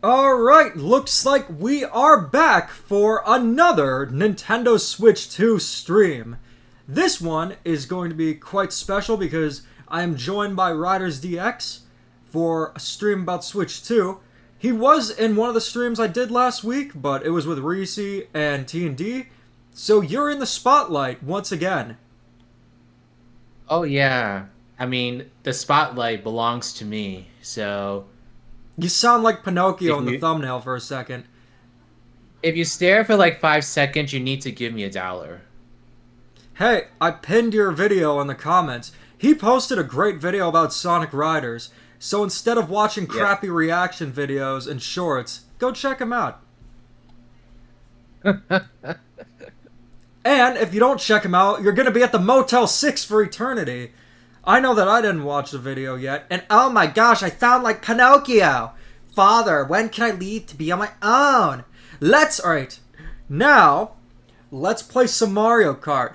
Alright, looks like we are back for another Nintendo Switch 2 stream. This one is going to be quite special because I am joined by Riders DX for a stream about Switch 2. He was in one of the streams I did last week, but it was with Reese and T&D, so you're in the spotlight once again. Oh yeah. I mean, the spotlight belongs to me, so You sound like Pinocchio in the you, thumbnail for a second. if you stare for like 5 seconds, you need to give me $1. Hey, I pinned your video in the comments. He posted a great video about Sonic Riders, so instead of watching crappy reaction videos and shorts, go check him out. And if you don't check him out, you're gonna be at the Motel 6 for eternity. I know that I didn't watch the video yet, and oh my gosh, I sound like Pinocchio! Father, when can I leave to be on my own? Alright, now, let's play some Mario Kart.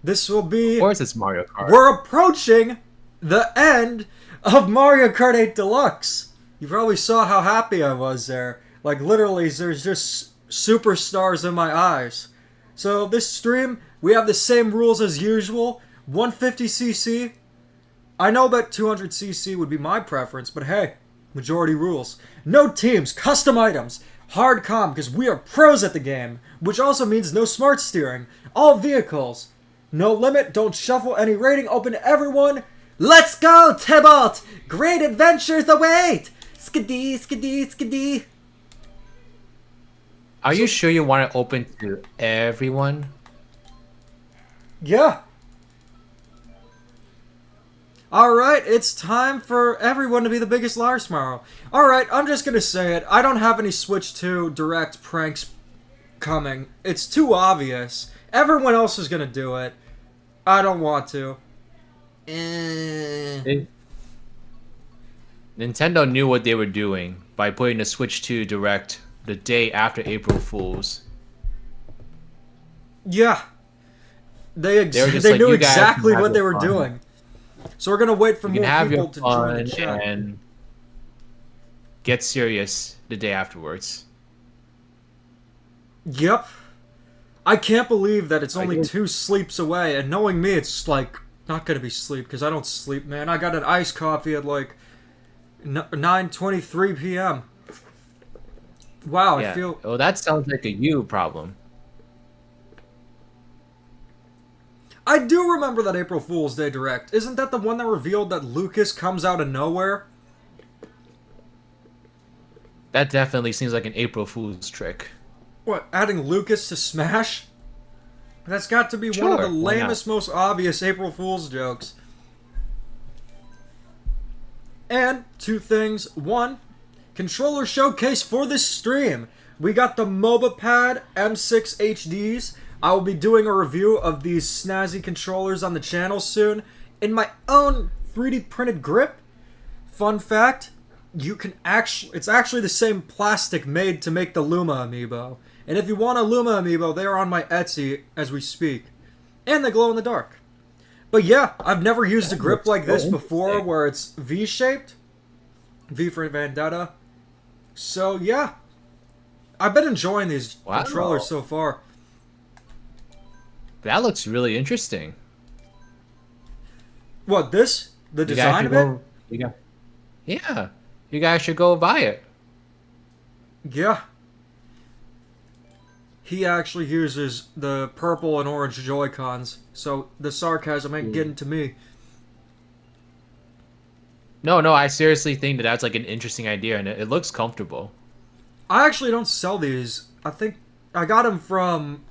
This will be... Of course it's Mario Kart. We're approaching the end of Mario Kart 8 Deluxe. You probably saw how happy I was there. Like, literally, there's just superstars in my eyes. So, this stream, we have the same rules as usual. 150cc. I know that 200cc would be my preference, but hey, majority rules. No teams, custom items, hard comm, because we are pros at the game, which also means no smart steering. All vehicles. No limit, don't shuffle any rating, open to everyone. Let's go, Tybalt! Great adventures await! Skidee, skidee, skidee. Are you sure you want it open to everyone? Yeah. Alright, it's time for everyone to be the biggest liars tomorrow. Alright, I'm just gonna say it. I don't have any Switch 2 direct pranks coming. It's too obvious. Everyone else is gonna do it. I don't want to. Nintendo knew what they were doing by putting the Switch 2 Direct the day after April Fools. Yeah. They were just they like, knew "You guys exactly can have what they your were fun. doing. So we're gonna wait for You can more have people your to join the fun chat. and get serious the day afterwards. Yep. I can't believe that it's only did. 2 sleeps away, and knowing me, it's like not gonna be sleep because I don't sleep, man. I got an iced coffee at like 9:23 p.m. Wow, Yeah. I feel. Oh, that sounds like a you problem. I do remember that April Fool's Day Direct. Isn't that the one that revealed that Lucas comes out of nowhere? That definitely seems like an April Fool's trick. What, adding Lucas to Smash? That's got to be one of Sure, the why not? lamest, most obvious April Fool's jokes. And 2 things. 1, controller showcase for this stream. We got the MobaPad M6 HDs. I will be doing a review of these snazzy controllers on the channel soon in my own 3D printed grip. Fun fact, it's actually the same plastic made to make the Luma amiibo. And if you want a Luma amiibo, they are on my Etsy as we speak. And they glow in the dark. But yeah, I've never used a grip like this before where it's V-shaped. V for Vendetta. So yeah, I've been enjoying these controllers so far. That looks really interesting. What, this? The You guys design should of it? Yeah. You guys should go buy it. Yeah. He actually uses the purple and orange Joy-Cons, so the sarcasm ain't getting to me. No, I seriously think that that's like an interesting idea, and it looks comfortable. I actually don't sell these. I think I got them from...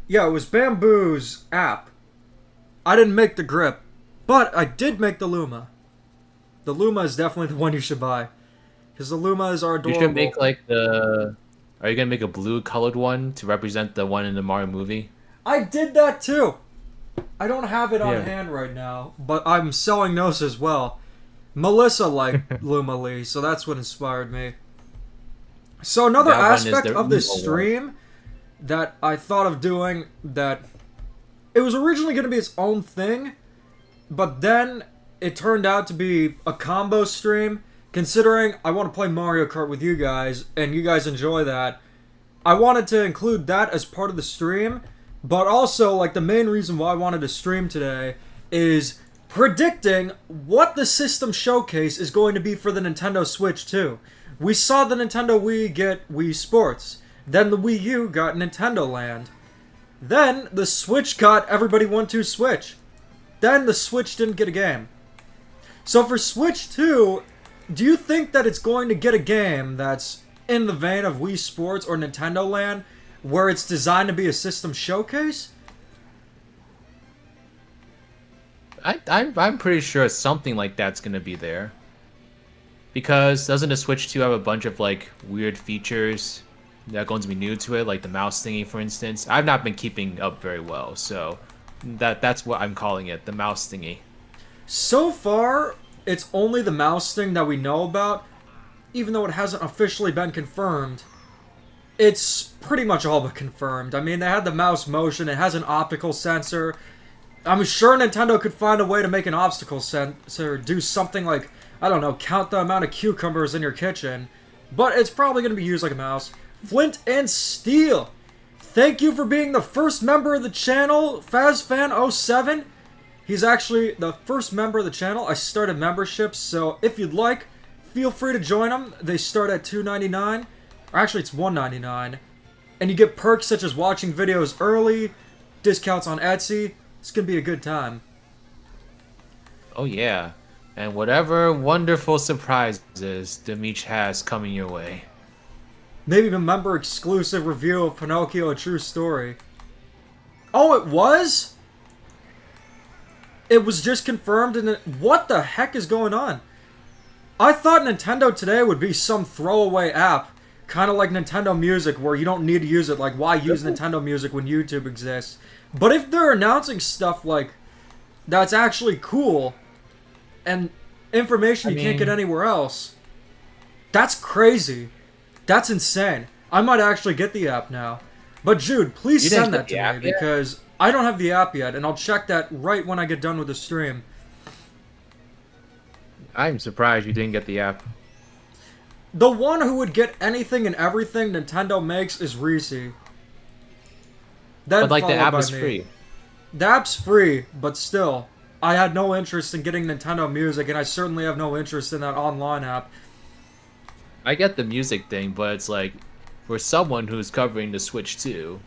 Yeah, it was Bamboo's app. I didn't make the grip, but I did make the Luma. The Luma is definitely the one you should buy. Because the Lumas are adorable. You should make like the... Are you gonna make a blue colored one to represent the one in the Mario movie? I did that too! I don't have it on Yeah. hand right now, but I'm selling those as well. Melissa liked Luma Lee, so that's what inspired me. So another That one is aspect the of this evil one. stream that I thought of doing that... It was originally going to be its own thing, but then it turned out to be a combo stream considering I want to play Mario Kart with you guys, and you guys enjoy that, I wanted to include that as part of the stream, but also, like, the main reason why I wanted to stream today is predicting what the system showcase is going to be for the Nintendo Switch 2. We saw the Nintendo Wii get Wii Sports, then the Wii U got Nintendo Land, then the Switch got Everybody Want to Switch, then the Switch didn't get a game. So for Switch 2, do you think that it's going to get a game that's in the vein of Wii Sports or Nintendo Land, where it's designed to be a system showcase? I'm pretty sure something like that's gonna be there. Because doesn't the Switch 2 have a bunch of like weird features that are going to be new to it, like the mouse thingy, for instance? I've not been keeping up very well, so that's what I'm calling it, the mouse thingy. So far, it's only the mouse thing that we know about, even though it hasn't officially been confirmed. It's pretty much all but confirmed. I mean, they had the mouse motion, it has an optical sensor. I'm sure Nintendo could find a way to make an obstacle sensor do something like, I don't know, count the amount of cucumbers in your kitchen. But it's probably going to be used like a mouse. Flint and Steel, thank you for being the first member of the channel, FazFan07. He's actually the first member of the channel. I started memberships, so if you'd like, feel free to join them. They start at $2.99, or actually it's $1.99. And you get perks such as watching videos early, discounts on Etsy. It's going to be a good time. Oh yeah, and whatever wonderful surprises Dimitri has coming your way. Maybe a member-exclusive review of Pinocchio: A True Story. Oh, it was? It was just confirmed, and what the heck is going on? I thought Nintendo Today would be some throwaway app, kind of like Nintendo Music, where you don't need to use it. Like, why use Nintendo Music when YouTube exists? But if they're announcing stuff like that's actually cool, and information you can't get anywhere else, that's crazy. That's insane. I might actually get the app now. But Jude, please send that to me, because I don't have the app yet, and I'll check that right when I get done with the stream. I'm surprised you didn't get the app. The one who would get anything and everything Nintendo makes is Reese. But like the app is free. The app's free, but still, I had no interest in getting Nintendo Music, and I certainly have no interest in that online app. I get the music thing, but it's like, for someone who's covering the Switch 2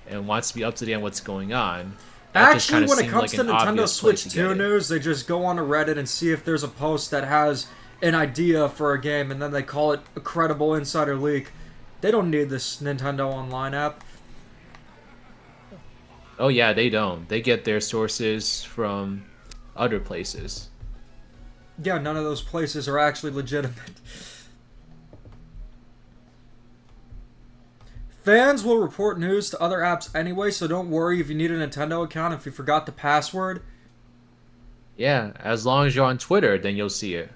and wants to be up to date on what's going on, actually, when it comes to Nintendo Switch 2 news, they just go on to Reddit and see if there's a post that has an idea for a game, and then they call it a credible insider leak. They don't need this Nintendo Online app. Oh yeah, they don't. They get their sources from other places. Yeah, none of those places are actually legitimate. Fans will report news to other apps anyway, so don't worry if you need a Nintendo account if you forgot the password. Yeah, as long as you're on Twitter, then you'll see it.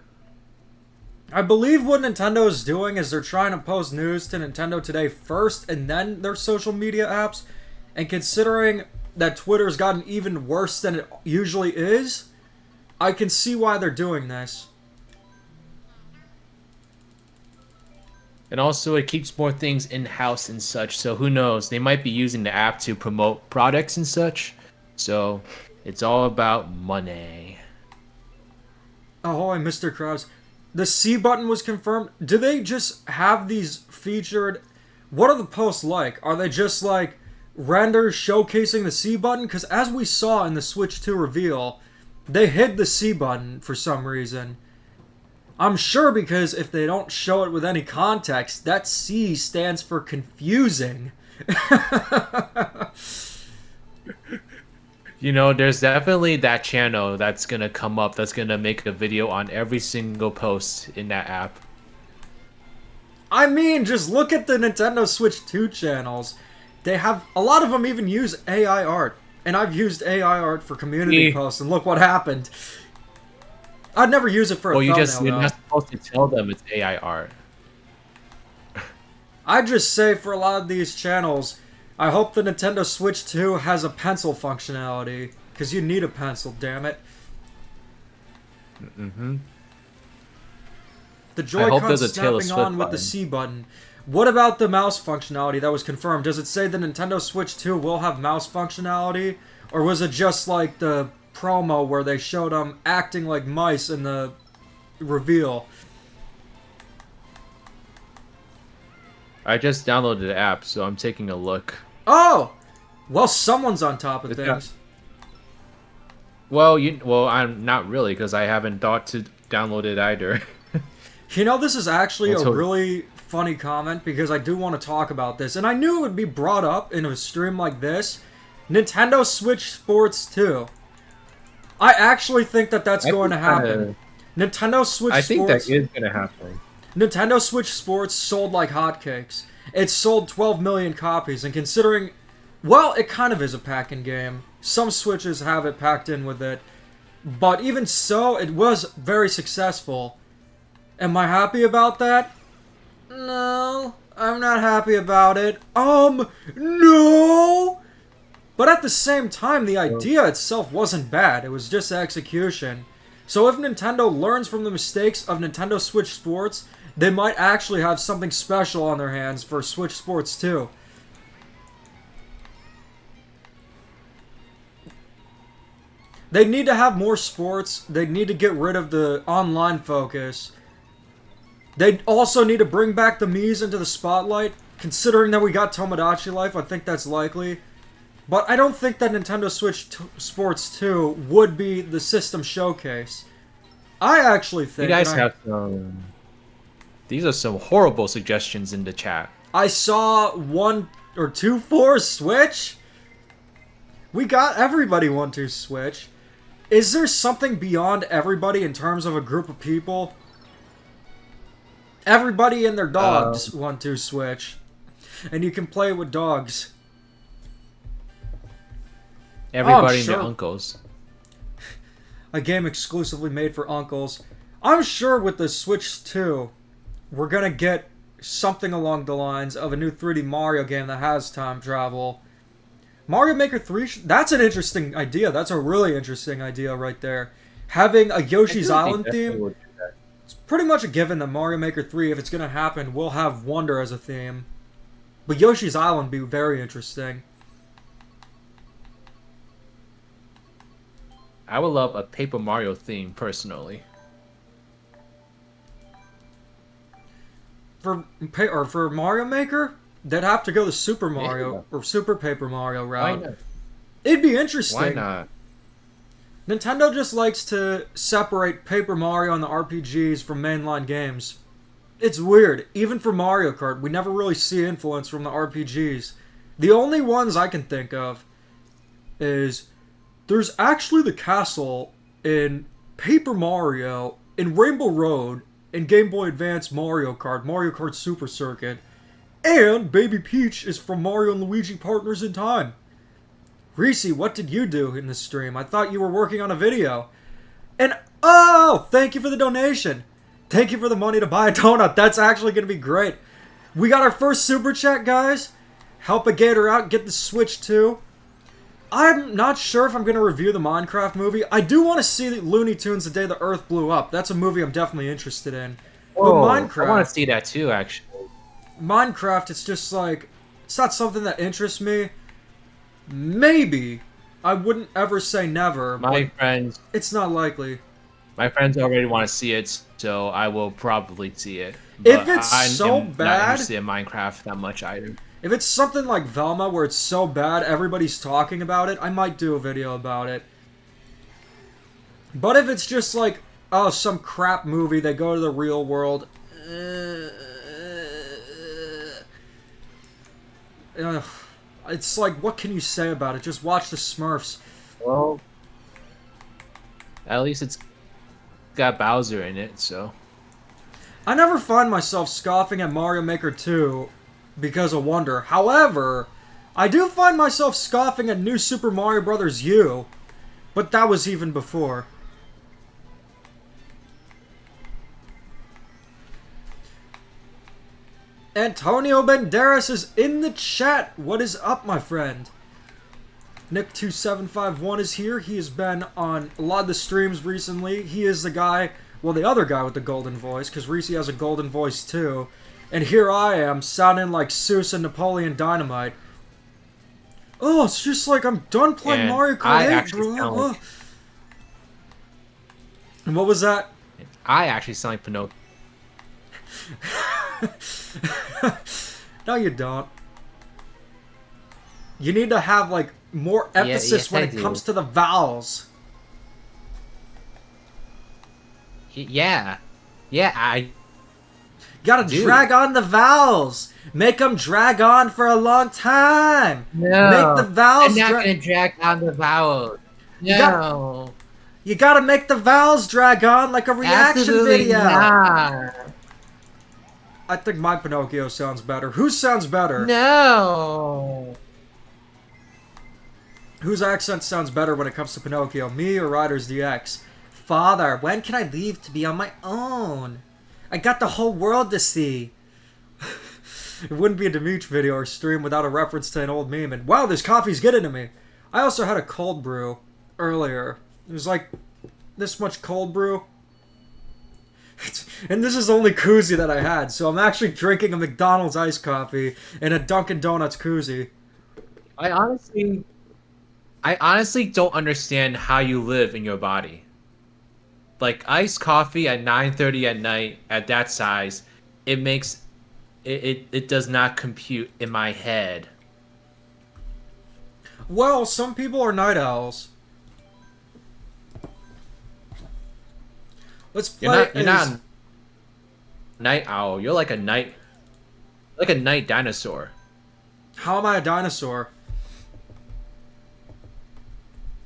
I believe what Nintendo is doing is they're trying to post news to Nintendo Today first and then their social media apps. And considering that Twitter's gotten even worse than it usually is, I can see why they're doing this. And also, it keeps more things in-house and such, so who knows? They might be using the app to promote products and such. So, it's all about money. Ahoy, Mr. Krabs. The C button was confirmed. Do they just have these featured? What are the posts like? Are they just like renders showcasing the C button? Because as we saw in the Switch 2 reveal, they hid the C button for some reason. I'm sure because if they don't show it with any context, that C stands for confusing. You know, there's definitely that channel that's gonna come up that's gonna make a video on every single post in that app. I mean, just look at the Nintendo Switch 2 channels. They have, a lot of them even use AI art. And I've used AI art for community posts, and look what happened. I'd never use it for a thumbnail, you're not supposed to tell them it's AI art. I just say for a lot of these channels, I hope the Nintendo Switch 2 has a pencil functionality. Because you need a pencil, damn it. Mm-hmm. The I hope Joy-Con there's a Taylor snapping Swift on with the button. C button. What about the mouse functionality that was confirmed? Does it say the Nintendo Switch 2 will have mouse functionality? Or was it just like the promo where they showed them acting like mice in the reveal? I just downloaded the app, so I'm taking a look. Oh! Well, someone's on top of It's things. Well, I'm not really, because I haven't thought to download it either. You know, this is actually Let's a hope- really funny comment because I do want to talk about this. And I knew it would be brought up in a stream like this. Nintendo Switch Sports 2. I actually think that that's going to happen. Nintendo Switch I think Sports... that is going to happen. Nintendo Switch Sports sold like hotcakes. It sold 12 million copies, and considering... Well, it kind of is a pack-in game. Some Switches have it packed in with it. But even so, it was very successful. Am I happy about that? No, I'm not happy about it. No! But at the same time, the idea itself wasn't bad. It was just execution. So if Nintendo learns from the mistakes of Nintendo Switch Sports, they might actually have something special on their hands for Switch Sports 2. They need to have more sports. They need to get rid of the online focus. They also need to bring back the Mii's into the spotlight. Considering that we got Tomodachi Life, I think that's likely. But I don't think that Nintendo Switch Sports 2 would be the system showcase. I actually think... You guys have some... These are some horrible suggestions in the chat. I saw 1 or 2 for Switch. We got everybody 1-2 Switch. Is there something beyond everybody in terms of a group of people? Everybody and their dogs 1-2 Switch. And you can play with dogs. Everybody and sure. their uncles. A game exclusively made for uncles. I'm sure with the Switch 2, we're gonna get something along the lines of a new 3D Mario game that has time travel. Mario Maker 3, that's an interesting idea. That's a really interesting idea right there. Having a Yoshi's Island theme, it's pretty much a given that Mario Maker 3, if it's gonna happen, will have Wonder as a theme. But Yoshi's Island would be very interesting. I would love a Paper Mario theme, personally. For Mario Maker, they'd have to go the Super Mario or Super Paper Mario route. Why not? It'd be interesting. Why not? Nintendo just likes to separate Paper Mario and the RPGs from mainline games. It's weird. Even for Mario Kart, we never really see influence from the RPGs. The only ones I can think of is there's actually the castle in Paper Mario, in Rainbow Road, in Game Boy Advance Mario Kart Super Circuit, and Baby Peach is from Mario and Luigi Partners in Time. Reese, what did you do in this stream? I thought you were working on a video. And, oh, thank you for the donation. Thank you for the money to buy a donut. That's actually going to be great. We got our first super chat, guys. Help a gator out, get the Switch 2. I'm not sure if I'm going to review the Minecraft movie. I do want to see Looney Tunes The Day the Earth Blew Up. That's a movie I'm definitely interested in. But Minecraft... I want to see that too, actually. Minecraft, it's just like... It's not something that interests me. Maybe. I wouldn't ever say never. My friends... It's not likely. My friends already want to see it, so I will probably see it. If it's so not bad... interested in Minecraft that much either. If it's something like Velma, where it's so bad, everybody's talking about it, I might do a video about it. But if it's just like, oh, some crap movie, they go to the real world... it's like, what can you say about it? Just watch the Smurfs. Well... At least it's got Bowser in it, so... I never find myself scoffing at Mario Maker 2 because of Wonder. However, I do find myself scoffing at New Super Mario Bros. U, but that was even before. Antonio Banderas is in the chat. What is up, my friend? Nick2751 is here. He has been on a lot of the streams recently. He is the guy Well, the other guy with the golden voice, because Reese has a golden voice too. And here I am, sounding like Seuss and Napoleon Dynamite. Oh, it's just like I'm done playing And Mario Kart I 8, actually bro. sound like- And what was that? I actually sound like Pinocchio. No, you don't. You need to have, like, more emphasis yes, when I it do. comes to the vowels. Yeah. Yeah, I You gotta do. drag on the vowels. Make them drag on for a long time. No. Make the vowels I'm not gonna drag on the vowels. You got- No. You gotta make the vowels drag on like a reaction Absolutely video. not. I think my Pinocchio sounds better. Whose sounds better? No. Whose accent sounds better when it comes to Pinocchio? Me or Riders DX? Father, when can I leave to be on my own? I got the whole world to see. It wouldn't be a Demeech video or stream without a reference to an old meme. And wow, this coffee's getting to me. I also had a cold brew earlier. It was like this much cold brew. And this is the only koozie that I had, so I'm actually drinking a McDonald's iced coffee and a Dunkin' Donuts koozie. I honestly don't understand how you live in your body. Like iced coffee at 9:30 at night at that size, it makes it does not compute in my head. Well, some people are night owls. Let's play. You're not a night owl. You're like a night dinosaur. How am I a dinosaur?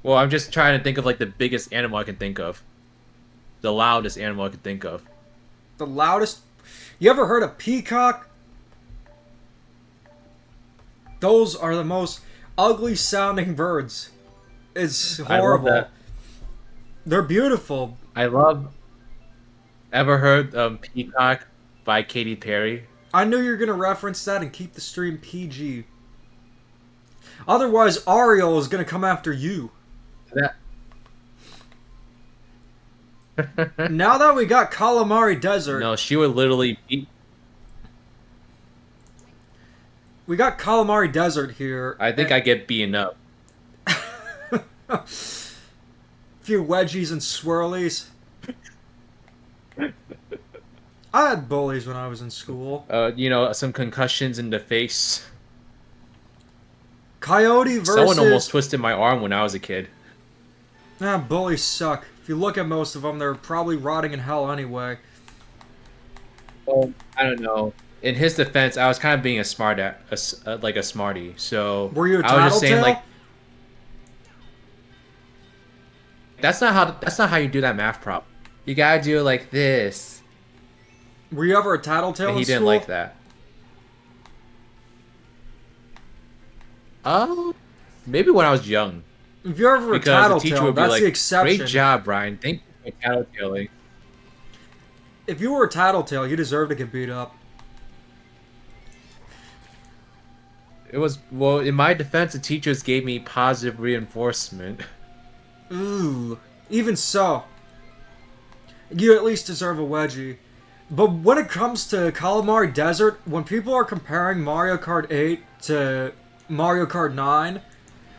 Well, I'm just trying to think of like the biggest animal I can think of. The loudest animal I can think of. The loudest. You ever heard of peacock? Those are the most ugly sounding birds. It's I love horrible. that. They're beautiful. Ever heard Peacock by Katy Perry? I knew you were gonna reference that and keep the stream PG. Otherwise, Ariel is gonna come after you. That. Now that we got Calamari Desert, No, she would literally beat. we got Calamari Desert here. I think I get beaten up. Few wedgies and swirlies. I had bullies when I was in school. Some concussions in the face. Coyote versus... Someone almost twisted my arm when I was a kid. Bullies suck. If you look at most of them, they're probably rotting in hell anyway. Well, I don't know. In his defense, I was kind of being a smarty. So Were you a I was just saying tattletale? like that's not how you do that math problem. You gotta do it like this. Were you ever a tattletale And he in didn't school? like that. Oh, maybe when I was young. If you're ever a Because the teacher tattletale, would be that's like, the exception. "Great job, Brian. Thank you for tattletaling." If you were a tattletale, you deserve to get beat up. It was in my defense, the teachers gave me positive reinforcement. Ooh. Even so, you at least deserve a wedgie. But when it comes to Calamari Desert, when people are comparing Mario Kart 8 to Mario Kart 9,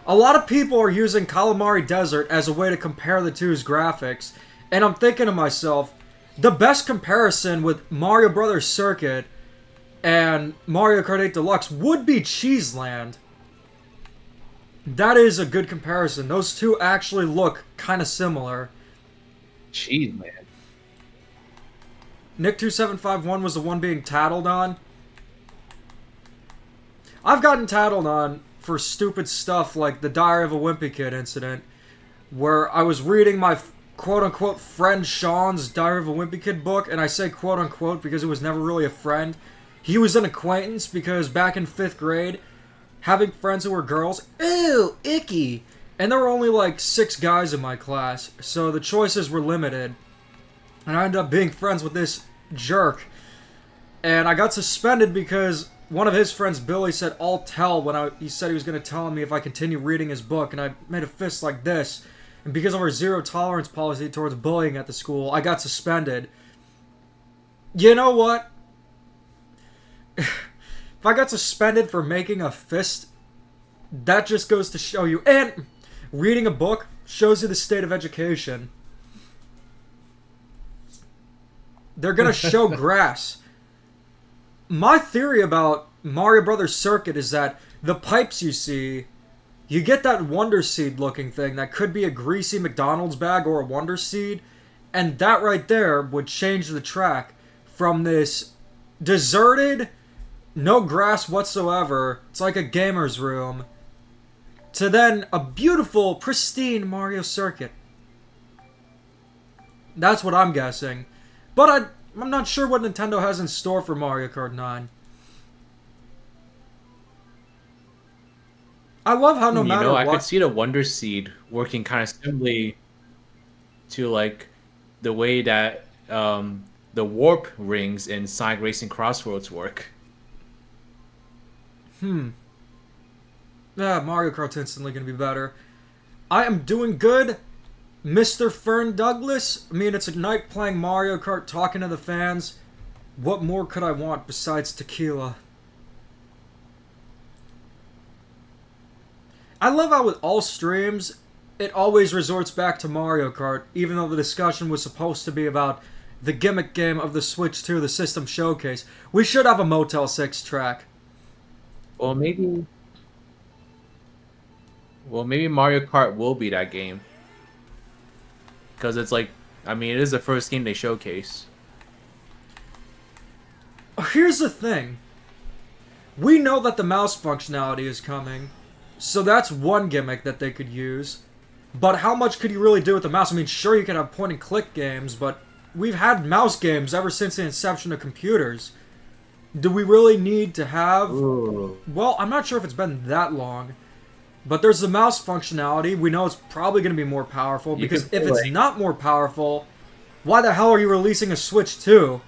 a lot of people are using Calamari Desert as a way to compare the two's graphics. And I'm thinking to myself, the best comparison with Mario Brothers Circuit and Mario Kart 8 Deluxe would be Cheeseland. That is a good comparison. Those two actually look kind of similar. Jeez, man. Nick2751 was the one being tattled on. I've gotten tattled on for stupid stuff like the Diary of a Wimpy Kid incident, where I was reading my quote-unquote friend Sean's Diary of a Wimpy Kid book, and I say quote-unquote because it was never really a friend. He was an acquaintance because back in 5th grade, having friends who were girls, ew, icky. And there were only like 6 guys in my class, so the choices were limited. And I ended up being friends with this jerk. And I got suspended because one of his friends, Billy, said, "I'll tell," when he said he was going to tell me if I continue reading his book. And I made a fist like this. and because of our zero tolerance policy towards bullying at the school, I got suspended. You know what? If I got suspended for making a fist, that just goes to show you. And reading a book shows you the state of education. They're gonna show grass. My theory about Mario Brothers Circuit is that the pipes you see, you get that Wonder Seed looking thing that could be a greasy McDonald's bag or a Wonder Seed, and that right there would change the track from this deserted, no grass whatsoever, it's like a gamer's room, to then a beautiful, pristine Mario Circuit. That's what I'm guessing. But I'm not sure what Nintendo has in store for Mario Kart 9. I love how no matter I what... could see the Wonder Seed working kind of similarly to, like, the way that the warp rings in Sonic Racing Crossroads work. Mario Kart's instantly going to be better. I am doing good, Mr. Fern Douglas. I mean, it's a night playing Mario Kart, talking to the fans. What more could I want besides tequila? I love how with all streams, it always resorts back to Mario Kart, even though the discussion was supposed to be about the gimmick game of the Switch 2, the System Showcase. We should have a Motel 6 track. Well, maybe Mario Kart will be that game. Because it's like, I mean, it is the first game they showcase. Here's the thing. We know that the mouse functionality is coming, so that's one gimmick that they could use. But how much could you really do with the mouse? I mean, sure, you can have point-and-click games, but we've had mouse games ever since the inception of computers. Do we really need to have... Ooh. Well, I'm not sure if it's been that long. But there's the mouse functionality. We know it's probably going to be more powerful, because if it's not more powerful, why the hell are you releasing a Switch 2?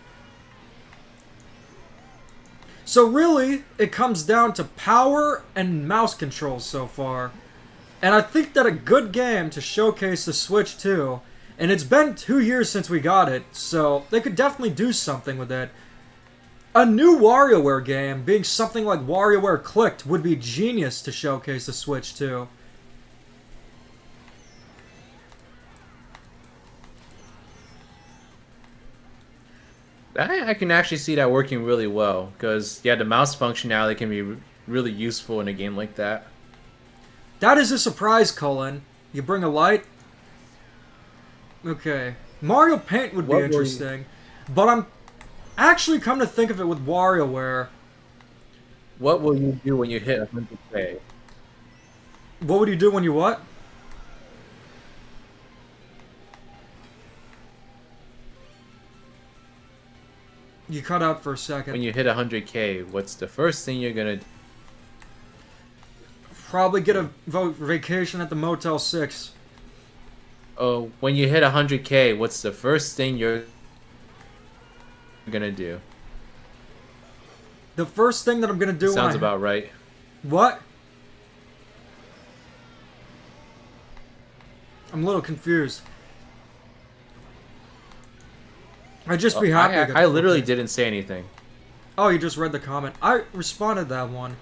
So really, it comes down to power and mouse controls so far. And I think that a good game to showcase the Switch 2, and it's been 2 years since we got it, so they could definitely do something with it. A new WarioWare game, being something like WarioWare Clicked, would be genius to showcase the Switch 2. I can actually see that working really well, because, yeah, the mouse functionality can be really useful in a game like that. That is a surprise, Cullen. You bring a light? Okay. Mario Paint would be interesting, but I'm actually come to think of it with WarioWare. What will you do when you hit 100K? What would you do when you what? You cut out for a second. When you hit 100K, what's the first thing you're gonna do? Probably get a vacation at the Motel 6. Oh, when you hit 100K, what's the first thing you're gonna do? The first thing that I'm gonna do... Sounds about right. What? I'm a little confused. I'd just be happy. I literally didn't say anything. Oh, you just read the comment. I responded to that one.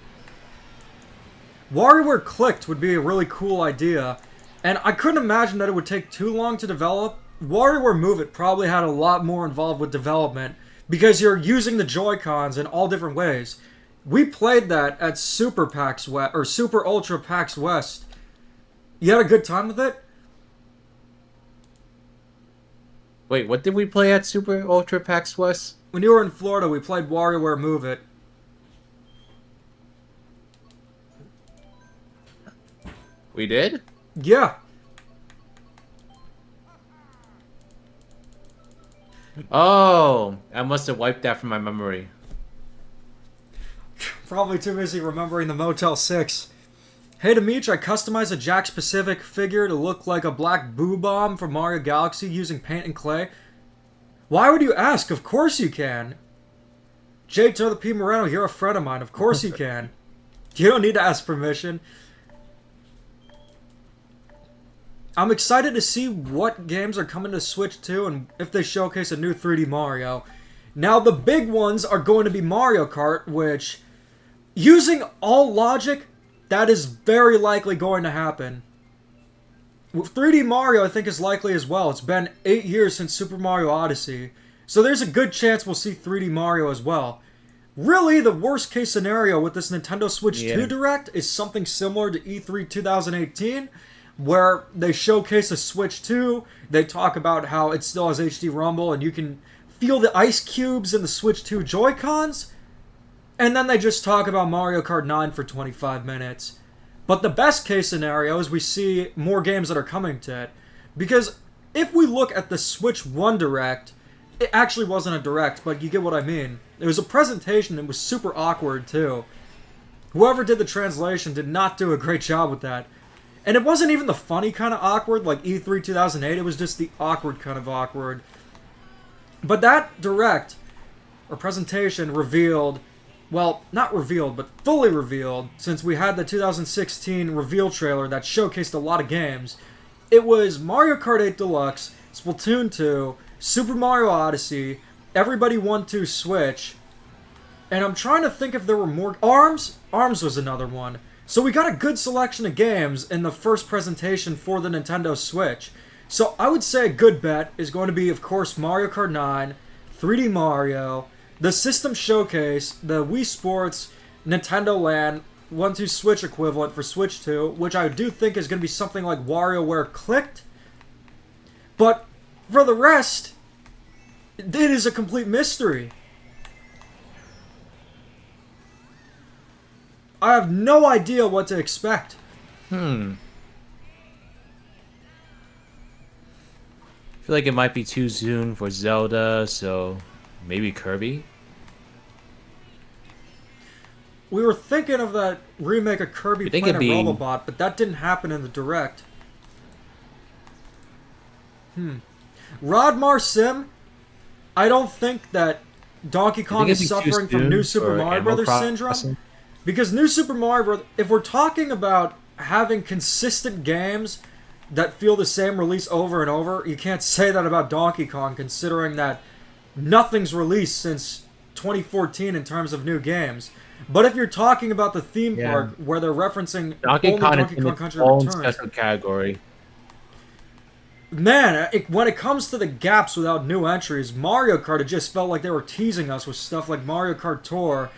WarioWare Clicked would be a really cool idea, and I couldn't imagine that it would take too long to develop. WarioWare Move It probably had a lot more involved with development, because you're using the Joy-Cons in all different ways. We played that at Super PAX West, or Super Ultra PAX West. You had a good time with it? Wait, what did we play at Super Ultra PAX West? When you were in Florida, we played WarioWare Move It. We did? Yeah. Oh, I must have wiped that from my memory. Probably too busy remembering the Motel 6. Hey Demeech, I customized a Jack Pacific figure to look like a black boo bomb from Mario Galaxy using paint and clay. Why would you ask? Of course you can. J. the P. Moreno, you're a friend of mine. Of course you can. You don't need to ask permission. I'm excited to see what games are coming to Switch 2 and if they showcase a new 3D Mario. Now, the big ones are going to be Mario Kart, which, using all logic, that is very likely going to happen. 3D Mario, I think, is likely as well. It's been 8 years since Super Mario Odyssey, so there's a good chance we'll see 3D Mario as well. Really, the worst case scenario with this Nintendo Switch 2 Direct is something similar to E3 2018, where they showcase a Switch 2, they talk about how it still has HD Rumble, and you can feel the ice cubes in the Switch 2 Joy-Cons, and then they just talk about Mario Kart 9 for 25 minutes. But the best case scenario is we see more games that are coming to it. Because if we look at the Switch 1 Direct, it actually wasn't a Direct, but you get what I mean. It was a presentation that was super awkward, too. Whoever did the translation did not do a great job with that. And it wasn't even the funny kind of awkward like E3 2008, it was just the awkward kind of awkward. But that Direct, or presentation, revealed, well, not revealed, but fully revealed, since we had the 2016 reveal trailer that showcased a lot of games. It was Mario Kart 8 Deluxe, Splatoon 2, Super Mario Odyssey, Everybody 1-2 Switch, and I'm trying to think if there were more... ARMS? ARMS was another one. So we got a good selection of games in the first presentation for the Nintendo Switch. So I would say a good bet is going to be, of course, Mario Kart 9, 3D Mario, the System Showcase, the Wii Sports, Nintendo Land, 1-2 Switch equivalent for Switch 2, which I do think is going to be something like WarioWare Clicked. But for the rest, it is a complete mystery. I have no idea what to expect. I feel like it might be too soon for Zelda, so maybe Kirby? We were thinking of that remake of Kirby Planet Robobot, but that didn't happen in the Direct. Rodmar Sim? I don't think that Donkey Kong is suffering from New Super Mario Brothers syndrome. Because New Super Mario Bros., if we're talking about having consistent games that feel the same release over and over, you can't say that about Donkey Kong, considering that nothing's released since 2014 in terms of new games. But if you're talking about the theme park, where they're referencing Donkey Kong Country Returns, special category. Man, when it comes to the gaps without new entries, Mario Kart, it just felt like they were teasing us with stuff like Mario Kart Tour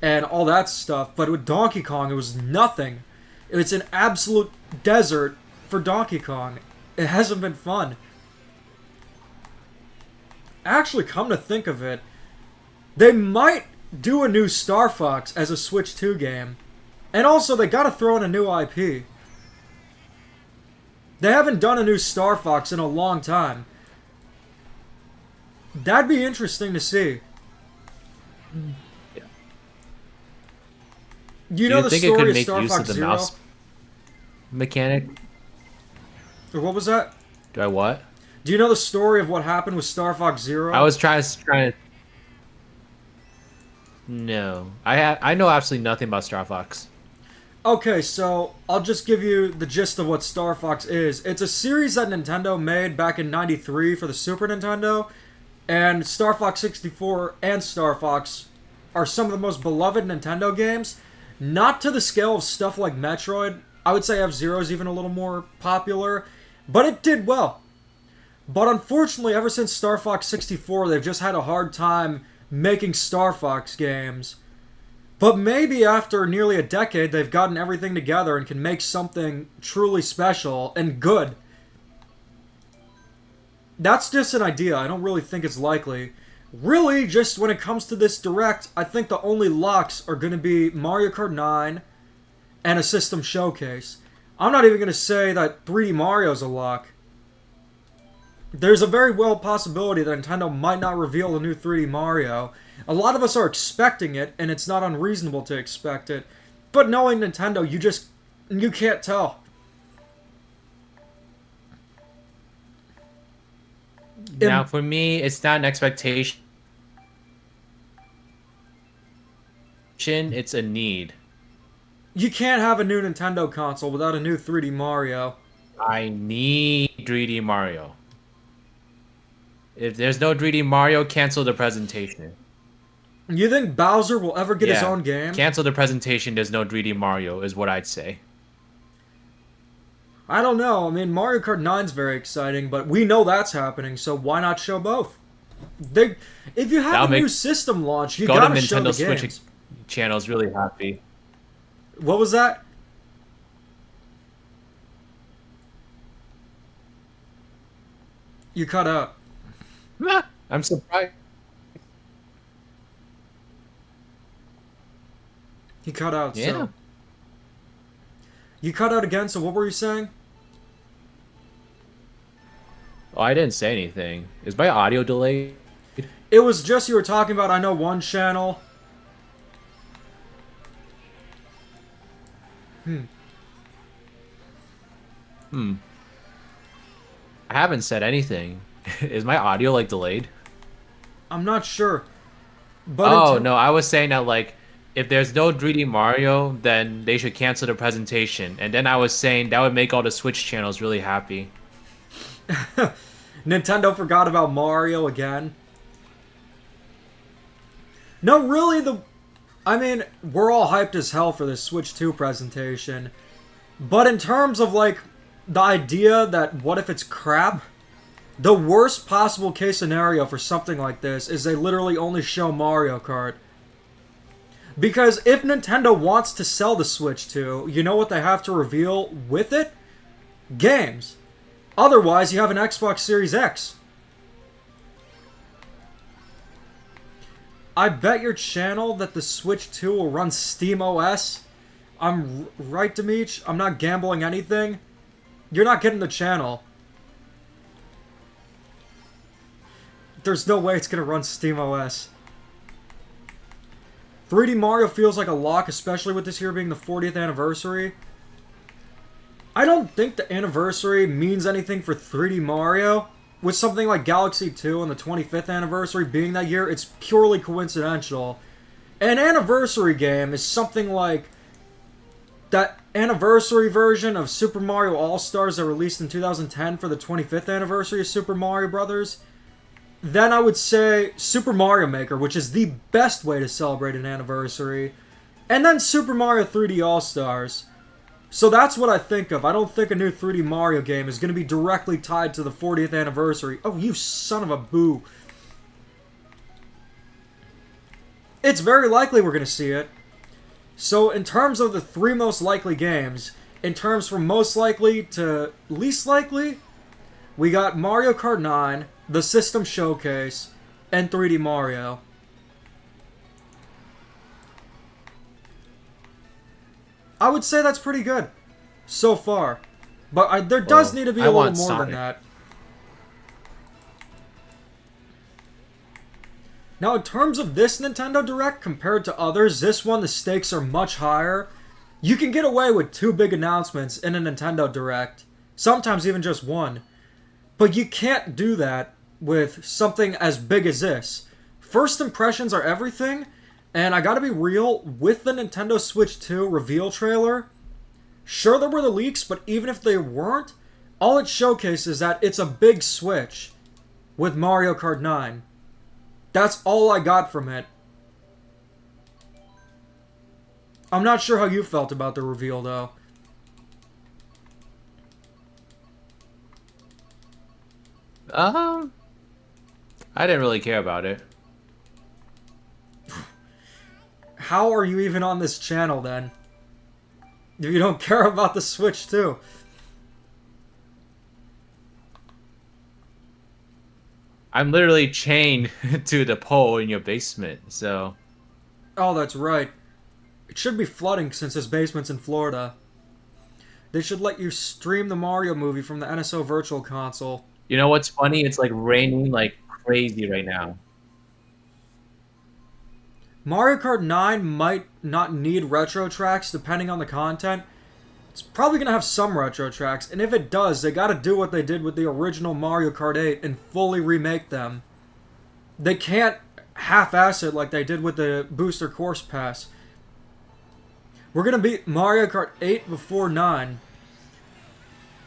and all that stuff. But with Donkey Kong, it was nothing. It's an absolute desert for Donkey Kong. It hasn't been fun. Actually, come to think of it, they might do a new Star Fox as a Switch 2 game. And also, they gotta throw in a new IP. They haven't done a new Star Fox in a long time. That'd be interesting to see. Yeah. You know the story of Star Fox Zero? Mouse mechanic? Or what was that? Do I what? Do you know the story of what happened with Star Fox Zero? I was trying to... No. I know absolutely nothing about Star Fox. Okay, so I'll just give you the gist of what Star Fox is. It's a series that Nintendo made back in '93 for the Super Nintendo, and Star Fox 64 and Star Fox are some of the most beloved Nintendo games. Not to the scale of stuff like Metroid. I would say F-Zero is even a little more popular, but it did well. But unfortunately, ever since Star Fox 64, they've just had a hard time making Star Fox games. But maybe after nearly a decade, they've gotten everything together and can make something truly special and good. That's just an idea. I don't really think it's likely. Really, just when it comes to this Direct, I think the only locks are going to be Mario Kart 9 and a System Showcase. I'm not even going to say that 3D Mario's a lock. There's a very well possibility that Nintendo might not reveal a new 3D Mario. A lot of us are expecting it, and it's not unreasonable to expect it. But knowing Nintendo, you can't tell. Now, for me, it's not an expectation. It's a need. You can't have a new Nintendo console without a new 3D Mario. I need 3D Mario. If there's no 3D Mario, cancel the presentation. You think Bowser will ever get his Yeah, own game? cancel the presentation. There's no 3D Mario, is what I'd say. I don't know. I mean, Mario Kart 9's very exciting, but we know that's happening, so why not show both? They, if you have That'll a new make system launch, you Go to gotta show the Nintendo Switch games. channel's really happy. What was that? You cut out. I'm surprised. You cut out, Yeah. so. You cut out again, so what were you saying? Oh, I didn't say anything. Is my audio delayed? It was just you were talking about, I know one channel. I haven't said anything. Is my audio like delayed? I'm not sure. But Oh no, I was saying that like if there's no 3D Mario, then they should cancel the presentation. And then I was saying that would make all the Switch channels really happy. Nintendo forgot about Mario again. No, really, I mean, we're all hyped as hell for this Switch 2 presentation. But in terms of, like, the idea that what if it's crap? The worst possible case scenario for something like this is they literally only show Mario Kart. Because if Nintendo wants to sell the Switch 2, you know what they have to reveal with it? Games. Otherwise, you have an Xbox Series X. I bet your channel that the Switch 2 will run SteamOS. I'm right, Demeech. I'm not gambling anything. You're not getting the channel. There's no way it's going to run SteamOS. 3D Mario feels like a lock, especially with this year being the 40th anniversary. I don't think the anniversary means anything for 3D Mario. With something like Galaxy 2 and the 25th anniversary being that year, it's purely coincidental. An anniversary game is something like that anniversary version of Super Mario All-Stars that released in 2010 for the 25th anniversary of Super Mario Bros. Then I would say Super Mario Maker, which is the best way to celebrate an anniversary. And then Super Mario 3D All-Stars. So that's what I think of. I don't think a new 3D Mario game is going to be directly tied to the 40th anniversary. Oh, you son of a boo. It's very likely we're going to see it. So in terms of the three most likely games, in terms from most likely to least likely, we got Mario Kart 9, the System Showcase, and 3D Mario. I would say that's pretty good so far. But there does need to be a little more than that. Now, in terms of this Nintendo Direct compared to others, this one, the stakes are much higher. You can get away with two big announcements in a Nintendo Direct. Sometimes even just one. But you can't do that with something as big as this. First impressions are everything. And I gotta be real, with the Nintendo Switch 2 reveal trailer, sure there were the leaks, but even if they weren't, all it showcases is that it's a big Switch with Mario Kart 9. That's all I got from it. I'm not sure how you felt about the reveal, though. I didn't really care about it. How are you even on this channel, then? If you don't care about the Switch, too. I'm literally chained to the pole in your basement, so... Oh, that's right. It should be flooding since his basement's in Florida. They should let you stream the Mario movie from the NSO Virtual Console. You know what's funny? It's like raining like crazy right now. Mario Kart 9 might not need retro tracks depending on the content. It's probably going to have some retro tracks, and if it does, they got to do what they did with the original Mario Kart 8 and fully remake them. They can't half-ass it like they did with the Booster Course Pass. We're going to beat Mario Kart 8 before 9.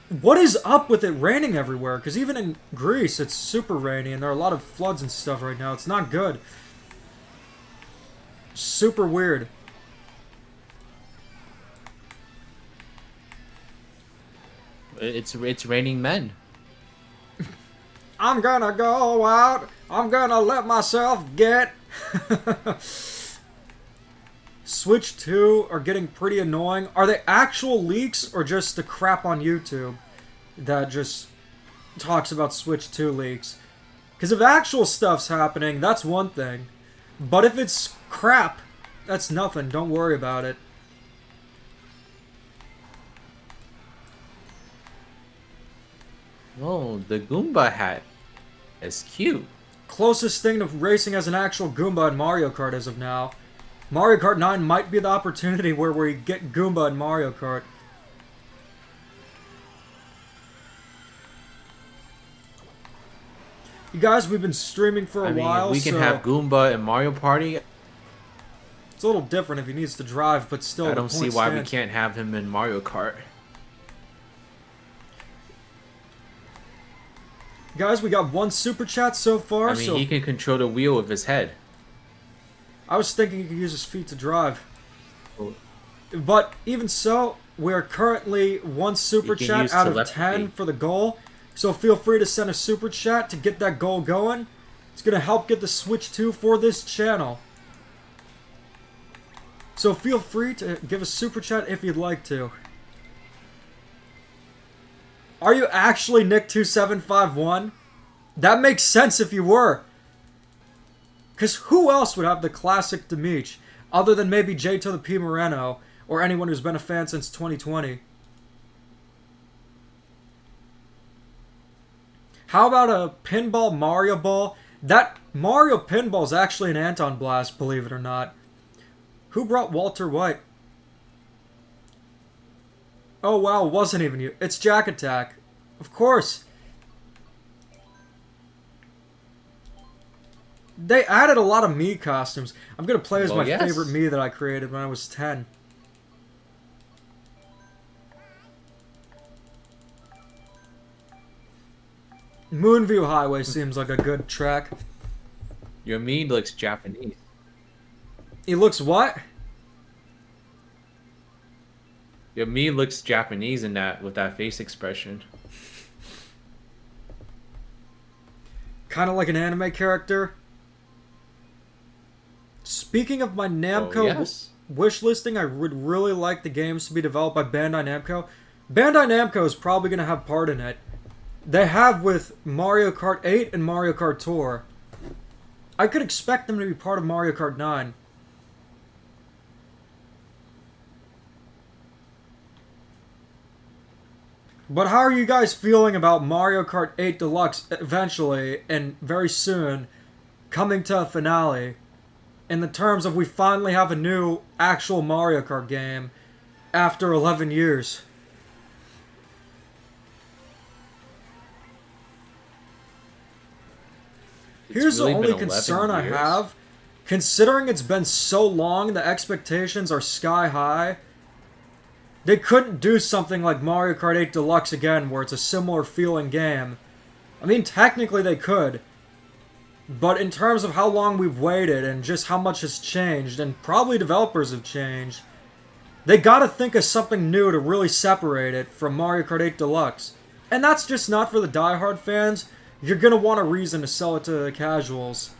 What is up with it raining everywhere? Because even in Greece, it's super rainy, and there are a lot of floods and stuff right now. It's not good. Super weird. It's raining men. I'm gonna go out. I'm gonna let myself get. Switch 2 are getting pretty annoying. Are they actual leaks or just the crap on YouTube that just talks about Switch 2 leaks? Because if actual stuff's happening, that's one thing. But if it's crap, that's nothing. Don't worry about it. Oh, the Goomba hat is cute. Closest thing to racing as an actual Goomba in Mario Kart as of now. Mario Kart 9 might be the opportunity where we get Goomba in Mario Kart. You guys, we've been streaming for a while, we can so have Goomba in Mario Party. it's a little different if he needs to drive, but still, I the don't see point why we stands. can't have him in Mario Kart. Guys, we got one super chat so far. I mean, so he can control the wheel with his head. I was thinking he could use his feet to drive. Oh. But even so, we're currently one super You can chat use out of telepathy. 10 for the goal. So feel free to send a super chat to get that goal going. It's going to help get the Switch 2 for this channel. So feel free to give a super chat if you'd like to. Are you actually Nick2751? That makes sense if you were. Because who else would have the classic Dimitri, other than maybe J to the P Moreno, or anyone who's been a fan since 2020? How about a Pinball Mario Ball? That Mario Pinball is actually an Anton Blast, believe it or not. Who brought Walter White? Oh wow, it wasn't even you. It's Jack Attack. Of course. They added a lot of Mii costumes. I'm gonna play as Well, my yes. favorite Mii that I created when I was 10. Moonview Highway seems like a good track. Your Mii looks Japanese. He looks what? Your Mii looks Japanese in that with that face expression. Kind of like an anime character. Speaking of my Namco Oh, yes. wish listing, I would really like the games to be developed by Bandai Namco. Bandai Namco is probably going to have part in it. They have with Mario Kart 8 and Mario Kart Tour. I could expect them to be part of Mario Kart 9. But how are you guys feeling about Mario Kart 8 Deluxe eventually, and very soon, coming to a finale? In the terms of we finally have a new actual Mario Kart game after 11 years. Here's really the been only 11 concern I years. have. Considering it's been so long, the expectations are sky high. They couldn't do something like Mario Kart 8 Deluxe again, where it's a similar feeling game. I mean, technically they could. But in terms of how long we've waited and just how much has changed, and probably developers have changed, they gotta think of something new to really separate it from Mario Kart 8 Deluxe. And that's just not for the diehard fans. You're gonna want a reason to sell it to the casuals.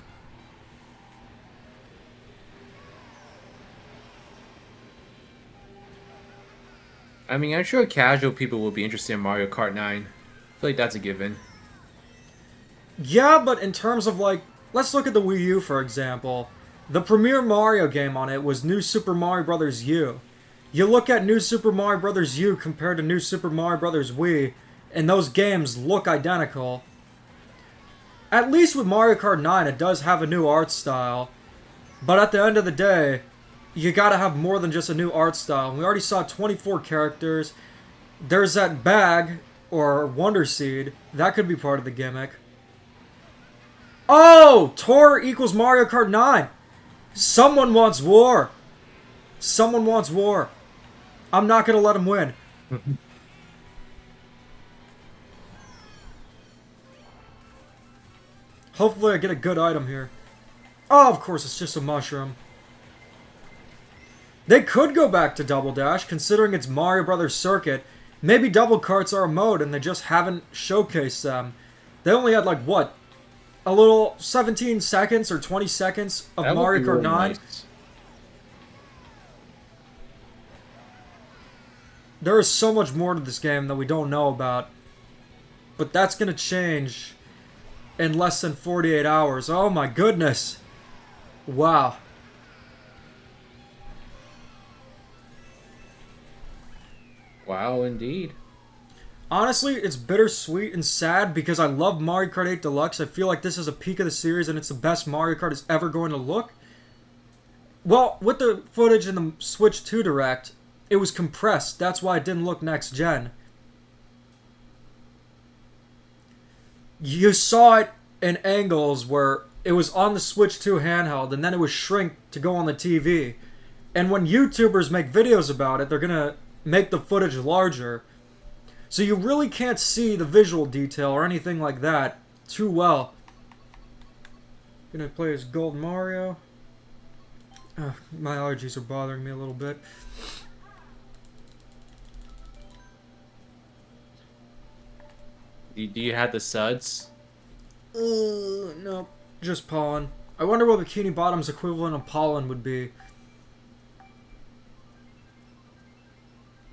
I mean, I'm sure casual people will be interested in Mario Kart 9. I feel like that's a given. Yeah, but in terms of like, let's look at the Wii U for example. The premier Mario game on it was New Super Mario Bros. U. You look at New Super Mario Bros. U compared to New Super Mario Bros. Wii, and those games look identical. At least with Mario Kart 9, it does have a new art style. But at the end of the day, you gotta have more than just a new art style. We already saw 24 characters. There's that bag, or Wonder Seed. That could be part of the gimmick. Oh! Tour equals Mario Kart 9! Someone wants war! Someone wants war. I'm not gonna let him win. Hopefully I get a good item here. Oh, of course, it's just a mushroom. They could go back to Double Dash, considering it's Mario Brothers Circuit. Maybe Double Karts are a mode, and they just haven't showcased them. They only had, like, what? A little 17 seconds or 20 seconds of Mario Kart 9. Nice. There is so much more to this game that we don't know about. But that's going to change in less than 48 hours. Oh my goodness. Wow. Wow, indeed. Honestly, it's bittersweet and sad because I love Mario Kart 8 Deluxe. I feel like this is a peak of the series and it's the best Mario Kart is ever going to look. Well, with the footage in the Switch 2 Direct, it was compressed. That's why it didn't look next gen. You saw it in angles where it was on the Switch 2 handheld and then it was shrink to go on the TV. And when YouTubers make videos about it, they're going to make the footage larger. So you really can't see the visual detail or anything like that too well. Gonna play as Gold Mario. My allergies are bothering me a little bit. Do you have the suds? No, just pollen. I wonder what Bikini Bottom's equivalent of pollen would be.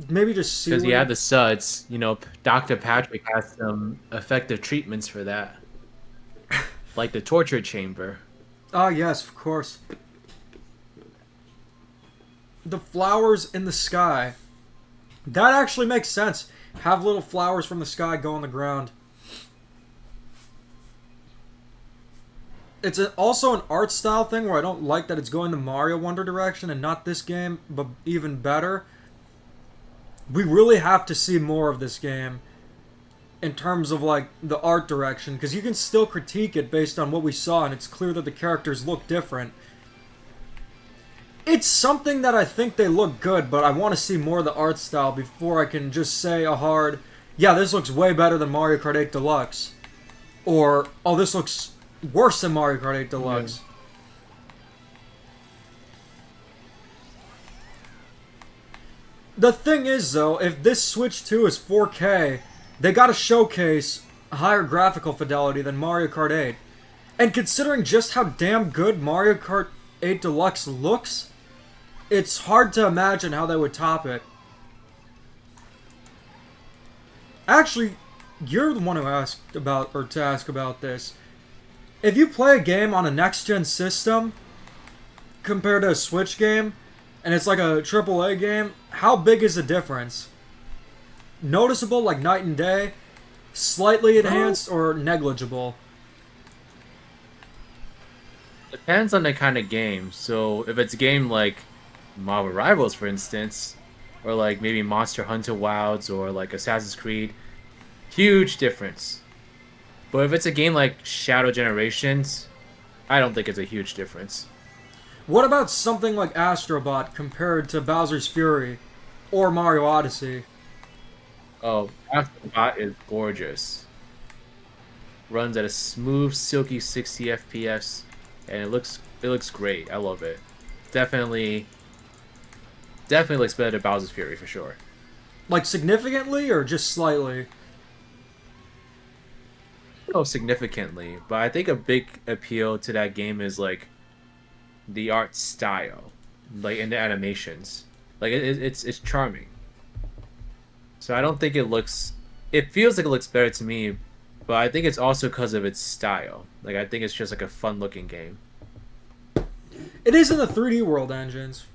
Maybe just see. Because you have the suds. You know, Dr. Patrick has some effective treatments for that. Like the torture chamber. Ah, yes, of course. The flowers in the sky. That actually makes sense. Have little flowers from the sky go on the ground. It's also an art style thing where I don't like that it's going the Mario Wonder direction and not this game, but even better. We really have to see more of this game in terms of like the art direction, because you can still critique it based on what we saw and it's clear that the characters look different. It's something that I think they look good, but I want to see more of the art style before I can just say a hard, yeah, this looks way better than Mario Kart 8 Deluxe. Or, oh, this looks worse than Mario Kart 8 Deluxe. Yeah. The thing is, though, if this Switch 2 is 4K, they gotta showcase a higher graphical fidelity than Mario Kart 8. And considering just how damn good Mario Kart 8 Deluxe looks, it's hard to imagine how they would top it. Actually, you're the one who asked about, or to ask about this. If you play a game on a next-gen system, compared to a Switch game, and it's like a AAA game, how big is the difference? Noticeable, like night and day? Slightly enhanced, or negligible? Depends on the kind of game. So if it's a game like Marvel Rivals, for instance, or like maybe Monster Hunter Wilds or like Assassin's Creed, huge difference. But if it's a game like Shadow Generations, I don't think it's a huge difference. What about something like Astrobot compared to Bowser's Fury or Mario Odyssey? Oh, Astrobot is gorgeous. Runs at a smooth, silky 60 FPS, and it looks great. I love it. Definitely looks better than Bowser's Fury for sure. Like significantly or just slightly? Oh, significantly, but I think a big appeal to that game is like the art style, like in the animations. Like it's charming. So I don't think it looks. It feels like it looks better to me, but I think it's also because of its style. Like I think it's just like a fun-looking game. It is in the 3D World engines.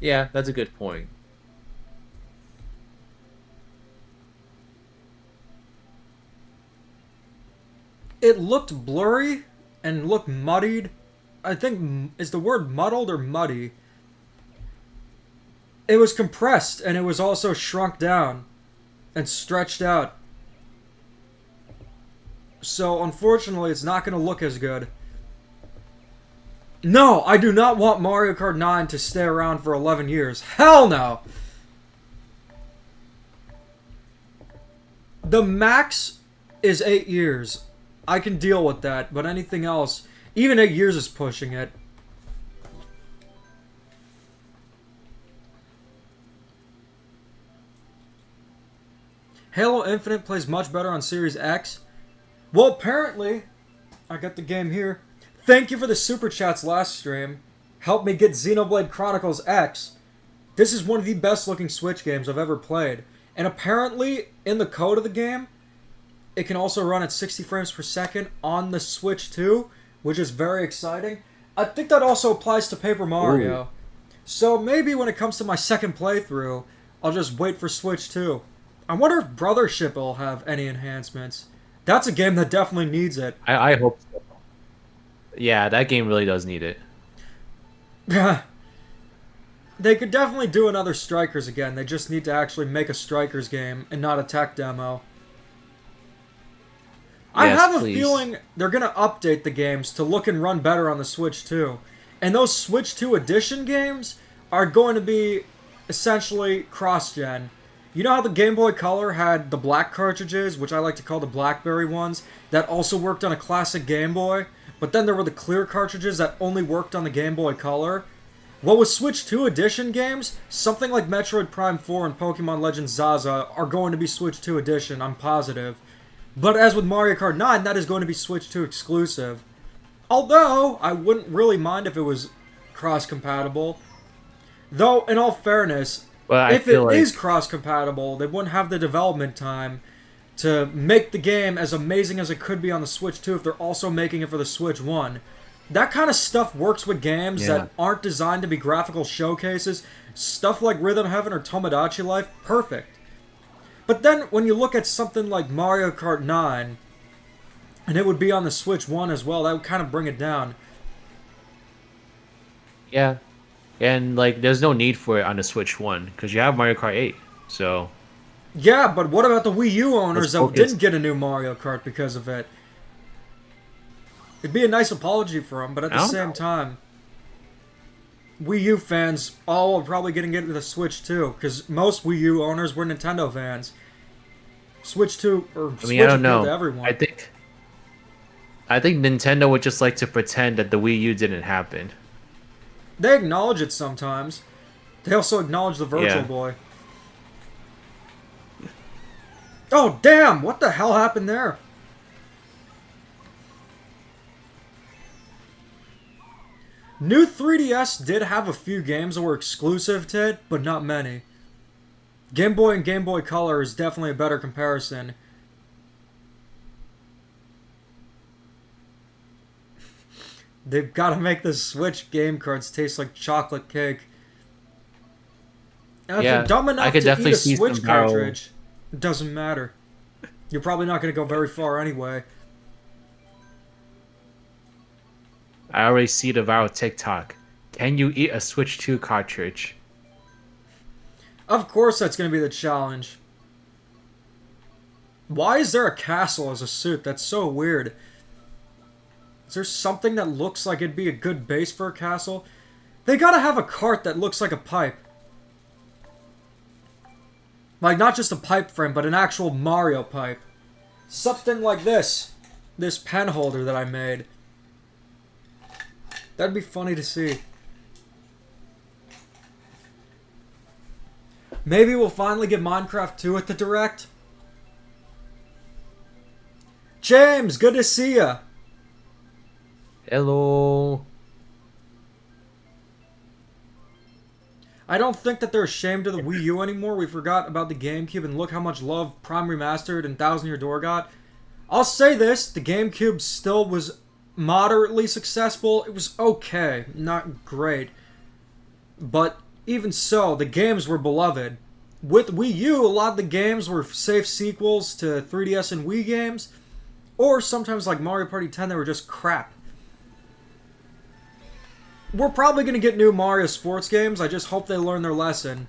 Yeah, that's a good point. It looked blurry and looked muddied. I think, is the word muddled or muddy? It was compressed and it was also shrunk down and stretched out. So, unfortunately, it's not going to look as good. No, I do not want Mario Kart 9 to stay around for 11 years. Hell no! The max is 8 years. I can deal with that, but anything else, even 8 years is pushing it. Halo Infinite plays much better on Series X. Well, apparently, I got the game here. Thank you for the super chats last stream. Helped me get Xenoblade Chronicles X. This is one of the best looking Switch games I've ever played. And apparently, in the code of the game, it can also run at 60 frames per second on the Switch too, which is very exciting. I think that also applies to Paper Mario. Ooh. So maybe when it comes to my second playthrough, I'll just wait for Switch 2. I wonder if Brothership will have any enhancements. That's a game that definitely needs it. I hope so. Yeah, that game really does need it. They could definitely do another Strikers again. They just need to actually make a Strikers game and not a tech demo. I have a feeling they're going to update the games to look and run better on the Switch 2. And those Switch 2 Edition games are going to be essentially cross-gen. You know how the Game Boy Color had the black cartridges, which I like to call the BlackBerry ones, that also worked on a classic Game Boy? But then there were the clear cartridges that only worked on the Game Boy Color? Well, with Switch 2 Edition games, something like Metroid Prime 4 and Pokemon Legends Zaza are going to be Switch 2 Edition, I'm positive. But as with Mario Kart 9, that is going to be Switch 2 exclusive. Although, I wouldn't really mind if it was cross-compatible. Though, in all fairness, if it is cross-compatible, they wouldn't have the development time to make the game as amazing as it could be on the Switch 2 if they're also making it for the Switch 1. That kind of stuff works with games that aren't designed to be graphical showcases. Stuff like Rhythm Heaven or Tomodachi Life, perfect. But then, when you look at something like Mario Kart 9, and it would be on the Switch 1 as well, that would kind of bring it down. Yeah. And, like, there's no need for it on the Switch 1, because you have Mario Kart 8, so... Yeah, but what about the Wii U owners that didn't get a new Mario Kart because of it? It'd be a nice apology for them, but at the same time... Wii U fans all are probably getting into the Switch 2, because most Wii U owners were Nintendo fans. Switch 2, or Switch I don't know. To everyone. I think Nintendo would just like to pretend that the Wii U didn't happen. They acknowledge it sometimes. They also acknowledge the Virtual Boy. Oh, damn! What the hell happened there? New 3DS did have a few games that were exclusive to it, but not many. Game Boy and Game Boy Color is definitely a better comparison. They've got to make the Switch game cards taste like chocolate cake. And if you're dumb enough to eat a Switch cartridge, it doesn't matter. You're probably not going to go very far anyway. I already see the viral TikTok. Can you eat a Switch 2 cartridge? Of course that's going to be the challenge. Why is there a castle as a suit? That's so weird. Is there something that looks like it'd be a good base for a castle? They gotta have a cart that looks like a pipe. Like, not just a pipe frame, but an actual Mario pipe. Something like this. This pen holder that I made. That'd be funny to see. Maybe we'll finally get Minecraft 2 at the Direct. James, good to see ya. Hello. I don't think that they're ashamed of the Wii U anymore. We forgot about the GameCube, and look how much love Prime Remastered and Thousand Year Door got. I'll say this, the GameCube still was moderately successful. It was okay, not great. But even so, the games were beloved. With Wii U, a lot of the games were safe sequels to 3DS and Wii games, or sometimes like Mario Party 10, they were just crap. We're probably going to get new Mario sports games. I just hope they learn their lesson.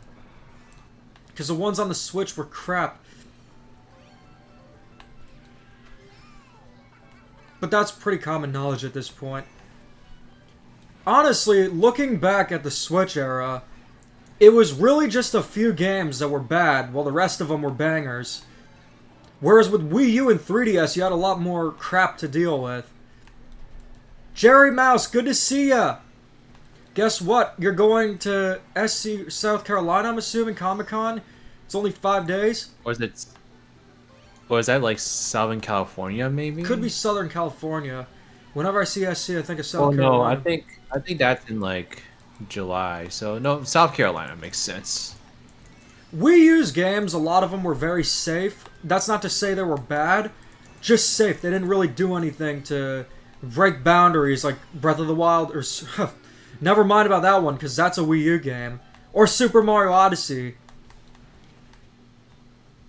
Because the ones on the Switch were crap. But that's pretty common knowledge at this point. Honestly, looking back at the Switch era, it was really just a few games that were bad, while the rest of them were bangers. Whereas with Wii U and 3DS, you had a lot more crap to deal with. Jerry Mouse, good to see ya! Guess what? You're going to SC South Carolina, I'm assuming, Comic-Con? It's only 5 days? Or is it... Or is that like Southern California, maybe? Could be Southern California. Whenever I see SC, I think of South Oh no, Carolina. I think that's in like July. So no, South Carolina makes sense. Wii U's games, a lot of them were very safe. That's not to say they were bad, just safe. They didn't really do anything to break boundaries like Breath of the Wild or... Never mind about that one, because that's a Wii U game. Or Super Mario Odyssey.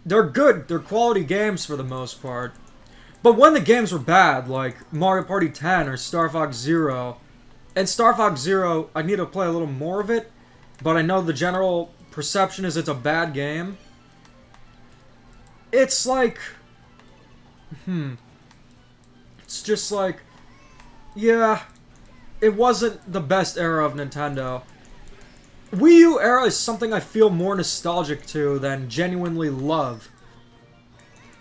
They're good. They're quality games for the most part. But when the games were bad, like Mario Party 10 or Star Fox Zero, and Star Fox Zero, I need to play a little more of it, but I know the general perception is it's a bad game. It's like... It's just like... Yeah, it wasn't the best era of Nintendo. Wii U era is something I feel more nostalgic to than genuinely love.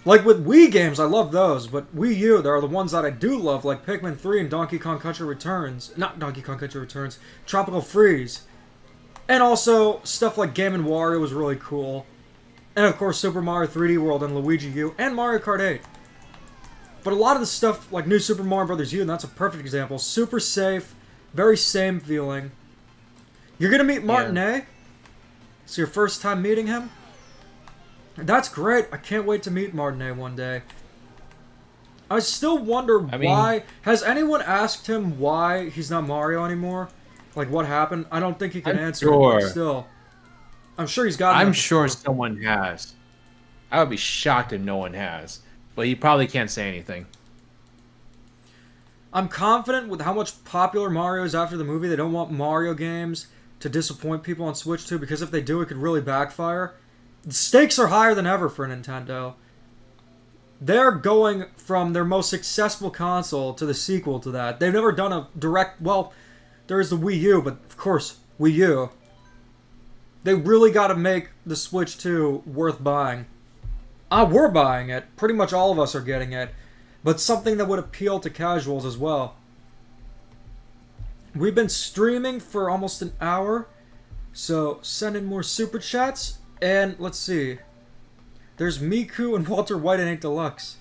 Like with Wii games, I love those, but Wii U, there are the ones that I do love, like Pikmin 3 and Donkey Kong Country Returns. Not Donkey Kong Country Returns, Tropical Freeze. And also, stuff like Game & Wario was really cool. And of course, Super Mario 3D World and Luigi U, and Mario Kart 8. But a lot of the stuff, like New Super Mario Bros. U, and that's a perfect example, super safe, very same feeling. You're gonna meet Martinet? It's your first time meeting him? That's great. I can't wait to meet Martinet one day. I still wonder why... Has anyone asked him why he's not Mario anymore? Like, what happened? I don't think he can answer sure. it, but still. I'm sure he's got... I'm sure someone has. I would be shocked if no one has. But he probably can't say anything. I'm confident with how much popular Mario is after the movie, they don't want Mario games to disappoint people on Switch 2, because if they do, it could really backfire. The stakes are higher than ever for Nintendo. They're going from their most successful console to the sequel to that. They've never done a direct... Well, there is the Wii U, but of course, Wii U. They really got to make the Switch 2 worth buying. We're buying it. Pretty much all of us are getting it. But something that would appeal to casuals as well. We've been streaming for almost an hour, so send in more super chats, and let's see. There's Miku and Walter White in 8 Deluxe.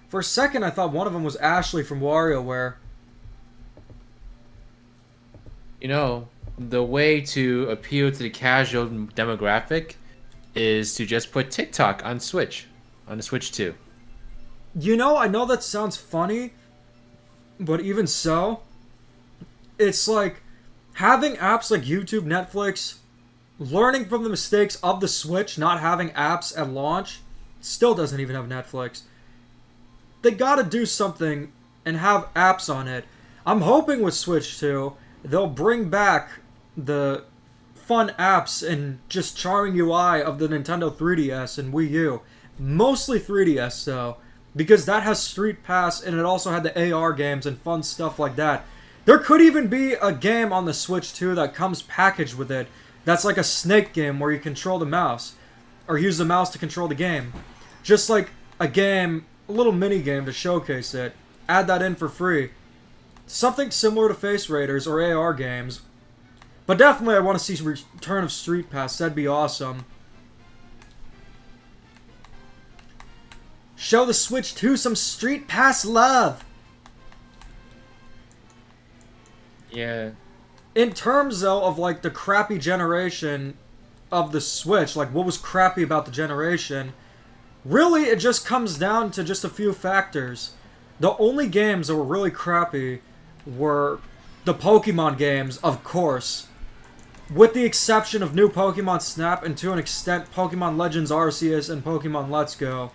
For a second, I thought one of them was Ashley from WarioWare. You know, the way to appeal to the casual demographic is to just put TikTok on Switch, on the Switch 2. You know, I know that sounds funny, but even so... It's like having apps like YouTube, Netflix, learning from the mistakes of the Switch, not having apps at launch, still doesn't even have Netflix. They gotta do something and have apps on it. I'm hoping with Switch 2, they'll bring back the fun apps and just charming UI of the Nintendo 3DS and Wii U. Mostly 3DS though, because that has Street Pass and it also had the AR games and fun stuff like that. There could even be a game on the Switch 2 that comes packaged with it. That's like a Snake game where you control the mouse. Or use the mouse to control the game. Just like a game, a little mini game to showcase it. Add that in for free. Something similar to Face Raiders or AR games. But definitely I want to see return of Street Pass. That'd be awesome. Show the Switch 2 some Street Pass love. Yeah. In terms, though, of, like, the crappy generation of the Switch, like, what was crappy about the generation, really, it just comes down to just a few factors. The only games that were really crappy were the Pokemon games, of course. With the exception of new Pokemon Snap and, to an extent, Pokemon Legends Arceus and Pokemon Let's Go.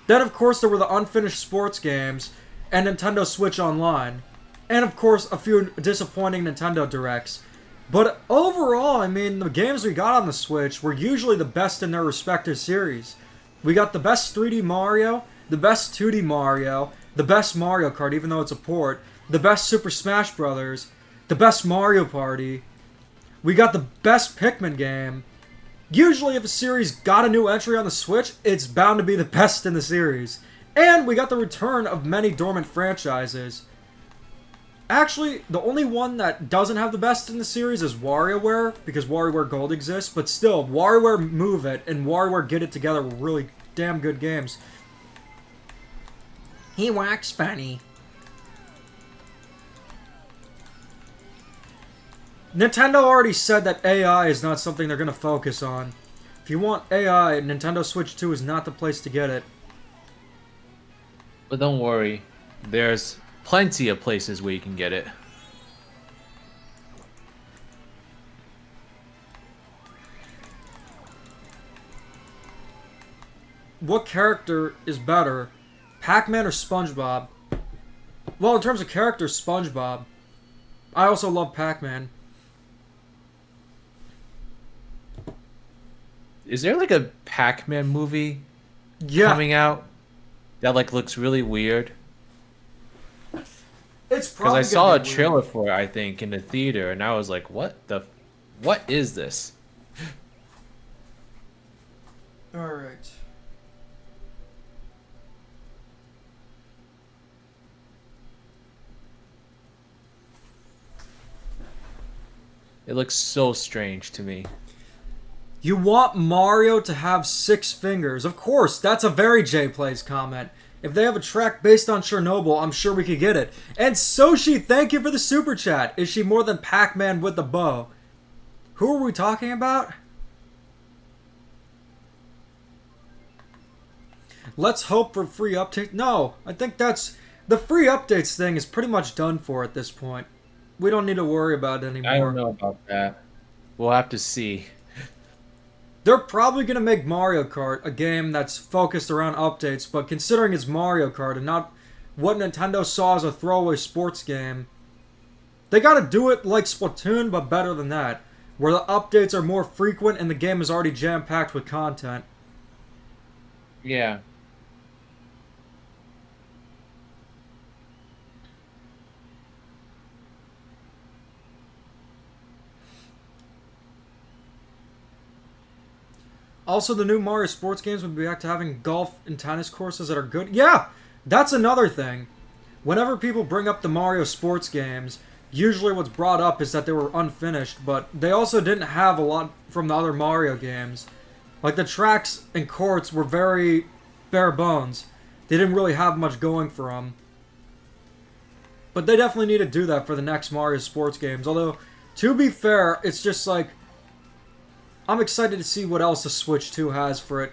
Then, of course, there were the unfinished sports games and Nintendo Switch Online. And, of course, a few disappointing Nintendo Directs. But overall, I mean, the games we got on the Switch were usually the best in their respective series. We got the best 3D Mario, the best 2D Mario, the best Mario Kart, even though it's a port, the best Super Smash Bros., the best Mario Party. We got the best Pikmin game. Usually, if a series got a new entry on the Switch, it's bound to be the best in the series. And we got the return of many dormant franchises. Actually, the only one that doesn't have the best in the series is WarioWare, because WarioWare Gold exists, but still, WarioWare Move It and WarioWare Get It Together were really damn good games. He walks funny. Nintendo already said that AI is not something they're going to focus on. If you want AI, Nintendo Switch 2 is not the place to get it. But don't worry, there's plenty of places where you can get it. What character is better, Pac-Man or SpongeBob? Well, in terms of characters, SpongeBob. I also love Pac-Man. Is there like a Pac-Man movie Yeah, coming out that like looks really weird? it's Because probably I saw a gonna be trailer weird. for it, I think, in the theater, and I was like, what is this? All right. It looks so strange to me. You want Mario to have 6 fingers. Of course, that's a very J-Plays comment. If they have a track based on Chernobyl, I'm sure we could get it. And Soshi, thank you for the super chat. Is she more than Pac-Man with the bow? Who are we talking about? Let's hope for free updates. No, I think that's... The free updates thing is pretty much done for at this point. We don't need to worry about it anymore. I don't know about that. We'll have to see. They're probably going to make Mario Kart a game that's focused around updates, but considering it's Mario Kart and not what Nintendo saw as a throwaway sports game, they got to do it like Splatoon, but better than that, where the updates are more frequent and the game is already jam-packed with content. Yeah. Also, the new Mario sports games would be back to having golf and tennis courses that are good. Yeah, that's another thing. Whenever people bring up the Mario sports games, usually what's brought up is that they were unfinished, but they also didn't have a lot from the other Mario games. Like, the tracks and courts were very bare bones. They didn't really have much going for them. But they definitely need to do that for the next Mario sports games. Although, to be fair, it's just like... I'm excited to see what else the Switch 2 has for it.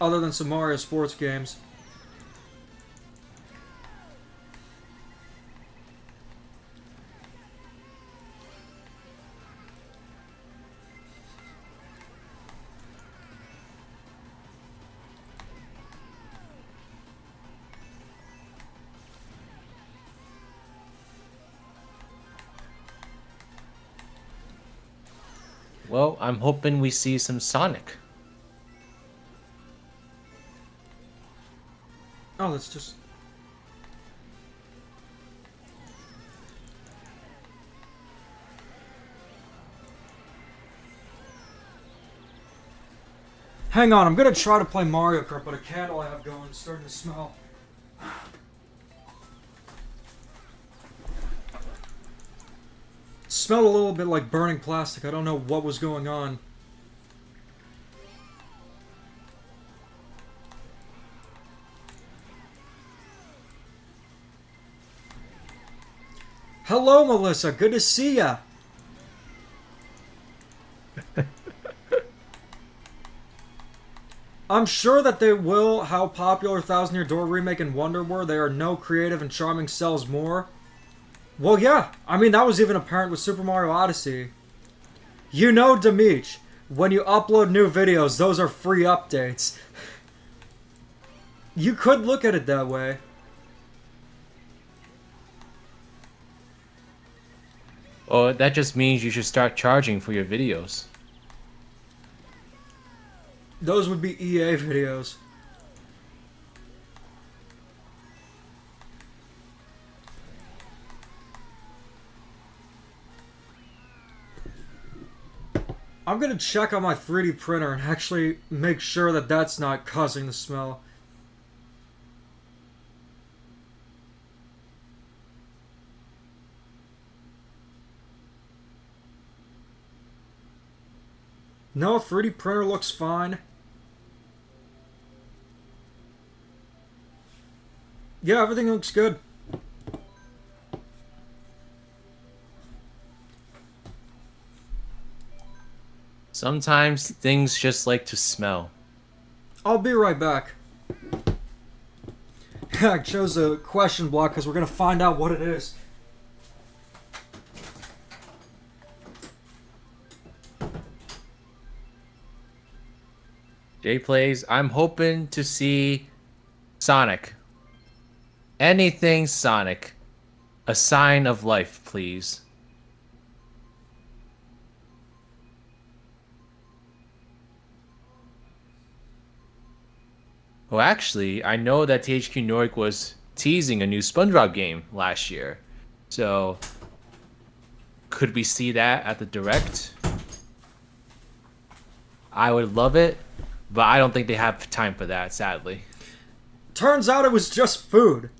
Other than some Mario sports games. Well, I'm hoping we see some Sonic. Oh, let's just... Hang on, I'm gonna try to play Mario Kart, but a candle I have going is starting to smell. It smelled a little bit like burning plastic. I don't know what was going on. Hello, Melissa. Good to see ya. I'm sure that they will. How popular Thousand Year Door remake and Wonder were. They are no creative and charming sells more. Well, yeah. I mean, that was even apparent with Super Mario Odyssey. You know, Demeech, when you upload new videos, those are free updates. You could look at it that way. Oh, that just means you should start charging for your videos. Those would be EA videos. I'm gonna check on my 3D printer and actually make sure that that's not causing the smell. No, 3D printer looks fine. Yeah, everything looks good. Sometimes things just like to smell. I'll be right back. I chose a question block because we're gonna find out what it is. Jay plays. I'm hoping to see Sonic. Anything Sonic. A sign of life, please. Well, actually, I know that THQ Nordic was teasing a new SpongeBob game last year. So, could we see that at the Direct? I would love it, but I don't think they have time for that, sadly. Turns out it was just food.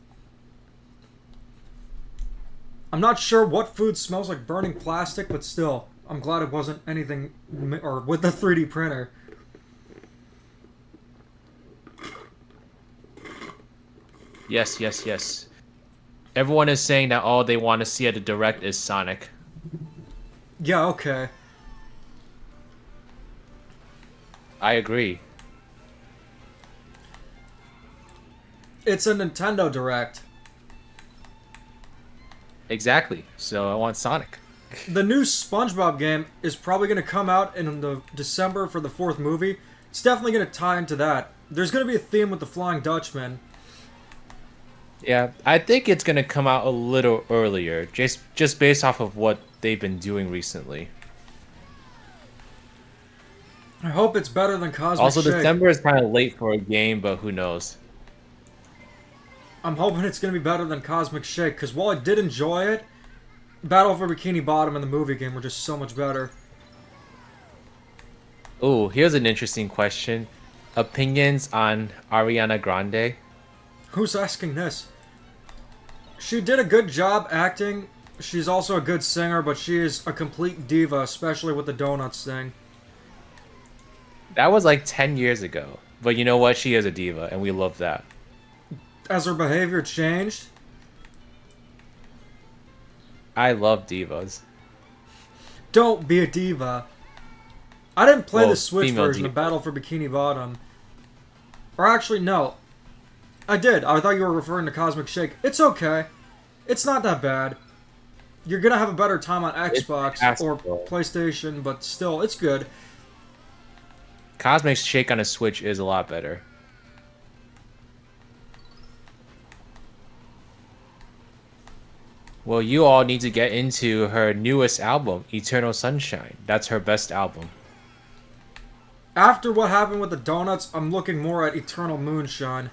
I'm not sure what food smells like burning plastic, but still, I'm glad it wasn't anything or with the 3D printer. Yes, yes, yes. Everyone is saying that all they want to see at the Direct is Sonic. Yeah, okay. I agree. It's a Nintendo Direct. Exactly. So I want Sonic. The new SpongeBob game is probably going to come out in the December for the 4th movie. It's definitely going to tie into that. There's going to be a theme with the Flying Dutchman. Yeah, I think it's gonna come out a little earlier, just based off of what they've been doing recently. I hope it's better than Cosmic Also, Shake. December is kind of late for a game, but who knows? I'm hoping it's going to be better than Cosmic Shake, because while I did enjoy it, Battle for Bikini Bottom and the movie game were just so much better. Oh, here's an interesting question: opinions on Ariana Grande? Who's asking this? She did a good job acting. She's also a good singer, but she is a complete diva, especially with the donuts thing. That was like 10 years ago, but you know what? She is a diva, and we love that. As her behavior changed, I love divas. don't be a diva. I didn't play Well, the Switch female version of diva. Battle for Bikini Bottom. Or actually, no. I did. I thought you were referring to Cosmic Shake. It's okay. It's not that bad. You're gonna have a better time on Xbox or passable. PlayStation, but still, it's good. Cosmic Shake on a Switch is a lot better. Well, you all need to get into her newest album, Eternal Sunshine. That's her best album. After what happened with the donuts, I'm looking more at Eternal Moonshine.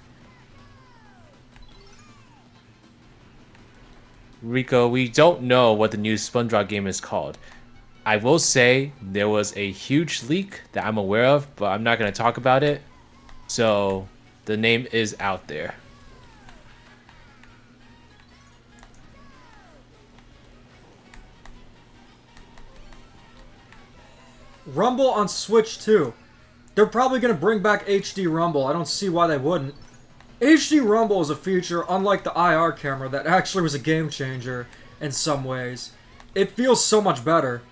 Rico, we don't know what the new SpongeBob game is called. I will say there was a huge leak that I'm aware of, but I'm not going to talk about it. So the name is out there. Rumble on Switch 2. They're probably going to bring back HD Rumble. I don't see why they wouldn't. HD Rumble is a feature, unlike the IR camera, that actually was a game changer in some ways. It feels so much better.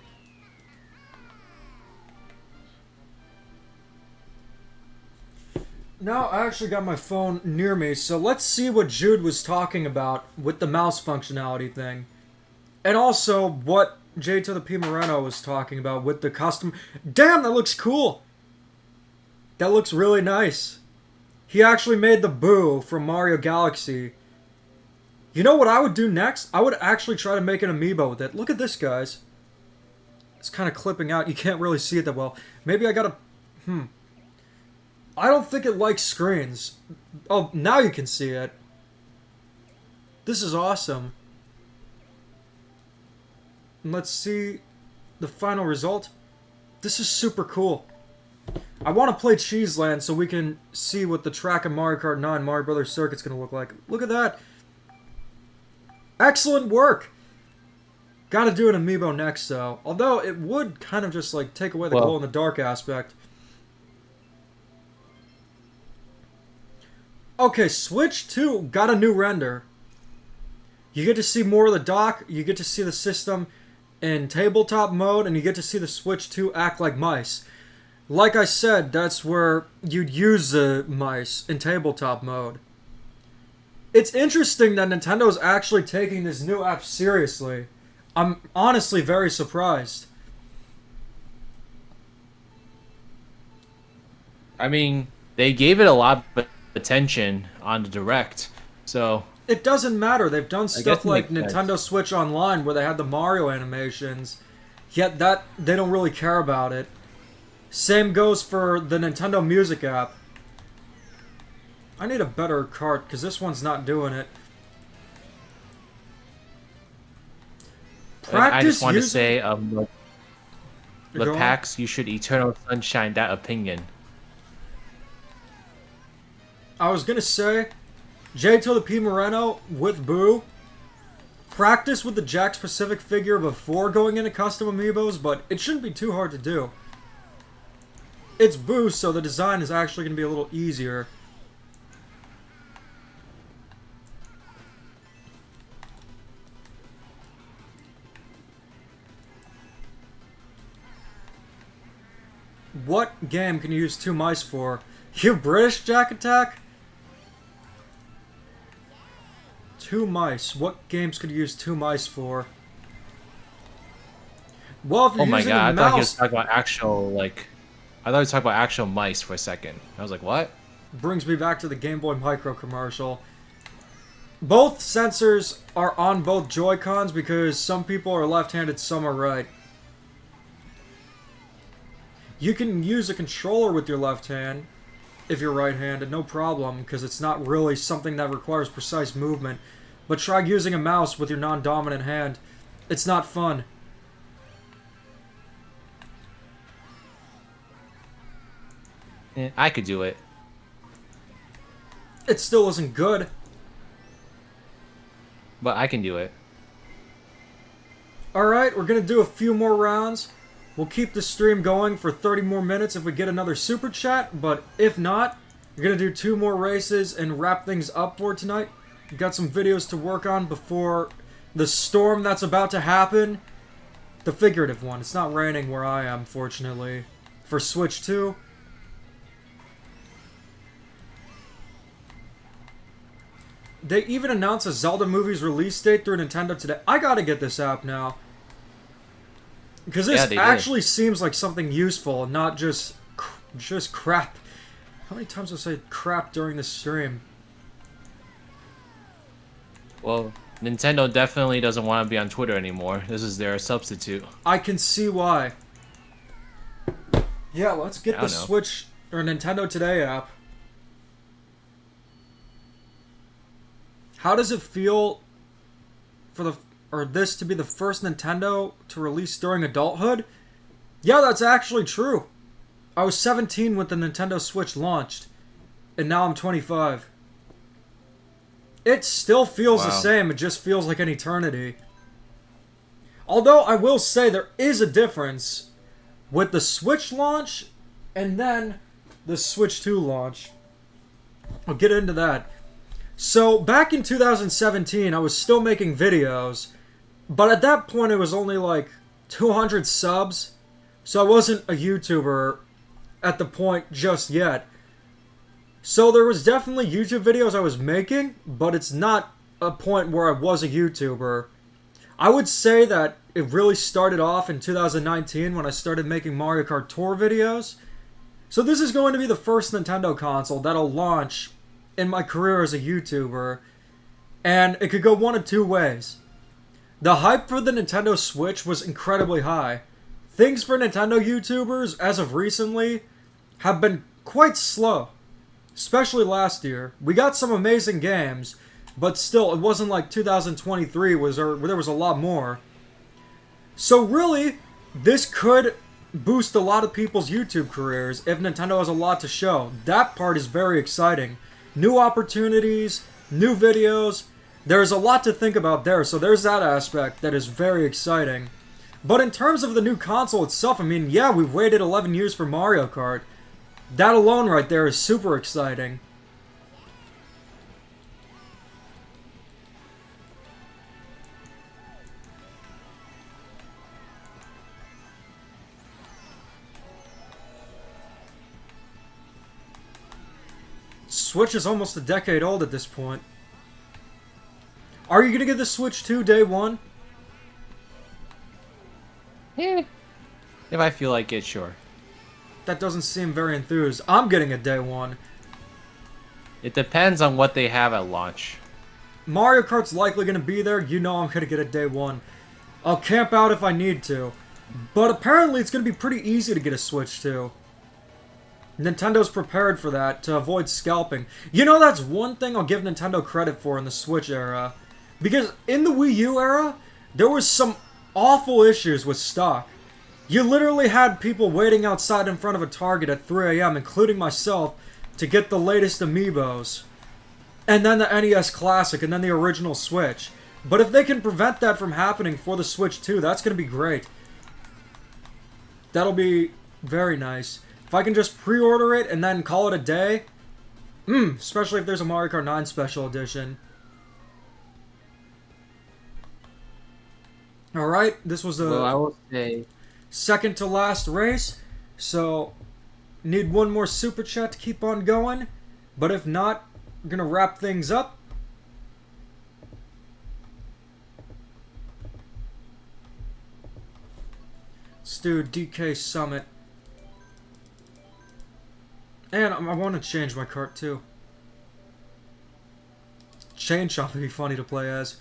Now I actually got my phone near me, so let's see what Jude was talking about with the mouse functionality thing. And also what J to the P Moreno was talking about with the custom... Damn, that looks cool! That looks really nice. He actually made the Boo from Mario Galaxy. You know what I would do next? I would actually try to make an amiibo with it. Look at this, guys. It's kind of clipping out. You can't really see it that well. Maybe I gotta... I don't think it likes screens. Oh, now you can see it. This is awesome. And let's see the final result. This is super cool. I want to play Cheese Land so we can see what the track of Mario Kart 9 Mario Brothers Circuit's going to look like. Look at that. Excellent work. Gotta do an amiibo next, though. Although, it would kind of just, like, take away the glow-in-the-dark aspect. Okay, Switch 2 got a new render. You get to see more of the dock, you get to see the system in tabletop mode, and you get to see the Switch 2 act like mice. Like I said, that's where you'd use the mice in tabletop mode. It's interesting that Nintendo's actually taking this new app seriously. I'm honestly very surprised. I mean, they gave it a lot of attention on the Direct, so... It doesn't matter. They've done stuff like Nintendo Switch Online where they had the Mario animations, yet that they don't really care about it. Same goes for the Nintendo Music app. I need a better cart because this one's not doing it. I just want to say, Lepax, you should Eternal Sunshine that opinion. I was gonna say, J to the P Moreno with Boo. Practice with the Jack Pacific figure before going into custom amiibos, but it shouldn't be too hard to do. It's Boo, so the design is actually gonna be a little easier. What game can you use 2 mice for? You British, Jack Attack? 2 mice. What games could you use 2 mice for? Well, if you're oh my using god, a I mouse... thought he was talking about actual, like... I thought he was talking about actual mice for a second. I was like, what? Brings me back to the Game Boy Micro commercial. Both sensors are on both Joy-Cons because some people are left-handed, some are right. You can use a controller with your left hand if you're right-handed, no problem, because it's not really something that requires precise movement. But try using a mouse with your non-dominant hand. It's not fun. I could do it. It still isn't good. But I can do it. Alright, we're gonna do a few more rounds. We'll keep the stream going for 30 more minutes if we get another super chat, but if not, we're gonna do 2 more races and wrap things up for tonight. We've got some videos to work on before the storm that's about to happen. The figurative one. It's not raining where I am, fortunately. For Switch 2. They even announced a Zelda movie's release date through Nintendo today. I gotta get this app now. Because this actually seems like something useful and not just crap. How many times did I say crap during this stream? Well, Nintendo definitely doesn't want to be on Twitter anymore. This is their substitute. I can see why. Yeah, let's get the Switch or Nintendo Today app. How does it feel for this to be the first Nintendo to release during adulthood? Yeah, that's actually true. I was 17 when the Nintendo Switch launched, and now I'm 25. It still feels the same, it just feels like an eternity. Although, I will say there is a difference with the Switch launch and then the Switch 2 launch. I'll get into that. So, back in 2017, I was still making videos, but at that point it was only like 200 subs, so I wasn't a YouTuber at the point just yet. So there was definitely YouTube videos I was making, but it's not a point where I was a YouTuber. I would say that it really started off in 2019 when I started making Mario Kart Tour videos. So this is going to be the first Nintendo console that'll launch in my career as a YouTuber, and it could go one of 2 ways. The hype for the Nintendo Switch was incredibly high. Things for Nintendo YouTubers, as of recently, have been quite slow. Especially last year. We got some amazing games, but still, it wasn't like 2023 where there was a lot more. So really, this could boost a lot of people's YouTube careers if Nintendo has a lot to show. That part is very exciting. New opportunities, new videos. There's a lot to think about there, so there's that aspect that is very exciting. But in terms of the new console itself, I mean, yeah, we've waited 11 years for Mario Kart. That alone right there is super exciting. Switch is almost a decade old at this point. Are you gonna get the Switch 2 day one? Yeah. If I feel like it, sure. That doesn't seem very enthused. I'm getting a day one. It depends on what they have at launch. Mario Kart's likely gonna be there. You know I'm gonna get a day one. I'll camp out if I need to. But apparently it's gonna be pretty easy to get a Switch 2. Nintendo's prepared for that, to avoid scalping. You know, that's one thing I'll give Nintendo credit for in the Switch era. Because in the Wii U era, there was some awful issues with stock. You literally had people waiting outside in front of a Target at 3 a.m., including myself, to get the latest amiibos. And then the NES Classic, and then the original Switch. But if they can prevent that from happening for the Switch 2, that's going to be great. That'll be very nice. If I can just pre-order it and then call it a day, especially if there's a Mario Kart 9 Special Edition. Alright, this was the I will say second to last race, so need one more super chat to keep on going, but if not, I'm gonna wrap things up. Let's do DK Summit. And I want to change my cart too. Chain Chomp would be funny to play as.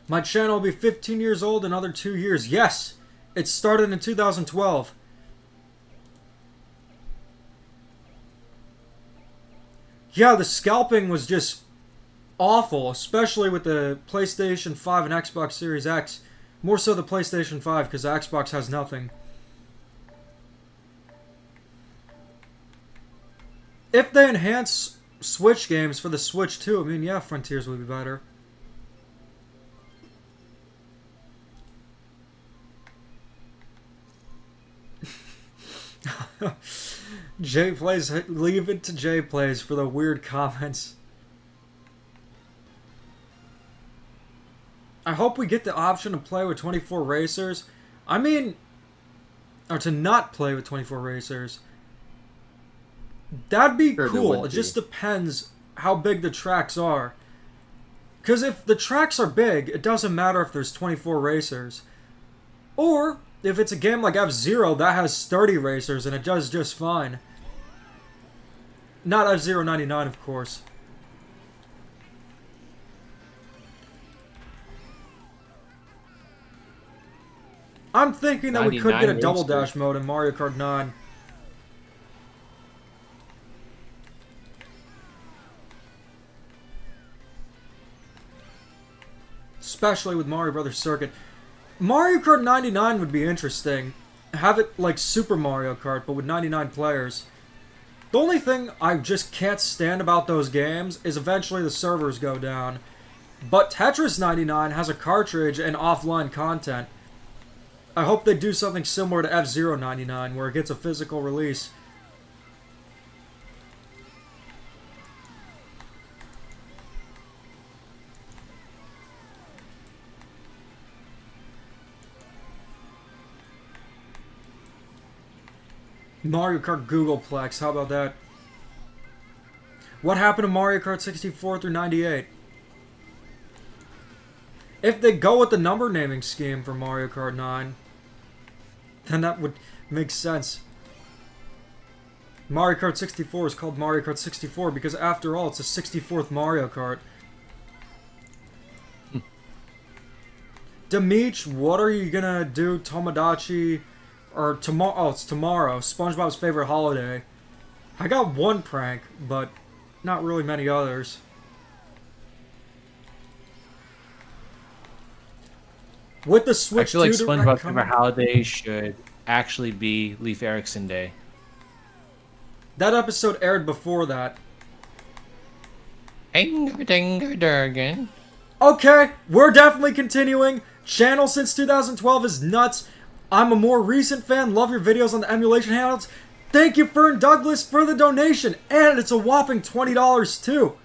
My channel will be 15 years old in another 2 years. Yes! It started in 2012. Yeah, the scalping was just awful, especially with the PlayStation 5 and Xbox Series X. More so the PlayStation 5, because the Xbox has nothing. If they enhance Switch games for the Switch 2, I mean, yeah, Frontiers would be better. Jay Plays, leave it to Jay Plays for the weird comments. I hope we get the option to play with 24 racers. I mean, or to not play with 24 racers. That'd be cool. It just depends how big the tracks are. Because if the tracks are big, it doesn't matter if there's 24 racers. Or, if it's a game like F-Zero that has 30 racers and it does just fine. Not F-Zero 99, of course. I'm thinking that we could get a Double Dash mode in Mario Kart 9. Especially with Mario Brothers Circuit. Mario Kart 99 would be interesting. Have it like Super Mario Kart, but with 99 players. The only thing I just can't stand about those games is eventually the servers go down. But Tetris 99 has a cartridge and offline content. I hope they do something similar to F-Zero 99, where it gets a physical release. Mario Kart Googleplex, how about that? What happened to Mario Kart 64 through 98? If they go with the number naming scheme for Mario Kart 9, then that would make sense. Mario Kart 64 is called Mario Kart 64 because after all, it's the 64th Mario Kart. Demeech, what are you gonna do, Tomodachi? Or tomorrow? Oh, it's tomorrow. SpongeBob's favorite holiday. I got one prank, but not really many others. With the I Switch feel like 2 Direct SpongeBob coming, Summer Holiday should actually be Leif Erikson Day. that episode aired before that. Anger Dinger Durgan. Okay, we're definitely continuing. Channel since 2012 is nuts. I'm a more recent fan. Love your videos on the emulation handhelds. Thank you, Fern Douglas, for the donation. And it's a whopping $20 too.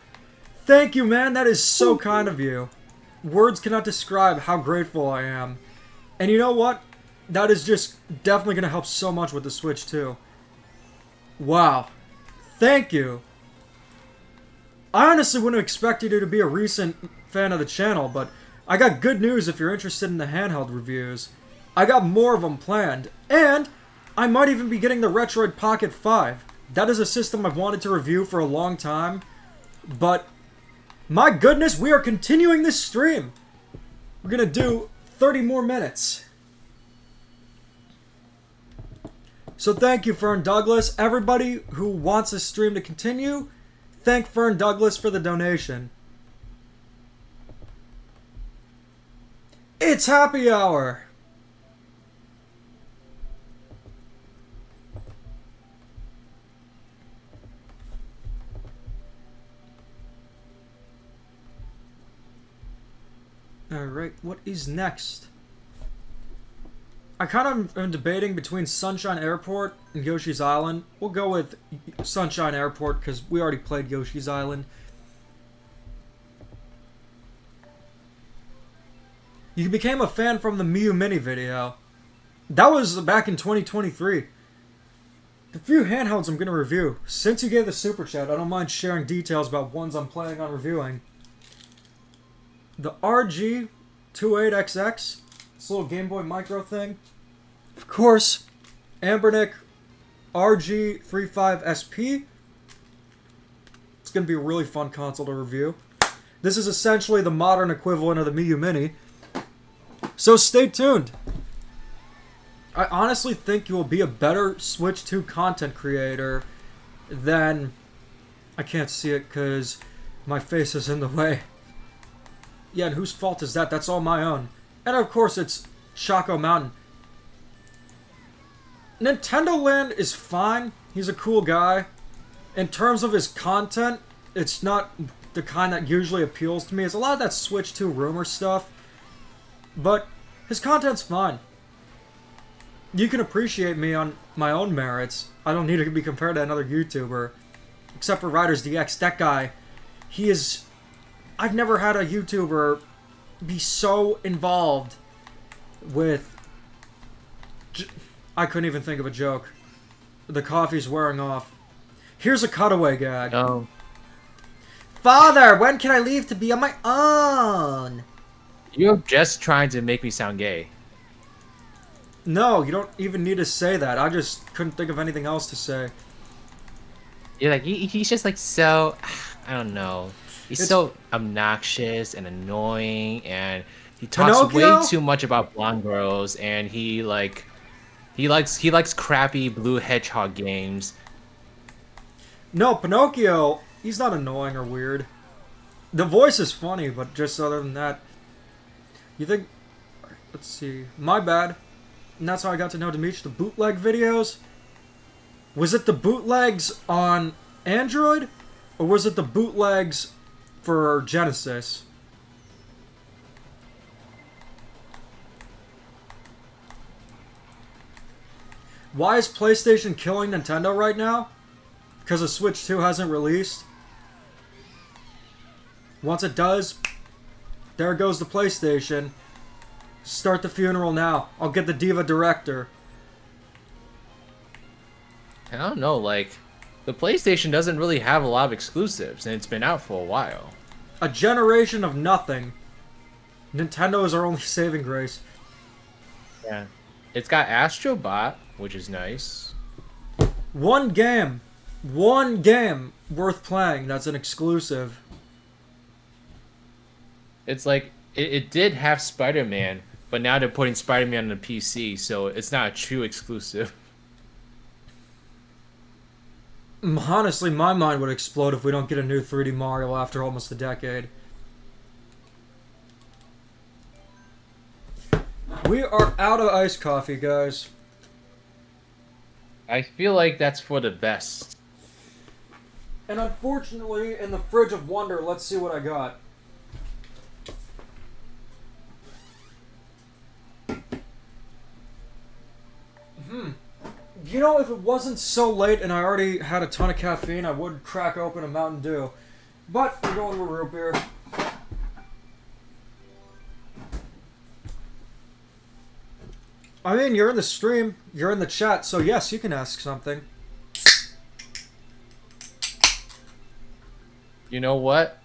Thank you, man. That is so kind of you. Words cannot describe how grateful I am. And you know what? That is just definitely going to help so much with the Switch too. Wow. Thank you. I honestly wouldn't have expected you to be a recent fan of the channel, but I got good news if you're interested in the handheld reviews. I got more of them planned, and I might even be getting the Retroid Pocket 5. That is a system I've wanted to review for a long time, but my goodness, we are continuing this stream. We're gonna do 30 more minutes. So thank you, Fern Douglas. Everybody who wants this stream to continue, thank Fern Douglas for the donation. It's happy hour! Alright, what is next? I kind of am debating between Sunshine Airport and Yoshi's Island. We'll go with Sunshine Airport because we already played Yoshi's Island. You became a fan from the Miu Mini video. That was back in 2023. The few handhelds I'm going to review. Since you gave the super chat, I don't mind sharing details about ones I'm planning on reviewing. The RG28XX, this little Game Boy Micro thing. Of course, Ambernick RG35SP. It's going to be a really fun console to review. This is essentially the modern equivalent of the Miu Mini. So stay tuned. I honestly think you will be a better Switch 2 content creator than... I can't see it because my face is in the way. Yeah, and whose fault is that? That's all my own. And of course it's Choco Mountain. Nintendo Land is fine. He's a cool guy. In terms of his content, it's not the kind that usually appeals to me. It's a lot of that Switch 2 rumor stuff. But his content's fine. You can appreciate me on my own merits. I don't need to be compared to another YouTuber. Except for Riders DX. That guy, he is... I've never had a YouTuber be so involved with... I couldn't even think of a joke. The coffee's wearing off. Here's a cutaway gag. Oh. Father, when can I leave to be on my own? You're just trying to make me sound gay. No, you don't even need to say that. I just couldn't think of anything else to say. You're like, he's just like so... I don't know. He's so obnoxious and annoying, and he talks Pinocchio? way too much about blonde girls, and he likes crappy blue hedgehog games. No, Pinocchio, he's not annoying or weird. The voice is funny, but just other than that... You think... Let's see. My bad. And that's how I got to know Dimitri. The bootleg videos? Was it the bootlegs on Android? Or was it the bootlegs for Genesis? Why is PlayStation killing Nintendo right now? Because the Switch 2 hasn't released? Once it does, there goes the PlayStation. Start the funeral now. I'll get the Diva Director. I don't know, like, the PlayStation doesn't really have a lot of exclusives, and it's been out for a while. A generation of nothing. Nintendo is our only saving grace. Yeah. It's got Astro Bot, which is nice. One game worth playing that's an exclusive. It's like, it did have Spider-Man, but now they're putting Spider-Man on the PC, so it's not a true exclusive. Honestly, my mind would explode if we don't get a new 3D Mario after almost a decade. We are out of iced coffee, guys. I feel like that's for the best. And unfortunately, in the fridge of wonder, let's see what I got. You know, if it wasn't so late and I already had a ton of caffeine, I would crack open a Mountain Dew. But we're going with root beer. I mean, you're in the stream, you're in the chat, so yes, you can ask something. You know what?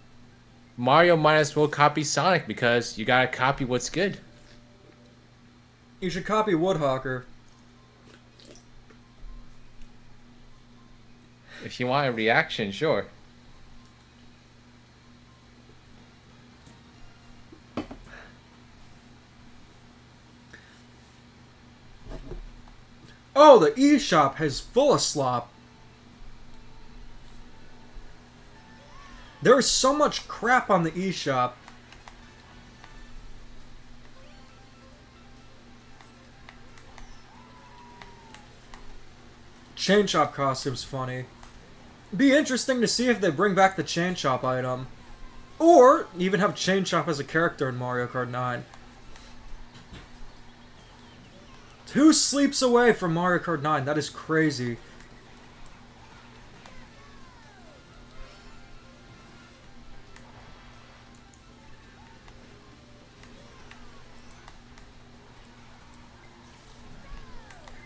Mario might as well copy Sonic because you gotta copy what's good. You should copy Woodhawker. If you want a reaction, sure. Oh, the eShop is full of slop. There is so much crap on the eShop. Chain Shop costume's funny. Be interesting to see if they bring back the Chain Shop item. Or even have Chain Shop as a character in Mario Kart 9. 2 sleeps away from Mario Kart 9. That is crazy.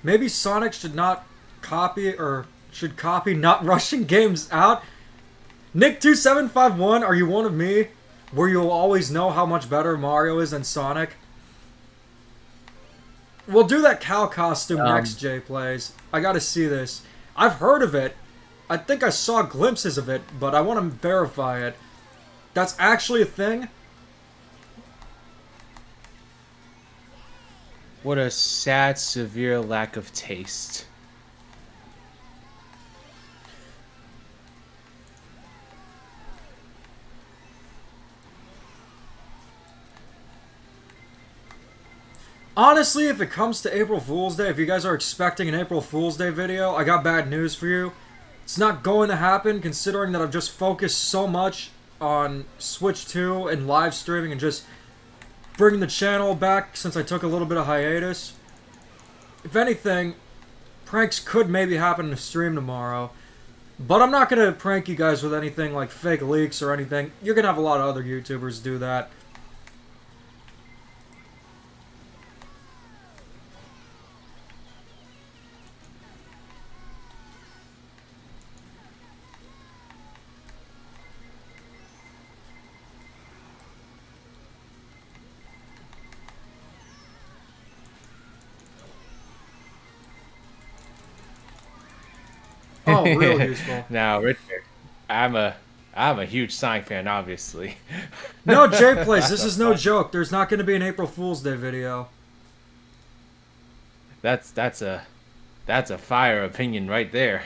Maybe Sonic should not copy, or should copy not rushing games out. Nick2751, are you one of me? Where you'll always know how much better Mario is than Sonic? We'll do that cow costume next, Jay plays. I gotta see this. I've heard of it. I think I saw glimpses of it, but I want to verify it. That's actually a thing? What a sad, severe lack of taste. Honestly, if it comes to April Fool's Day, if you guys are expecting an April Fool's Day video, I got bad news for you. It's not going to happen, considering that I've just focused so much on Switch 2 and live streaming and just bringing the channel back since I took a little bit of hiatus. If anything, pranks could maybe happen in the stream tomorrow. But I'm not going to prank you guys with anything like fake leaks or anything. You're going to have a lot of other YouTubers do that. Oh, real useful. Now, Richard, I'm a huge Sonic fan, obviously. No, Jay plays. This is no joke. There's not going to be an April Fool's Day video. That's a fire opinion right there.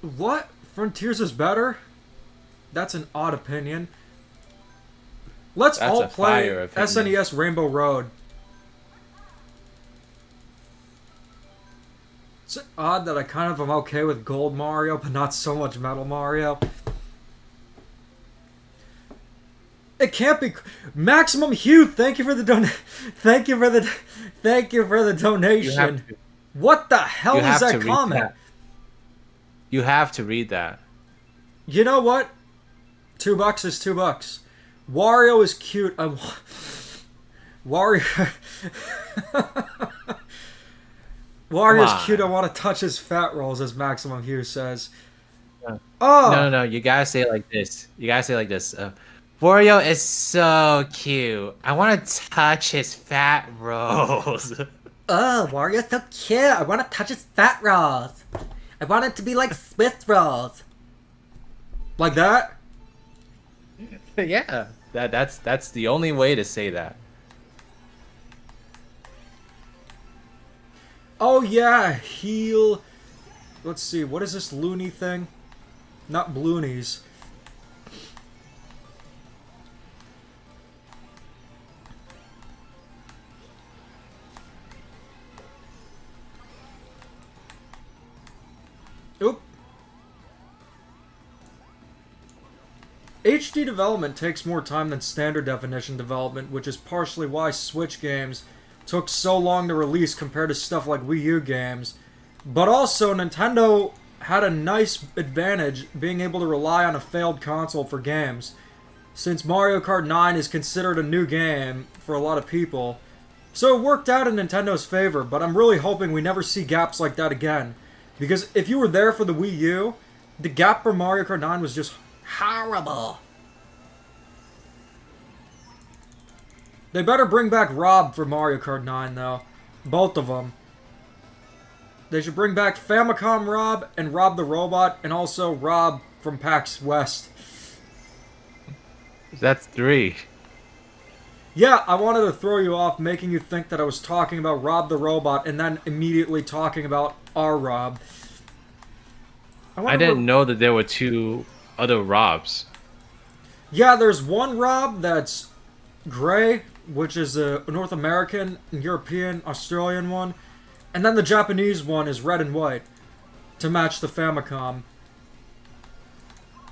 What? Frontiers is better? That's an odd opinion. Let's That's all a play fire opinion. SNES Rainbow Road. It's odd that I kind of am okay with Gold Mario, but not so much Metal Mario. It can't be Maximum Hue. Thank you for the Thank you for the donation. What the hell is that comment? You have to read that. You know what? $2 is $2. Wario is cute. Wario. Wario's cute. I want to touch his fat rolls, as Maximum Hughes says. Oh No. You gotta say it like this. Wario is so cute. I want to touch his fat rolls. Oh, Wario's so cute. I want to touch his fat rolls. I want it to be like Swiss rolls. Like that? Yeah, that's the only way to say that. Oh yeah, heal. Let's see, what is this loony thing? Not bloonies. HD development takes more time than standard definition development, which is partially why Switch games took so long to release compared to stuff like Wii U games. But also, Nintendo had a nice advantage being able to rely on a failed console for games, since Mario Kart 9 is considered a new game for a lot of people. So it worked out in Nintendo's favor, but I'm really hoping we never see gaps like that again. Because if you were there for the Wii U, the gap for Mario Kart 9 was just horrible. They better bring back Rob for Mario Kart 9, though. Both of them. They should bring back Famicom Rob and Rob the Robot, and also Rob from PAX West. That's 3. Yeah, I wanted to throw you off, making you think that I was talking about Rob the Robot, and then immediately talking about our Rob. I didn't know that there were 2 other Robs. Yeah, there's one Rob that's gray, which is a North American, European, Australian one. And then the Japanese one is red and white, to match the Famicom.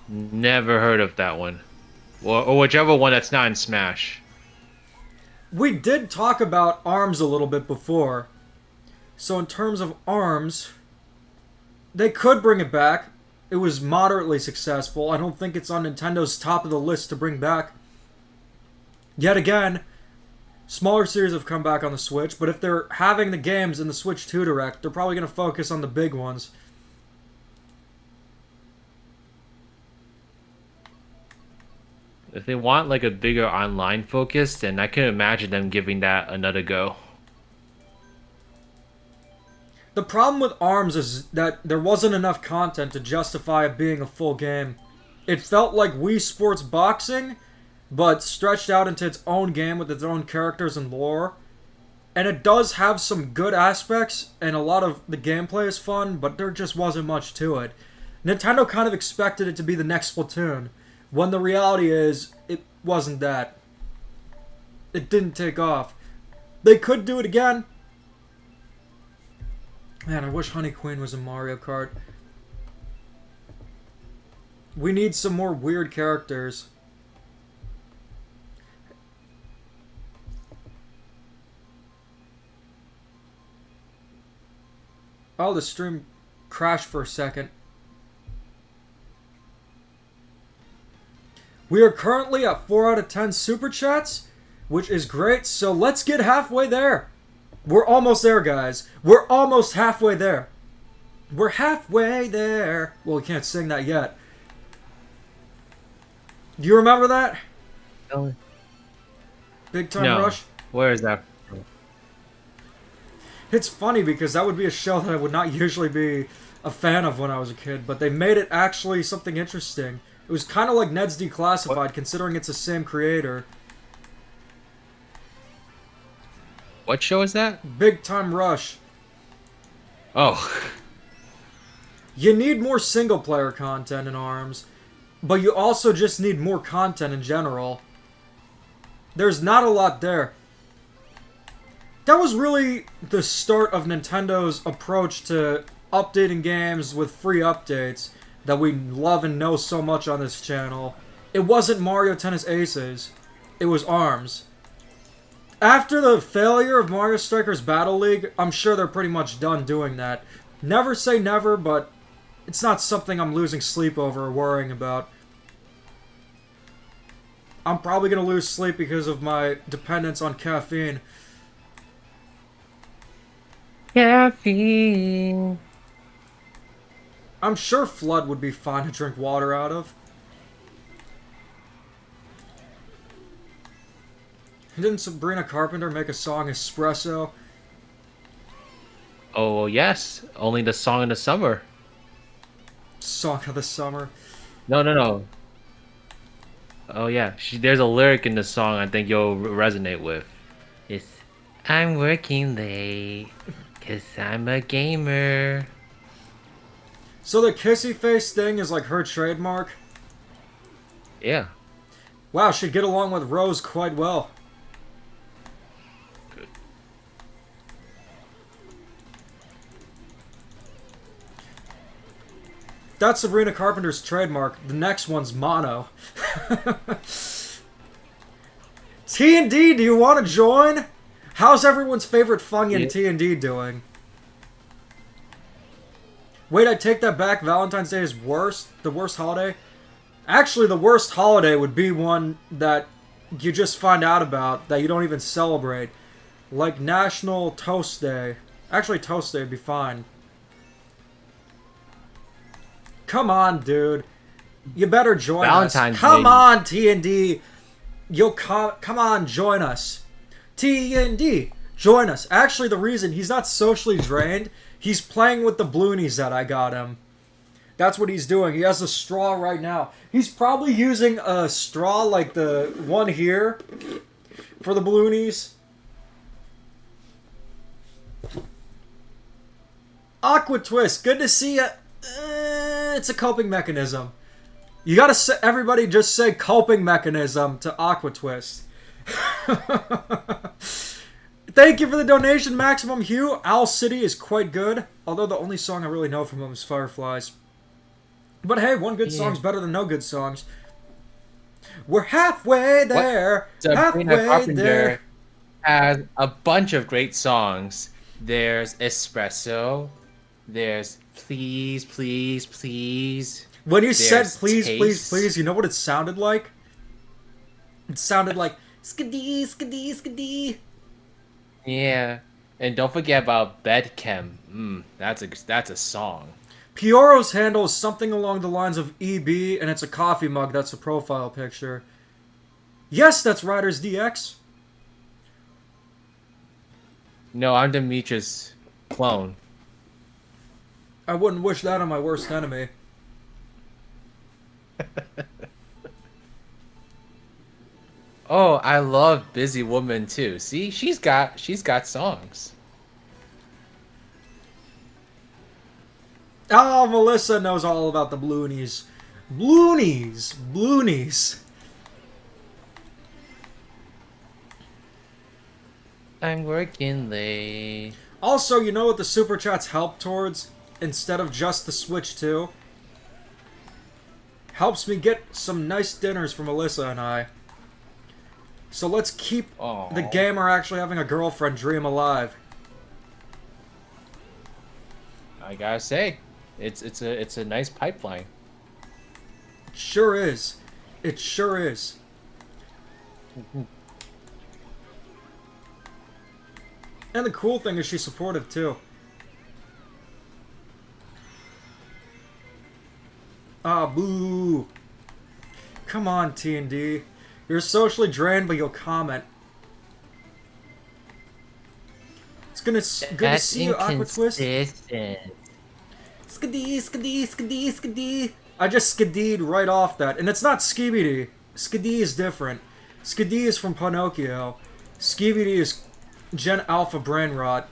Never heard of that one. Or whichever one that's not in Smash. We did talk about ARMS a little bit before. So in terms of ARMS, they could bring it back. It was moderately successful. I don't think it's on Nintendo's top of the list to bring back. Yet again, smaller series have come back on the Switch, but if they're having the games in the Switch 2 Direct, they're probably going to focus on the big ones. If they want like a bigger online focus, then I can imagine them giving that another go. The problem with ARMS is that there wasn't enough content to justify it being a full game. It felt like Wii Sports Boxing, but stretched out into its own game with its own characters and lore. And it does have some good aspects, and a lot of the gameplay is fun, but there just wasn't much to it. Nintendo kind of expected it to be the next Splatoon, when the reality is, it wasn't that. It didn't take off. They could do it again. Man, I wish Honey Queen was in Mario Kart. We need some more weird characters. Oh, the stream crashed for a second. We are currently at 4 out of 10 Super Chats, which is great, so let's get halfway there. We're almost there, guys. We're almost halfway there. We're halfway there. Well, we can't sing that yet. Do you remember that? No. Big Time Rush? Where is that? It's funny because that would be a show that I would not usually be a fan of when I was a kid, but they made it actually something interesting. It was kind of like Ned's Declassified, considering it's the same creator. What show is that? Big Time Rush. Oh. You need more single-player content in ARMS, but you also just need more content in general. There's not a lot there. That was really the start of Nintendo's approach to updating games with free updates that we love and know so much on this channel. It wasn't Mario Tennis Aces. It was ARMS. After the failure of Mario Strikers Battle League, I'm sure they're pretty much done doing that. Never say never, but it's not something I'm losing sleep over or worrying about. I'm probably going to lose sleep because of my dependence on caffeine. Caffeine. I'm sure Flood would be fine to drink water out of. Didn't Sabrina Carpenter make a song, Espresso? Oh, yes. Only the song in the summer. Song of the summer. No. Oh, yeah. There's a lyric in the song I think you'll resonate with. It's, I'm working late, 'cause I'm a gamer. So the kissy face thing is like her trademark? Yeah. Wow, she'd get along with Rose quite well. Good. That's Sabrina Carpenter's trademark. The next one's mono. T&D, do you want to join? How's everyone's favorite Funyun T&D doing? Wait, I take that back. Valentine's Day is worst. The worst holiday? Actually, the worst holiday would be one that you just find out about, that you don't even celebrate. Like National Toast Day. Actually, Toast Day would be fine. Come on, dude. You better join Valentine's us. Come Day. on, T&D. Come on, join us. T&D, join us. Actually, the reason he's not socially drained, he's playing with the bloonies that I got him. That's what he's doing. He has a straw right now. He's probably using a straw like the one here for the bloonies. Aqua Twist, good to see you. It's a coping mechanism. You gotta say, everybody just say coping mechanism to Aqua Twist. Thank you for the donation, Maximum Hue. Owl City is quite good, although the only song I really know from him is Fireflies. But hey, one good song's better than no good songs. We're halfway there. Sabrina Carpenter there. has a bunch of great songs. There's Espresso. There's Please, Please, Please. When you said There's please, Taste. please, please, you know what it sounded like? It sounded like skadee, skadee, skadee. Yeah. And don't forget about Bedchem. That's a song. Pioro's handle is something along the lines of EB, and it's a coffee mug. That's a profile picture. Yes, that's Riders DX. No, I'm Demetrius' clone. I wouldn't wish that on my worst enemy. Oh, I love Busy Woman too. See, she's got songs. Oh, Melissa knows all about the bloonies. Bloonies! Bloonies! I'm working late. Also, you know what the Super Chats help towards? Instead of just the Switch 2? Helps me get some nice dinners for Melissa and I. So let's keep the gamer actually having a girlfriend dream alive. I gotta say, it's a nice pipeline. It sure is. It sure is. And the cool thing is she's supportive too. Ah, boo. Come on, T&D. You're socially drained, but you'll comment. It's good to see you, Aqua Twist. Skadee, skadee, skadee, skadee. I just skadeed right off that. And it's not Skibidi. Skadee is different. Skadee is from Pinocchio. Skibidi is Gen Alpha Brain Rot.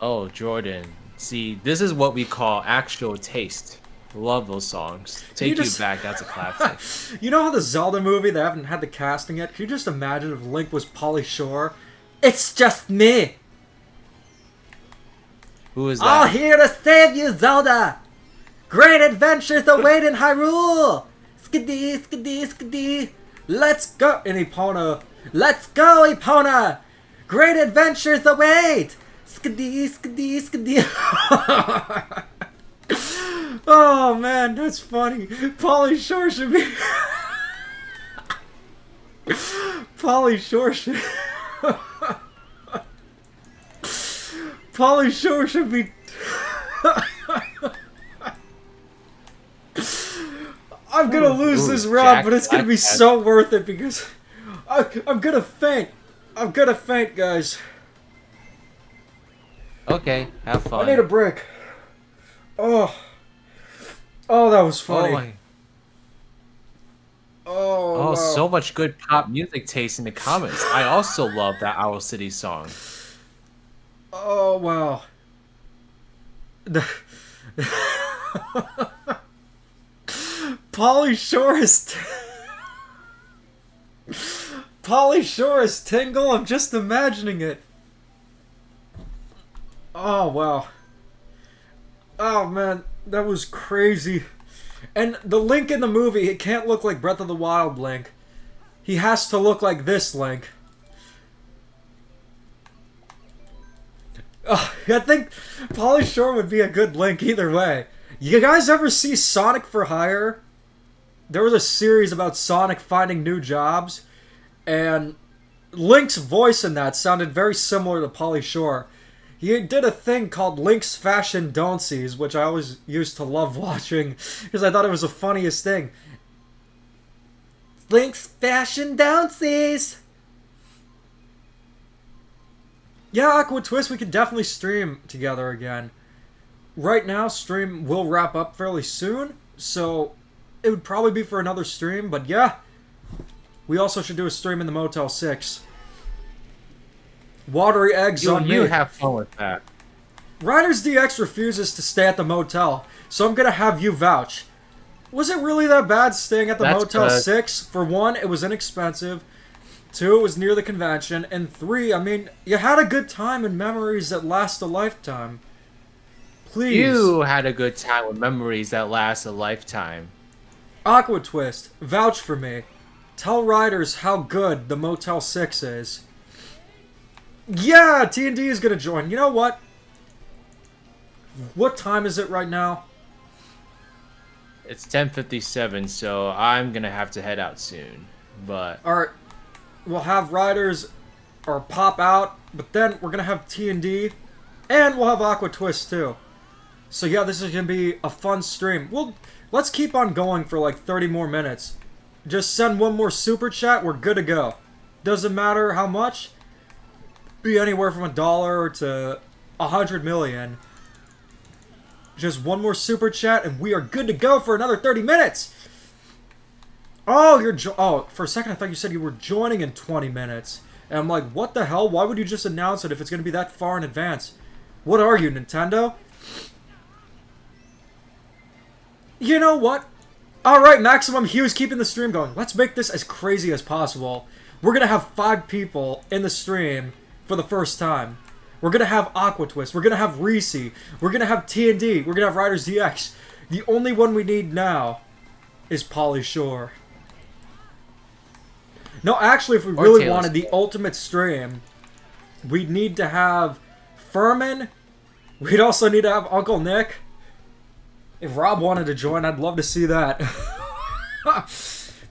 Oh, Jordan. See, this is what we call actual taste. Love those songs. Take You Back, that's a classic. You know how the Zelda movie, they haven't had the casting yet? Can you just imagine if Link was Pauly Shore? It's just me! Who is that? All here to save you, Zelda! Great adventures await in Hyrule! Skadee, skadee, skadee! Let's go! In Epona. Let's go, Epona! Great adventures await! Skadee, skadee, skadee! Oh man, that's funny. Pauly Shore should be... Pauly Shore should... Pauly Shore should be... I'm gonna lose this round, but it's gonna be so worth it because... I'm gonna faint. I'm gonna faint, guys. Okay, have fun. I need a break. Oh, that was funny. Oh, wow. So much good pop music taste in the comments. I also love that Owl City song. Oh, wow. Pauly Shore is... Pauly Shore is Tingle? I'm just imagining it. Oh, wow. Oh man, that was crazy. And the Link in the movie, it can't look like Breath of the Wild Link. He has to look like this Link. I think Pauly Shore would be a good Link either way. You guys ever see Sonic for Hire? There was a series about Sonic finding new jobs, and Link's voice in that sounded very similar to Pauly Shore. He did a thing called Link's Fashion Don'tsies, which I always used to love watching because I thought it was the funniest thing. Link's Fashion Don'tsies! Yeah, Aqua Twist, we could definitely stream together again. Right now, stream will wrap up fairly soon, so it would probably be for another stream, but yeah. We also should do a stream in the Motel 6. Watery eggs on me. You have fun with that. Riders DX refuses to stay at the motel, so I'm gonna have you vouch. Was it really that bad staying at the Motel 6? For one, it was inexpensive. 2, it was near the convention. And 3, I mean, you had a good time and memories that last a lifetime. Please. You had a good time with memories that last a lifetime. Aqua Twist, vouch for me. Tell riders how good the Motel 6 is. Yeah, T&D is gonna join. You know what? What time is it right now? It's 10:57, so I'm gonna have to head out soon. But Alright, we'll have riders or pop out, but then we're gonna have T&D, and we'll have Aqua Twist too. So yeah, this is gonna be a fun stream. Let's keep on going for like 30 more minutes. Just send one more super chat, we're good to go. Doesn't matter how much. Be anywhere from $1 to 100 million. Just one more super chat and we are good to go for another 30 minutes. Oh, for a second I thought you said you were joining in 20 minutes. And I'm like, what the hell? Why would you just announce it if it's going to be that far in advance? What are you, Nintendo? You know what? Alright, Maximum Hugh's keeping the stream going. Let's make this as crazy as possible. We're going to have 5 people in the stream for the first time. We're going to have Aqua Twist. We're going to have Reese. We're going to have T&D. We're going to have Riders DX. The only one we need now is Pauly Shore. No, actually, if we really wanted the ultimate stream, we'd need to have Furman. We'd also need to have Uncle Nick. If Rob wanted to join, I'd love to see that.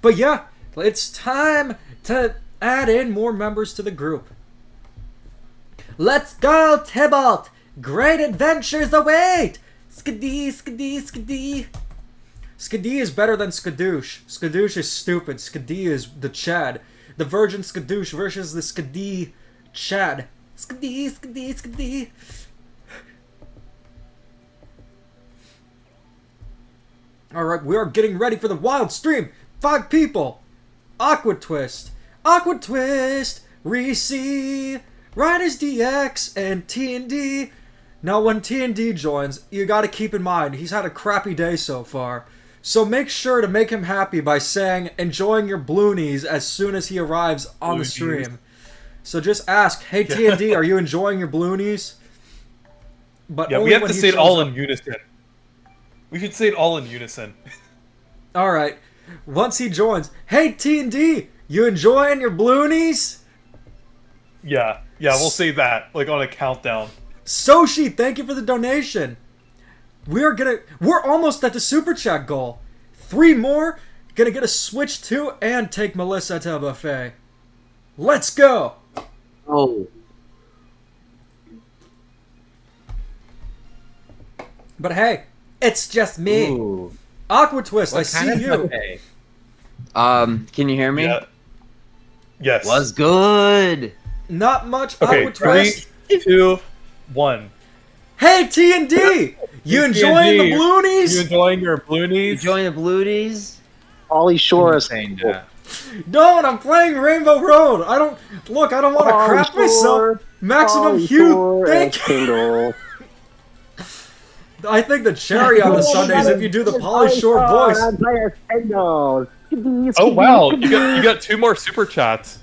But yeah, it's time to add in more members to the group. Let's go, Tybalt! Great adventures await! Skadee, skadee, skadee. Skadee is better than Skadoosh. Skadoosh is stupid. Skadee is the Chad. The Virgin Skadoosh versus the Skadee Chad. Skadee, skadee, skadee. Alright, we are getting ready for the wild stream. 5 people. Aqua Twist. Aqua Twist. Reese. Riders DX and T&D. Now when T&D joins, you gotta keep in mind, he's had a crappy day so far. So make sure to make him happy by saying, enjoying your bloonies as soon as he arrives on the stream. So just ask, hey T&D, are you enjoying your bloonies? But yeah, we have to say it all in unison. We should say it all in unison. Alright. Once he joins, hey T&D, you enjoying your bloonies? Yeah, we'll say that, like on a countdown. Soshi, thank you for the donation. We're almost at the super chat goal. 3 more, gonna get a Switch 2 and take Melissa to a buffet. Let's go! Oh. But hey, it's just me. Ooh. Aqua Twist, I see you. Buffet? Can you hear me? Yeah. Yes. Was good. Not much. Okay, Aqua Twist. 3, 2, 1. Hey T&D, you enjoying the bloonies? You enjoying your bloonies? Enjoying the bluties? Pauly Shore is Saying cool. that. Don't, I'm playing Rainbow Road. I don't want to crap myself. Maximum Hue, thank you. I think the cherry on the Sunday is if you do the Pauly Shore voice. Oh wow, you got 2 more super chats.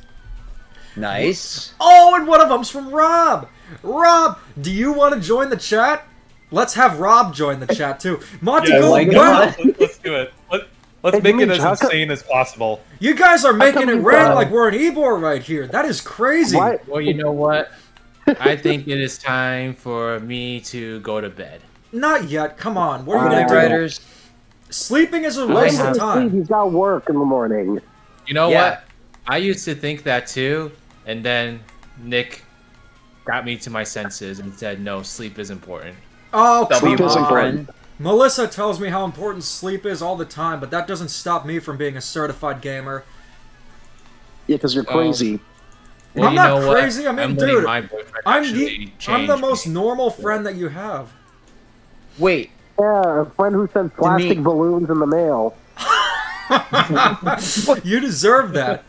Nice. Oh, and one of them's from Rob. Rob, do you want to join the chat? Let's have Rob join the chat too. Monty, Yeah, go. my Wow. God. let's do it. Let's Hey, make it Dimitri, as how come- insane as possible. You guys are making come it you rain got- like we're in Ybor right here. That is crazy. Why? Well, you know what? I think it is time for me to go to bed. Not yet. Come on. What are you Good night, gonna do? Riders. Sleeping is a I waste have- of time. He's got work in the morning. You know Yeah. what? I used to think that too, and then Nick got me to my senses and said, "No, sleep is important." Oh, W, come is on. important. Melissa tells me how important sleep is all the time, but that doesn't stop me from being a certified gamer. Yeah, because you're crazy. Well, I'm you not know what? crazy, I mean, I'm letting dude, my boyfriend I'm actually I'm the change most me. normal friend that you have. Wait. Yeah, a friend who sends plastic me. balloons in the mail. You deserve that.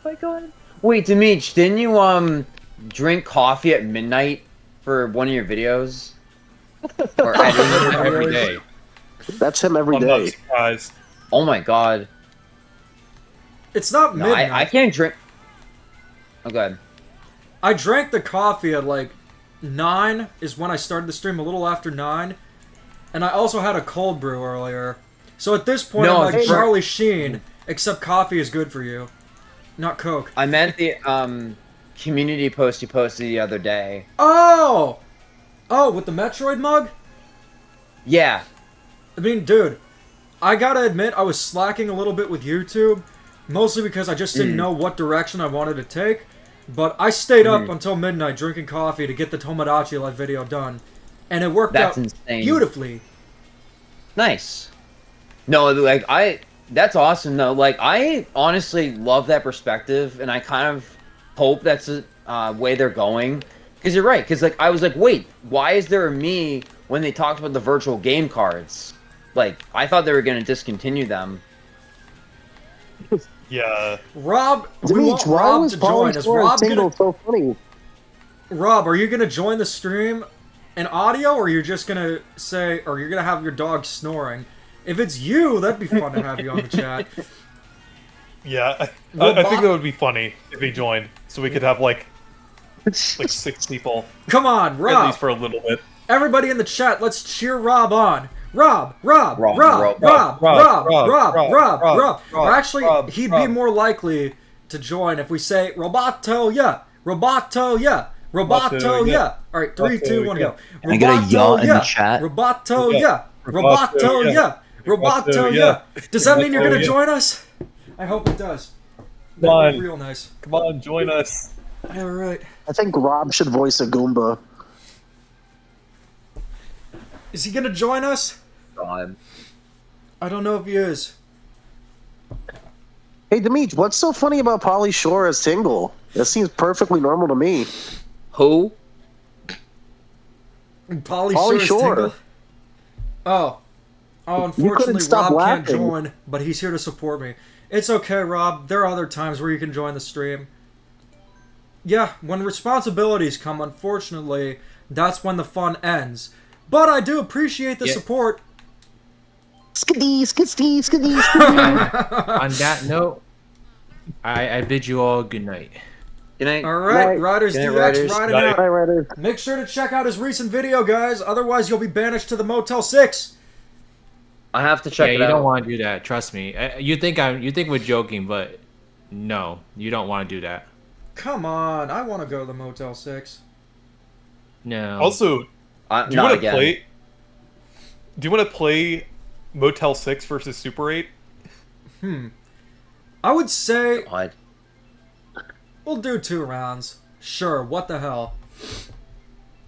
Oh my god. Wait, Demetri, didn't you drink coffee at midnight for one of your videos? Or editing your every videos? day. That's him every I'm not day. surprised. Oh my god. It's not No, midnight. I can't drink. Oh god. I drank the coffee at like 9 is when I started the stream, a little after 9. And I also had a cold brew earlier. So at this point, No, I'm like hey, Charlie Sheen, except coffee is good for you. Not Coke. I meant the community post you posted the other day. Oh! Oh, with the Metroid mug? Yeah. I mean, dude, I gotta admit, I was slacking a little bit with YouTube. Mostly because I just didn't know what direction I wanted to take. But I stayed up until midnight drinking coffee to get the Tomodachi Life video done. And it worked That's out insane. beautifully. Nice. No, like that's awesome though. Like I honestly love that perspective, and I kind of hope that's the way they're going. Because you're right. Because like I was like, wait, why is there a me when they talked about the virtual game cards? Like I thought they were gonna discontinue them. Yeah. Rob, we want Demetri, why Rob was to join us. Polly's tingle so funny? Rob, are you gonna join the stream in audio, or you're just gonna say, or you're gonna have your dog snoring? If it's you, that'd be fun to have you on the chat. Yeah. I Well, think that would be funny if he joined, so we could have like 6 people Come on, at Rob. least for a little bit. Everybody in the chat, let's cheer Rob on. Rob. Rob. Or actually, he'd be more likely to join if we say Roboto, yeah. Roboto, yeah. Roboto, yeah. All right, 3, 2, 1, go. Can I get a yaw in the yeah. chat? Roboto, Yeah. yeah. Roboto, yeah. Roboto, yeah. Does that mean you're gonna yeah. join us? I hope it does. Come on. That'd be real nice. Come on, join us. All right. I think Rob should voice a Goomba. Is he gonna join us? God. I don't know if he is. Hey, Demetri, what's so funny about Polly Shore as Tingle? That seems perfectly normal to me. Who? Polly Pauly Shore's Shore. Tingle? Oh. Oh, You unfortunately, couldn't stop Rob can't laughing. join, but he's here to support me. It's okay, Rob. There are other times where you can join the stream. Yeah, when responsibilities come, unfortunately, that's when the fun ends. But I do appreciate the Yeah. support. Skidee, skidee, skidee, skidee. On that note, I bid you all good night. Good night. Alright, Night. Riders Good night, DX Riders. riding Night. out. Hi, Ryder. Make sure to check out his recent video, guys. Otherwise, you'll be banished to the Motel 6. I have to check Yeah, it you out. don't want to do that. Trust me. You think we're joking, but no, you don't want to do that. Come on, I want to go to the Motel 6. No. Also, do you Not want to again. play? Do you want to play Motel 6 versus Super 8? I would say God. we'll do 2 rounds. Sure, what the hell.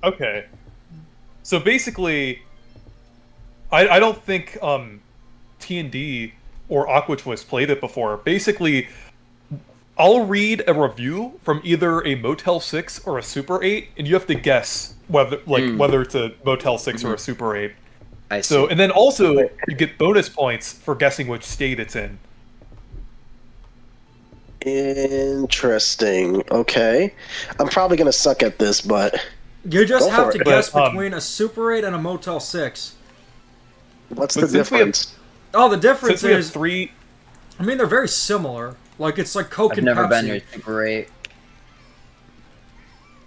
Okay. So basically, I don't think T&D or Aquatwist played it before. Basically, I'll read a review from either a Motel 6 or a Super 8, and you have to guess whether whether it's a Motel 6 or a Super 8. I see. So, and then also you get bonus points for guessing which state it's in. Interesting. Okay. I'm probably going to suck at this, but You just Go have for to it. guess But, between a Super 8 and a Motel 6. what's But the since we have- difference? Oh, the difference Since we have is, 3, I mean, they're very similar. Like, it's like Coke I've and never Pepsi. been here. Super 8.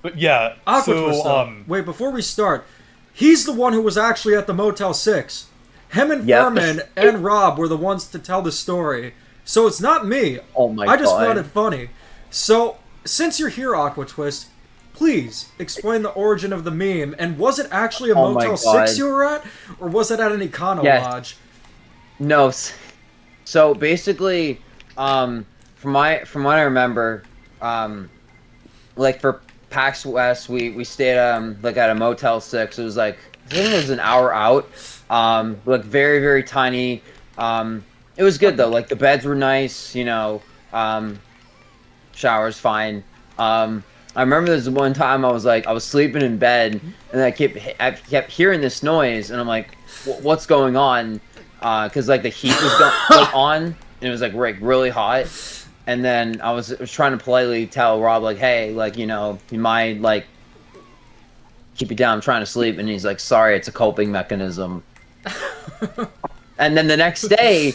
but yeah. Aquatwist, So though. Wait, before we start, He's the one who was actually at the Motel 6. Him and Yep. Furman and Rob were the ones to tell the story. So it's not me. Oh my I just God. found it funny. So, since you're here, Aqua Twist, please explain the origin of the meme. And was it actually a Oh my Motel God. 6 you were at? Or was it at an Econo Yes. Lodge? No. So basically, from what I remember, like for PAX West, we stayed like at a Motel 6. It was like I think it was an hour out. Like very very tiny. It was good though. Like the beds were nice. You know, showers fine. I remember this one time I was sleeping in bed and I kept hearing this noise and I'm like, what's going on? Because like the heat was on and it was like really hot. And then I was trying to politely tell Rob like, hey, like, you know, you mind like keep it down, I'm trying to sleep. And he's like, sorry, it's a coping mechanism. And then the next day,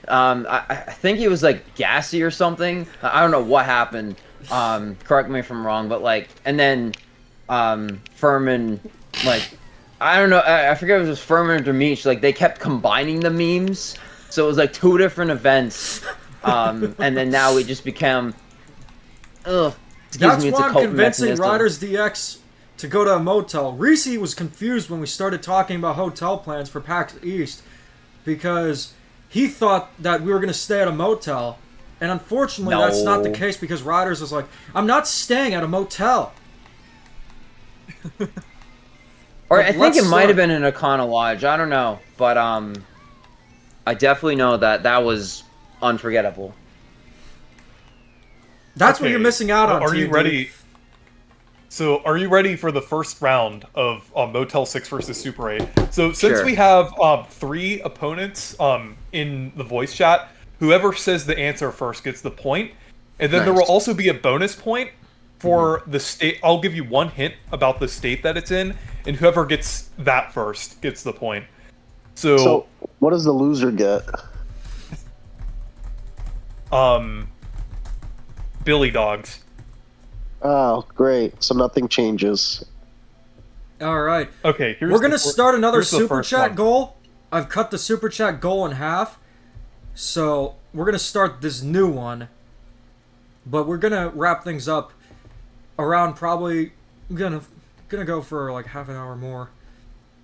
I think he was like gassy or something. I don't know what happened. Correct me if I'm wrong, but like, and then Furman, like, I don't know, I forget if it was Furman or Demeach, like they kept combining the memes, so it was like two different events. And then now we just became, That's why I'm convincing Riders DX to go to a motel. Reese was confused when we started talking about hotel plans for PAX East because he thought that we were going to stay at a motel. And unfortunately, that's not the case because Riders was like, I'm not staying at a motel. Or I think it might have been an Econo Lodge. I don't know. But I definitely know that was unforgettable. That's what you're missing out on. Are you ready? So, are you ready for the first round of Motel 6 versus Super 8? So, since we have 3 opponents in the voice chat, whoever says the answer first gets the point. And then there will also be a bonus point for the state. I'll give you one hint about the state that it's in, and whoever gets that first gets the point. So what does the loser get? Billy Dogs. Oh, great. So nothing changes. All right. Okay, we're going to start another super chat one. goal. I've cut the super chat goal in half. So, we're going to start this new one. But we're going to wrap things up around probably gonna go for like half an hour more.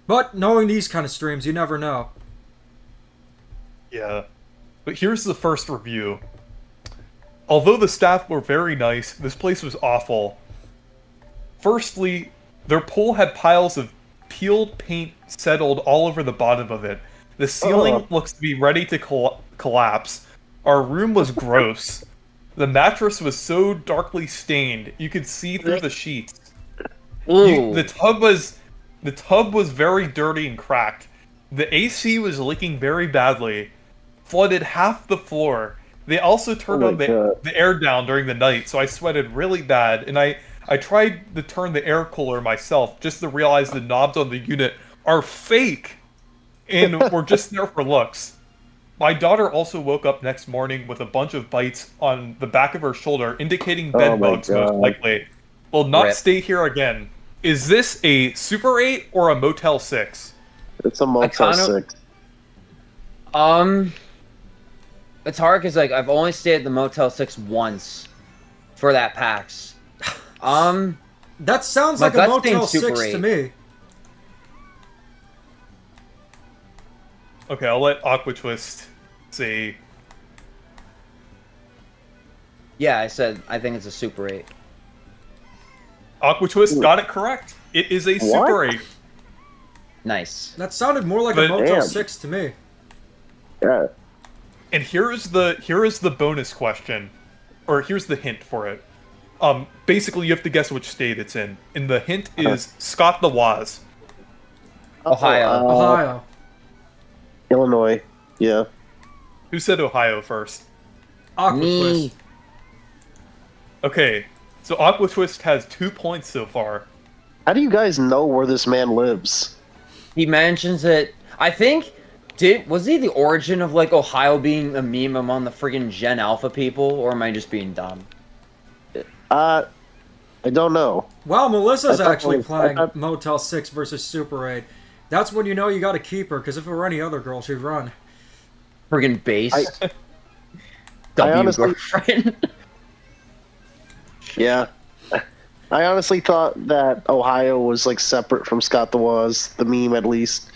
But knowing these kind of streams, you never know. Yeah. But here's the first review. Although the staff were very nice, this place was awful. Firstly, their pool had piles of peeled paint settled all over the bottom of it. The ceiling looks to be ready to collapse. Our room was gross. The mattress was so darkly stained, you could see through the sheets. The tub was very dirty and cracked. The AC was leaking very badly. Flooded half the floor. They also turned on the air down during the night, so I sweated really bad. And I tried to turn the air cooler myself, just to realize the knobs on the unit are fake. And were just there for looks. My daughter also woke up next morning with a bunch of bites on the back of her shoulder, indicating bed bugs most likely. Will not stay here again. Is this a Super 8 or a Motel 6? It's a Motel 6. It's hard because like I've only stayed at the Motel 6 once for that PAX. That sounds like a Motel 6 to me. Okay, I'll let Aqua Twist say. Yeah, I said I think it's a Super 8. Aqua Twist got it correct. It is a Super 8. Nice. That sounded more like a Motel 6 to me. Yeah. And here is the bonus question, or here's the hint for it. Basically, you have to guess which state it's in, and the hint is Scott the Waz. Ohio. Ohio. Illinois. Yeah. Who said Ohio first? Aqua Twist. Okay, so Aqua Twist has 2 points so far. How do you guys know where this man lives? He mentions it. I think. Was he the origin of like Ohio being a meme among the friggin' Gen Alpha people, or am I just being dumb? I I don't know. Wow, Melissa's I thought actually it was- playing I thought- Motel 6 versus Super 8. That's when you know you gotta keep her, because if it were any other girl, she'd run. Friggin' base. I W honestly- girlfriend. Yeah. I honestly thought that Ohio was like separate from Scott the Woz, the meme at least.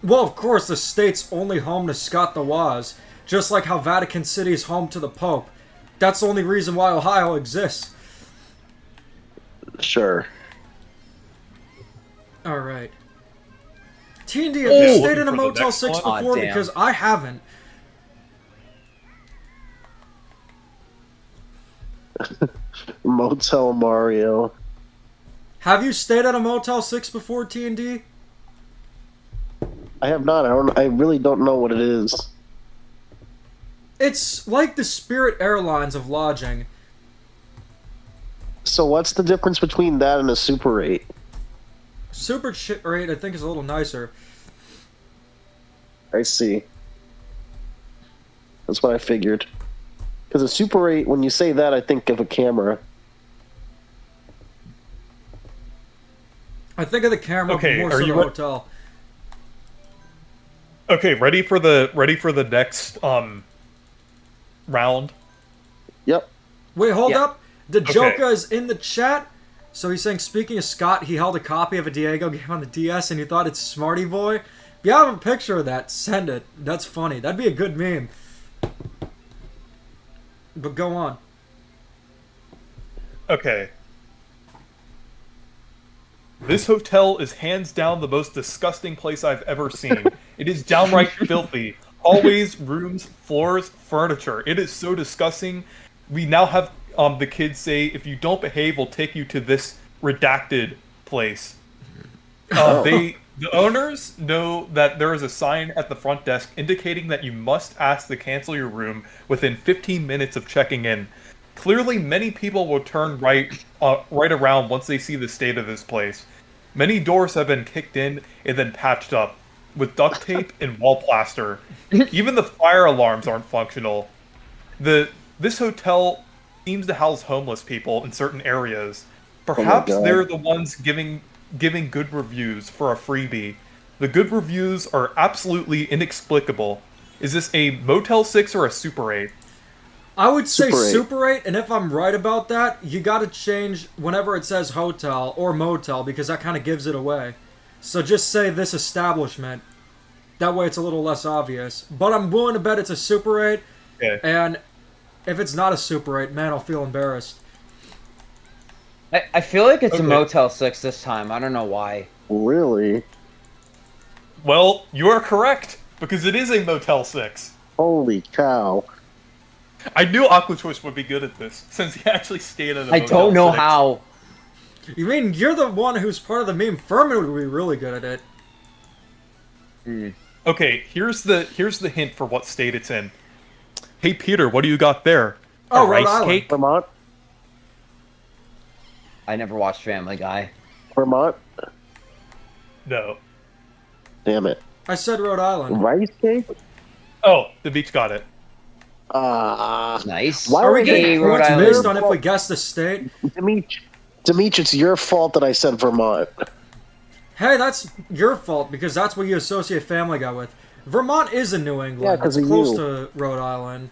Well, of course, the state's only home to Scott the Woz, just like how Vatican City is home to the Pope. That's the only reason why Ohio exists. Sure. Alright. T&D, have Oh, you stayed looking in a for the Motel next 6 one? before? Aw, damn. Because I haven't. Motel Mario. Have you stayed at a Motel 6 before, T&D? I have not. I really don't know what it is. It's like the Spirit Airlines of lodging. So what's the difference between that and a Super 8? Super rate, I think, is a little nicer. I see. That's what I figured. Because a Super 8, when you say that, I think of a camera. I think of the camera, Okay, but more are so you the re- hotel. Okay, ready for the next round? Yep. Wait, hold Yeah. up. The Okay. Joker is in the chat. So he's saying, speaking of Scott, he held a copy of a Diego game on the DS and he thought it's Smarty Boy. If you have a picture of that, send it. That's funny. That'd be a good meme. But go on. Okay. This hotel is hands down the most disgusting place I've ever seen. It is downright filthy. Hallways, rooms, floors, furniture. It is so disgusting. We now have the kids say, if you don't behave, we'll take you to this redacted place. The owners know that there is a sign at the front desk indicating that you must ask to cancel your room within 15 minutes of checking in. Clearly, many people will turn right around once they see the state of this place. Many doors have been kicked in and then patched up with duct tape and wall plaster. Even the fire alarms aren't functional. This hotel seems to house homeless people in certain areas. Perhaps God. they're the ones giving good reviews for a freebie. The good reviews are absolutely inexplicable. Is this a Motel 6 or a Super 8? I would say Super 8. Super 8, and if I'm right about that, you gotta change whenever it says hotel or motel, because that kind of gives it away. So just say this establishment. That way it's a little less obvious. But I'm willing to bet it's a Super 8, Okay. and if it's not a Super 8, man, I'll feel embarrassed. I feel like it's a Okay. Motel 6 this time. I don't know why. Really? Well, you are correct, because it is a Motel 6. Holy cow. I knew Aquatwist would be good at this, since he actually stayed at a I Motel don't know 6. how. You mean you're the one who's part of the meme? Furman would be really good at it. Okay, here's the hint for what state it's in. Hey Peter, what do you got there? Oh, a Rhode rice Island. cake? Vermont? I never watched Family Guy. Vermont? No. Damn it. I said Rhode Island. Rice cake? Oh, the beach got it. Nice. Why Are we would getting they- Rhode points Island. based on if we guess the state? Demetri, it's your fault that I said Vermont. Hey, that's your fault because that's what you associate Family Guy with. Vermont is in New England. Yeah, 'cause it's of close you. to Rhode Island.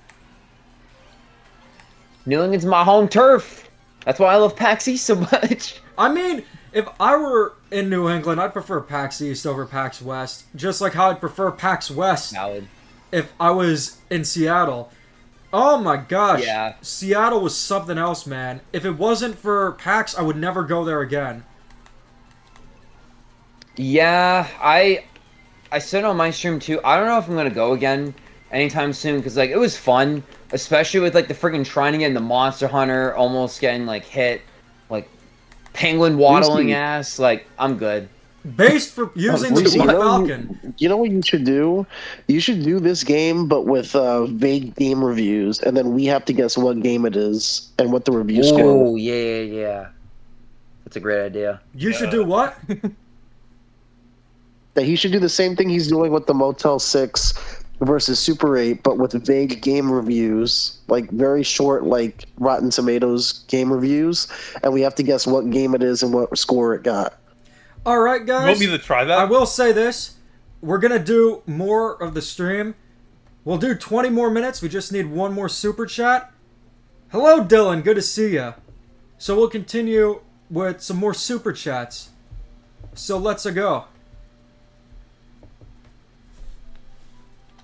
New England's my home turf. That's why I love PAX East so much. I mean, if I were in New England, I'd prefer PAX East over PAX West. Just like how I'd prefer PAX West Valid. if I was in Seattle. Oh my gosh. Yeah. Seattle was something else, man. If it wasn't for PAX, I would never go there again. Yeah, I said on my stream too. I don't know if I'm gonna go again anytime soon because like it was fun, especially with like the freaking trying to get in the Monster Hunter, almost getting like hit, like penguin waddling Lucy. ass. Like I'm good. Based for using the Lucy, Black you know, Falcon. you know what you should do? You should do this game, but with vague game reviews, and then we have to guess what game it is and what the review score. Oh yeah. That's a great idea. You should do what? That he should do the same thing he's doing with the Motel 6 versus Super 8, but with vague game reviews, like very short, like Rotten Tomatoes game reviews, and we have to guess what game it is and what score it got. All right, You guys. want me to try that? I will say this. We're going to do more of the stream. We'll do 20 more minutes. We just need one more super chat. Hello, Dylan. Good to see ya. So we'll continue with some more super chats. So let's go.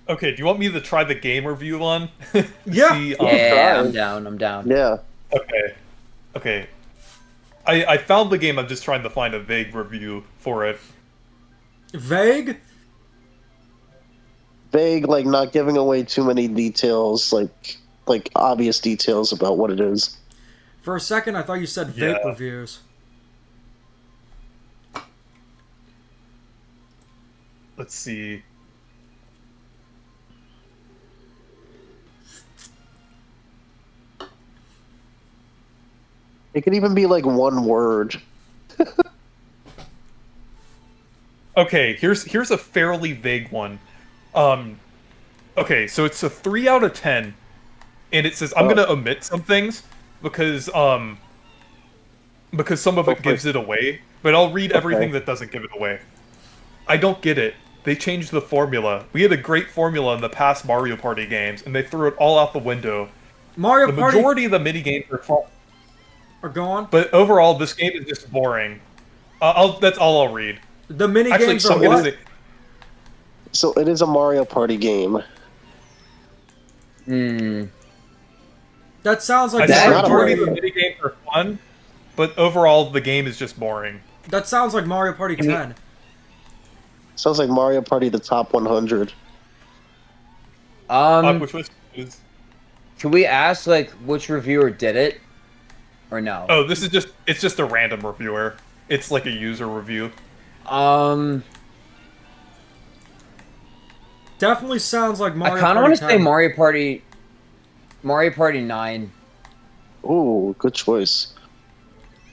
Okay, do you want me to try the game review one? Yeah. See, Yeah, I'm down. I'm down. Yeah. Okay. I found the game. I'm just trying to find a vague review for it. Vague? Vague, like not giving away too many details, like obvious details about what it is. For a second, I thought you said vape Yeah. reviews. Let's see. It could even be like one word. Okay, here's a fairly vague one. Okay, so it's a 3 out of 10, and it says I'm gonna omit some things because some of it gives it away. But I'll read everything that doesn't give it away. I don't get it. They changed the formula. We had a great formula in the past Mario Party games, and they threw it all out the window. Mario The Party majority of the mini games are fun, are gone. but overall, this game is just boring. That's all I'll read. The mini Actually, games so are it what? is a, So it is a Mario Party game. That sounds I like think the Mario majority of the Party. mini games are fun, but overall, the game is just boring. That sounds like Mario Party 10. Sounds like Mario Party the top 100. Which was Can we ask like which reviewer did it, or no? oh, it's just a random reviewer. It's like a user review. Definitely sounds like Mario I kind Party of want to 10. say Mario Party 9. Ooh, good choice.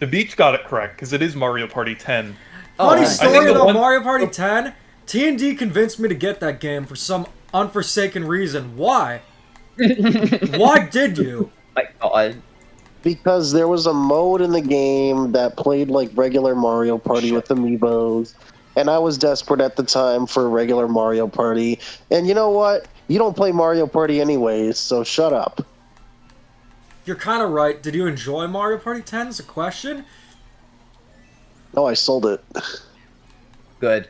The Beach got it correct because it is Mario Party 10. Funny nice. I think story the about one- Mario Party 10. T&D convinced me to get that game for some unforsaken reason. Why? Why did you? My God. Because there was a mode in the game that played like regular Mario Party with amiibos, and I was desperate at the time for regular Mario Party. And you know what? You don't play Mario Party anyways, so shut up. You're kind of right. Did you enjoy Mario Party 10 is a question? No, I sold it. Good.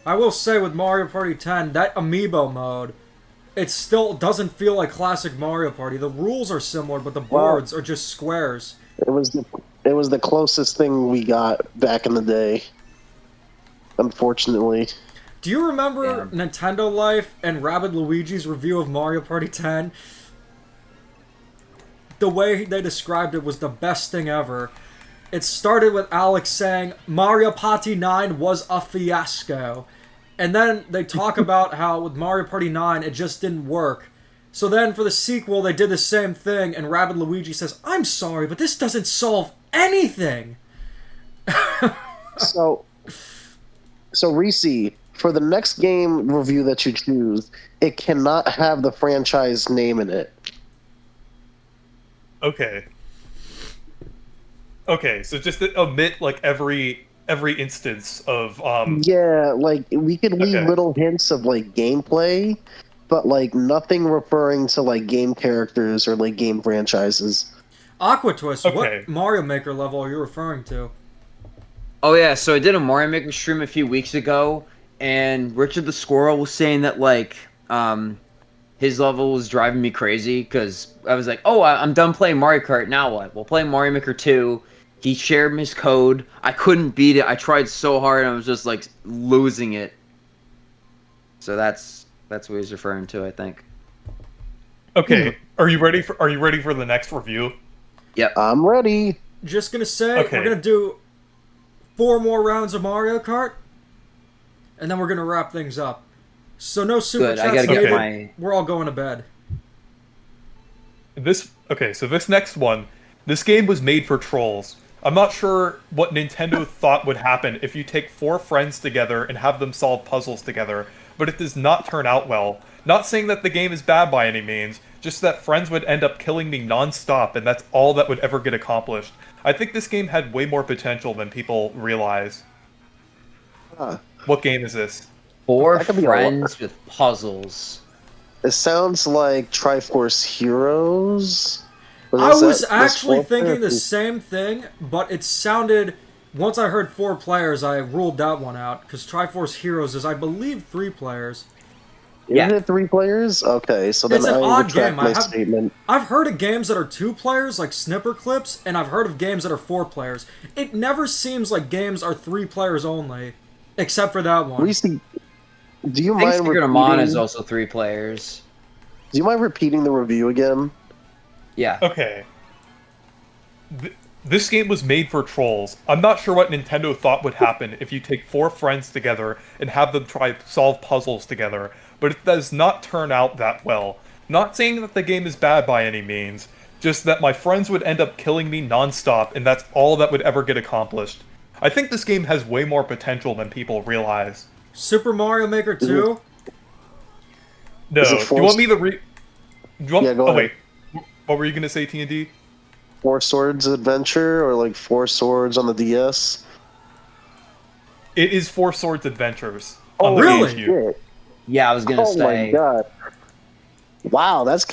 I will say with Mario Party 10, that amiibo mode, it still doesn't feel like classic Mario Party. The rules are similar, but the boards are just squares. It was the closest thing we got back in the day. Unfortunately. Do you remember Yeah. Nintendo Life and Rabbid Luigi's review of Mario Party 10? The way they described it was the best thing ever. It started with Alex saying Mario Party 9 was a fiasco. And then they talk about how with Mario Party 9 it just didn't work. So then for the sequel they did the same thing and Rabbid Luigi says, "I'm sorry, but this doesn't solve anything." So Reese, for the next game review that you choose, it cannot have the franchise name in it. Okay. Okay, so just omit like every instance of Yeah, like we could leave Okay. little hints of like gameplay, but like nothing referring to like game characters or like game franchises. Aqua Twist, Okay. what Mario Maker level are you referring to? Oh yeah, so I did a Mario Maker stream a few weeks ago, and Richard the Squirrel was saying that like his level was driving me crazy because I was like, oh, I'm done playing Mario Kart. Now what? We'll play Mario Maker 2. He shared his code. I couldn't beat it. I tried so hard, and I was just like losing it. So that's what he's referring to, I think. Okay, are you ready for the next review? Yep. I'm ready. Just gonna say, Okay. we're gonna do 4 more rounds of Mario Kart, and then we're gonna wrap things up. So no super Good. I chats gotta get needed. my. We're all going to bed. So this next one, this game was made for trolls. I'm not sure what Nintendo thought would happen if you take 4 friends together and have them solve puzzles together, but it does not turn out well. Not saying that the game is bad by any means, just that friends would end up killing me non-stop, and that's all that would ever get accomplished. I think this game had way more potential than people realize. Huh. What game is this? Four That could be a friends with puzzles. It sounds like Triforce Heroes. I was that- actually four thinking the players? same thing, but it sounded. Once I heard 4 players, I ruled that one out because Triforce Heroes is, I believe, 3 players. Yeah. Is it 3 players? Okay, so then It's an I odd retract game. I my have- statement. I've heard of games that are 2 players, like Snipper Clips, and I've heard of games that are 4 players. It never seems like games are 3 players only, except for that one. Reese, do you I think mind Secret of Mana is repeating? also 3 players. Do you mind repeating the review again? Yeah. Okay. This game was made for trolls. I'm not sure what Nintendo thought would happen if you take 4 friends together and have them try to solve puzzles together, but it does not turn out that well. Not saying that the game is bad by any means, just that my friends would end up killing me non-stop, and that's all that would ever get accomplished. I think this game has way more potential than people realize. Super Mario Maker 2? No, Is it do you forced? want me to re... Do you want... Yeah, go oh, ahead. wait. What were you going to say, T&D? 4 Swords Adventure or like 4 Swords on the DS? It is 4 Swords Adventures. Oh, on the really? GameCube. Shit. Yeah, I was gonna Oh say. my god. Wow, that's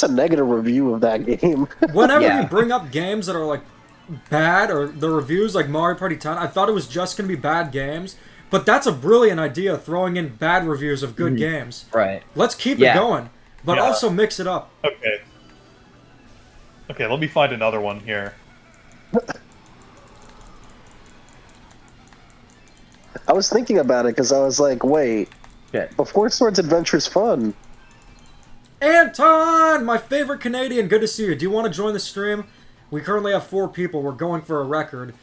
a negative review of that game. Whenever Yeah. you bring up games that are like bad or the reviews like Mario Party 10, I thought it was just going to be bad games, but that's a brilliant idea, throwing in bad reviews of good games. Right. Let's keep Yeah. it going, but Yeah. also mix it up. Okay. Okay, let me find another one here. I was thinking about it because I was like, wait, Shit. but 4 Swords Adventure is fun. Anton, my favorite Canadian, good to see you. Do you want to join the stream? We currently have 4 people. We're going for a record.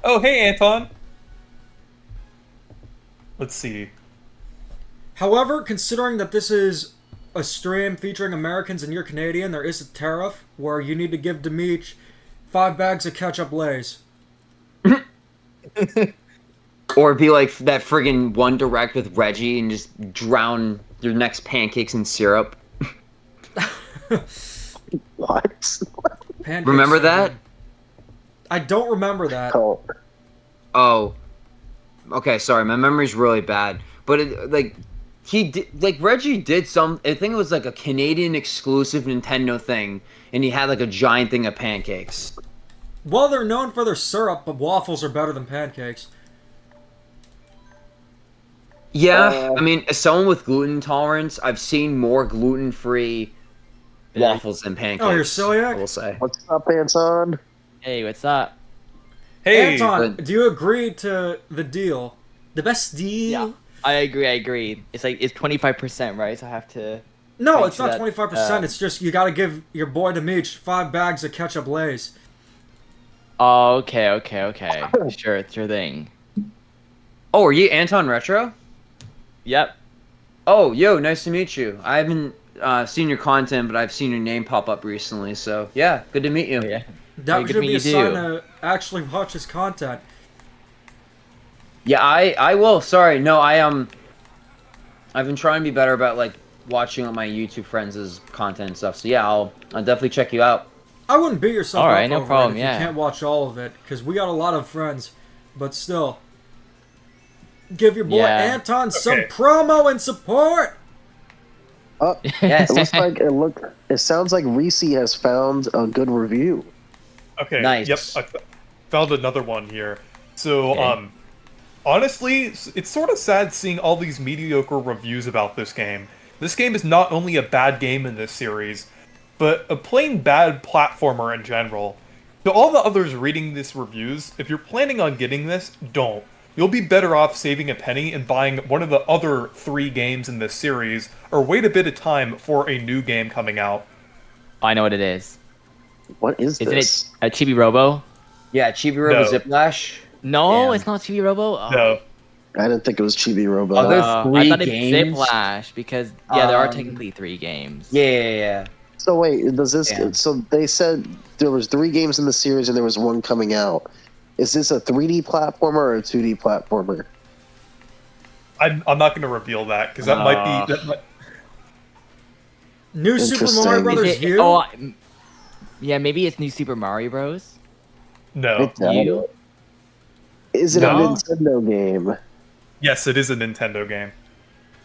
Oh, hey, Anton! Let's see. However, considering that this is a stream featuring Americans and you're Canadian, there is a tariff where you need to give Demeech 5 bags of ketchup Lays. Or be like that friggin' One Direct with Reggie and just drown your next pancakes in syrup. What? Pancakes Remember are that? good. I don't remember that. Oh, Oh. Okay, sorry, my memory's really bad. But Reggie did some. I think it was like a Canadian exclusive Nintendo thing, and he had like a giant thing of pancakes. Well, they're known for their syrup, but waffles are better than pancakes. Yeah, I mean, as someone with gluten intolerance, I've seen more gluten-free waffles than pancakes. Oh, you're celiac? I will say. what's up, Anton? Hey, what's up? Hey! Anton, but- do you agree to the deal? The best deal? Yeah, I agree. It's like it's 25%, right? So I have to. No, Make it's sure not that, 25%. It's just you gotta give your boy Demeech 5 bags of ketchup Lays. Oh, okay. Sure thing. Oh, are you Anton Retro? Yep. Oh, yo, nice to meet you. I haven't seen your content, but I've seen your name pop up recently. So yeah, good to meet you. Yeah. That Hey, good should to be a meet you sign too. to actually watch his content. Yeah, I will. Sorry, no, I've been trying to be better about like watching all my YouTube friends' content and stuff. So yeah, I'll definitely check you out. I wouldn't beat yourself Alright, up no over problem, it if yeah. you can't watch all of it, because we got a lot of friends. But still, give your boy Yeah. Anton some Okay. promo and support. Oh, Yes. it looks like it sounds like Reese has found a good review. Okay, Nice. yep, found another one here. So, Okay. honestly, it's sort of sad seeing all these mediocre reviews about this game. This game is not only a bad game in this series, but a plain bad platformer in general. To all the others reading these reviews, if you're planning on getting this, don't. You'll be better off saving a penny and buying one of the other 3 games in this series, or wait a bit of time for a new game coming out. I know what it is. What is Isn't this? it a Chibi Robo? Yeah, Chibi Robo No. Ziplash. No, Damn. it's not Chibi Robo. Oh. No. I didn't think it was Chibi Robo. Oh, there's I 3 thought it games? was Ziplash because there are Um, technically 3 games. Yeah. So wait, does this? Yeah. So they said there was 3 games in the series and there was 1 coming out. Is this a 3D platformer or a 2D platformer? I'm not going to reveal that because that might be. That might... New Super Interesting. Mario Brothers U? Oh, yeah, maybe it's New Super Mario Bros. No. U? Is it No. a Nintendo game? Yes, it is a Nintendo game.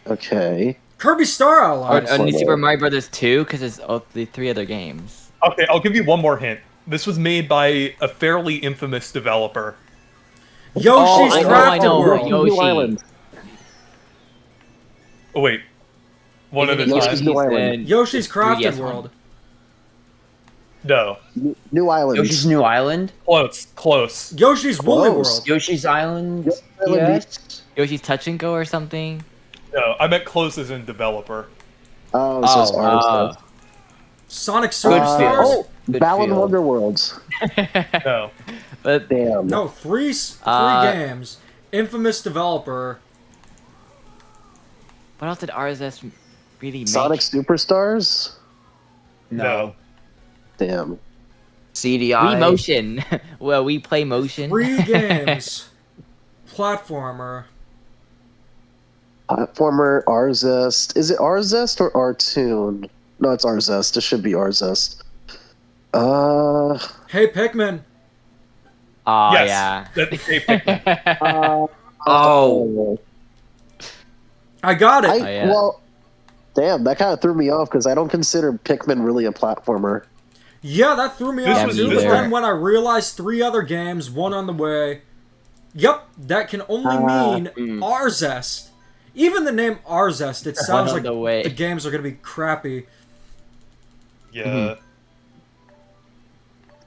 Okay. Kirby Star Or Allies. New Super Mario Brothers 2, because it's the 3 other games. Okay, I'll give you one more hint. This was made by a fairly infamous developer. Yoshi's I Crafted know, World. Yoshi. New Island. Oh wait, one at a Yoshi's time. New Island. Yoshi's 3DS Crafted one. World. No, New Island. Yoshi's New Island. close, close. Yoshi's Woolly Close. World. Yoshi's Island. Yoshi's Island. Yes. Yoshi's Touch and Go or something? No, I meant close as in developer. Oh, so it's ours. Sonic Good Superstars. Oh, Good Balan field. Wonder Worlds. No, But Damn. No, three games. Infamous developer. what else did RSS really make? Sonic Superstars? no. Damn. CDI. Wii Motion. Well, we play motion. 3 games. Platformer. Platformer, Arzest. Is it Arzest or Artoon? No, it's Arzest. It should be Arzest. Hey Pikmin. Oh, Yes, yeah. that's a Pikmin. Oh. I got it. yeah. Well, damn, that kind of threw me off because I don't consider Pikmin really a platformer. Yeah, that threw me This off was- too. this But was- then when I realized 3 other games, one on the way. Yep, that can only mean Arzest. Even the name Arzest, it sounds on like the way. the games are gonna be crappy. Yeah.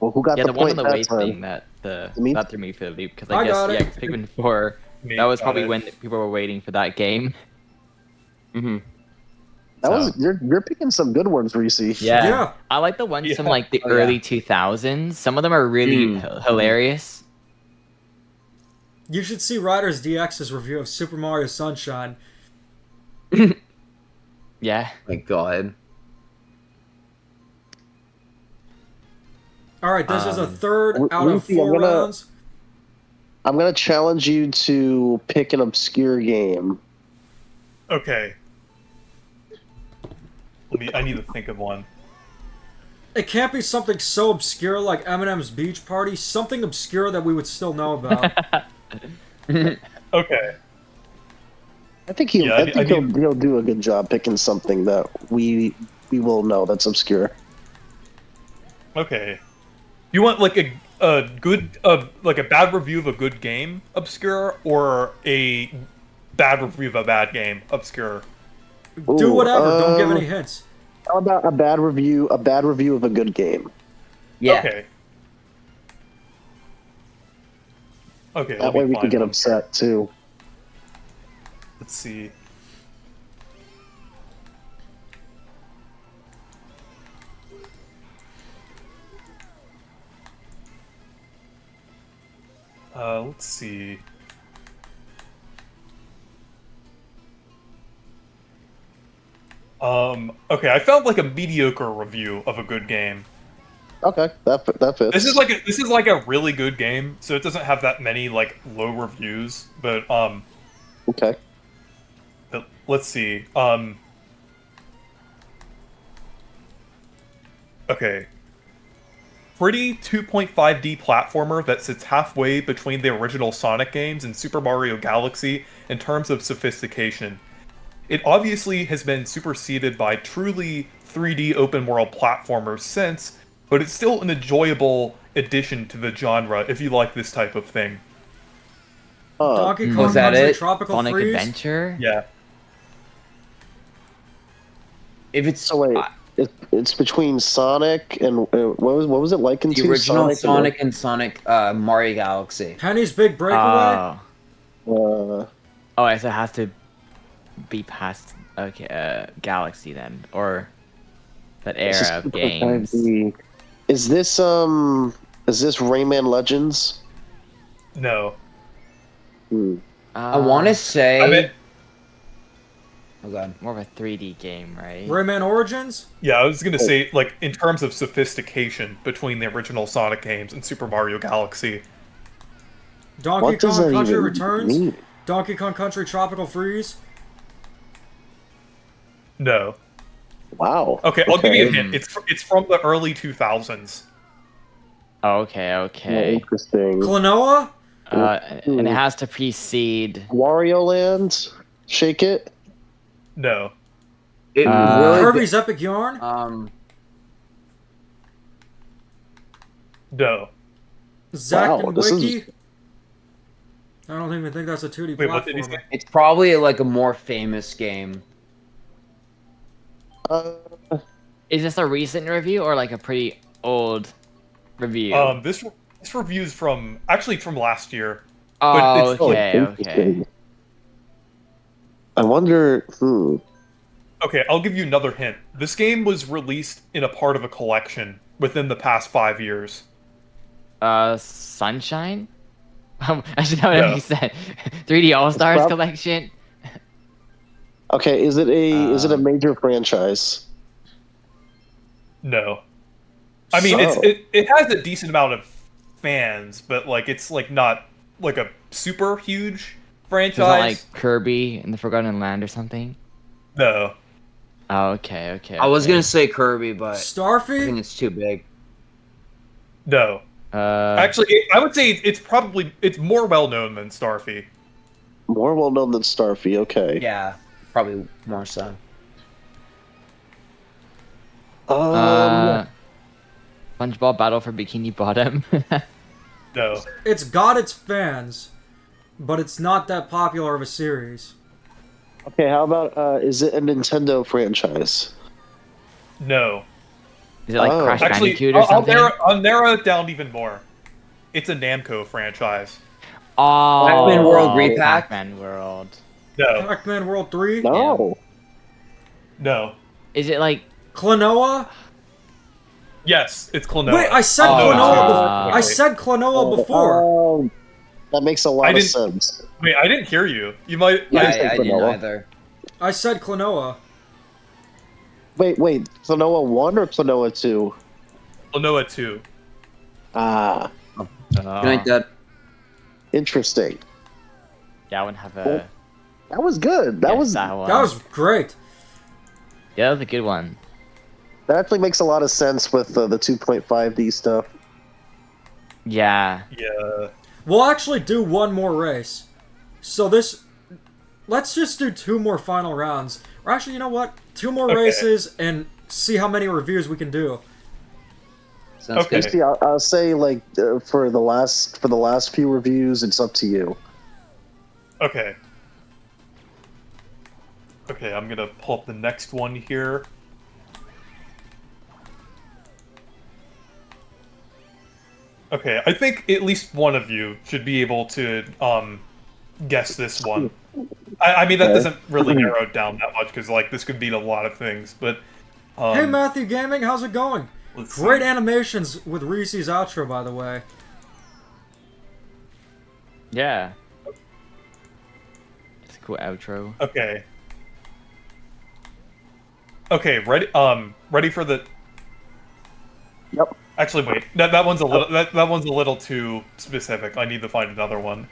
Well, who got Yeah, the the one on point the that way time? thing that threw me for the loop because I I guess got it. yeah, 'cause Pikmin 4. Me That was got probably it. when people were waiting for that game. Mm-hmm. That was you're picking some good ones, Reese. Yeah. Yeah. I like the ones from Yeah. like the Oh, yeah. early 2000s. Some of them are really hilarious. You should see Riders DX's review of Super Mario Sunshine. Yeah. My God. All right, this is a third Ru- out of Ruthie, 4 I'm gonna- rounds. I'm gonna challenge you to pick an obscure game. Okay. I need to think of one. It can't be something so obscure like Eminem's Beach Party. Something obscure that we would still know about. Okay. I think he'll. Yeah, I think I need- he'll do a good job picking something that we will know that's obscure. Okay. You want like a good like a bad review of a good game obscure or a bad review of a bad game obscure? Do Ooh, whatever. Don't give any hints. How about a bad review? A bad review of a good game. Yeah. Okay. Okay. That way we can get upset too. Let's see. Let's see. Okay, I found like a mediocre review of a good game. Okay, that fits. This is like a really good game, so it doesn't have that many like low reviews, but okay. let's see. Okay. Pretty 2.5D platformer that sits halfway between the original Sonic games and Super Mario Galaxy in terms of sophistication. It obviously has been superseded by truly 3D open world platformers since, but it's still an enjoyable addition to the genre if you like this type of thing. Donkey Kong Was that Country it? Tropical Sonic Freeze. Adventure. Yeah. If it's So wait, it's between Sonic and what was it like in the two? original Sonic Sonic and Sonic Mario Galaxy. Penny's Big Breakaway. Oh. and, Oh, so it has to be past Galaxy then, or that this era is of games. Is this Rayman Legends? No. I want to say. I mean, Oh god. more of a 3D game, right? Rayman Origins. yeah, I was gonna say, like, in terms of sophistication between the original Sonic games and Super Mario Galaxy. Donkey What does Kong that Country even Returns, mean? Donkey Kong Country Tropical Freeze. No. Wow. Okay, I'll give you a hint. It's from the early 2000s. Okay, Oh, okay. interesting. Klonoa? And it has to precede. Wario Land? Shake It? No. It Uh, really Kirby's Epic Yarn? No. Zack wow, and this is- Wiki? I don't even think that's a 2D Wait, what did he platformer. say? it's probably like a more famous game. Uh, Is this a recent review or like a pretty old review? This review's from last year. Oh, it's- okay, okay. interesting. I wonder. Okay, I'll give you another hint. This game was released in a part of a collection within the past 5 years. Sunshine? Actually, no, No. he said 3D All Stars prob- collection. Okay, is it a major franchise? No. I mean, So- it has a decent amount of fans, but like it's like not like a super huge Is it franchise. like Kirby in the Forgotten Land or something? No. Oh, okay, okay. I was okay. gonna say Kirby, but I Starfy? think it's too big. No. Uh, Actually, I would say it's more well known than Starfy. More well known than Starfy. Okay. Yeah, probably more so. SpongeBob Battle for Bikini Bottom. No. It's got its fans, but it's not that popular of a series. Okay. How about is it a Nintendo franchise? No. Is it like Oh. Crash Actually, Bandicoot or something? I'll narrow it down even more. It's a Namco franchise. Oh, Pac-Man World Repack? Pac-Man World. No. Pac-Man World 3? No. No. Is it like? Klonoa? Yes, it's Klonoa. Wait, I said Oh, Klonoa before. okay. I said Klonoa before. Oh, that makes a lot I of didn't- sense. Wait, I didn't hear you. You might. Yeah, I think I didn't vanilla. either. I said Klonoa. Wait. Klonoa 1 or Klonoa 2? Klonoa 2. Ah, Good night, Dad. interesting. Yeah, I wouldn't have a. That was good. That guess was that one. That was great. Yeah, that was a good one. that actually makes a lot of sense with the 2.5D stuff. Yeah. Yeah. We'll actually do one more race. So this... Let's just do 2 more final rounds. Or actually, you know what? 2 more Okay. races and see how many reviews we can do. Sounds Okay. good. See, I'll say like for the last few reviews, it's up to you. Okay. Okay, I'm gonna pull up the next one here. Okay, I think at least one of you should be able to guess this one. I mean that Okay. doesn't really narrow it down that much because like this could mean a lot of things, but Hey Matthew Gaming, how's it going? let's Great see. animations with Reese's outro, by the way. Yeah. It's a cool outro. Okay. Okay, ready? Ready for the? Yep. Actually, wait. That one's a little. That one's a little too specific. I need to find another one.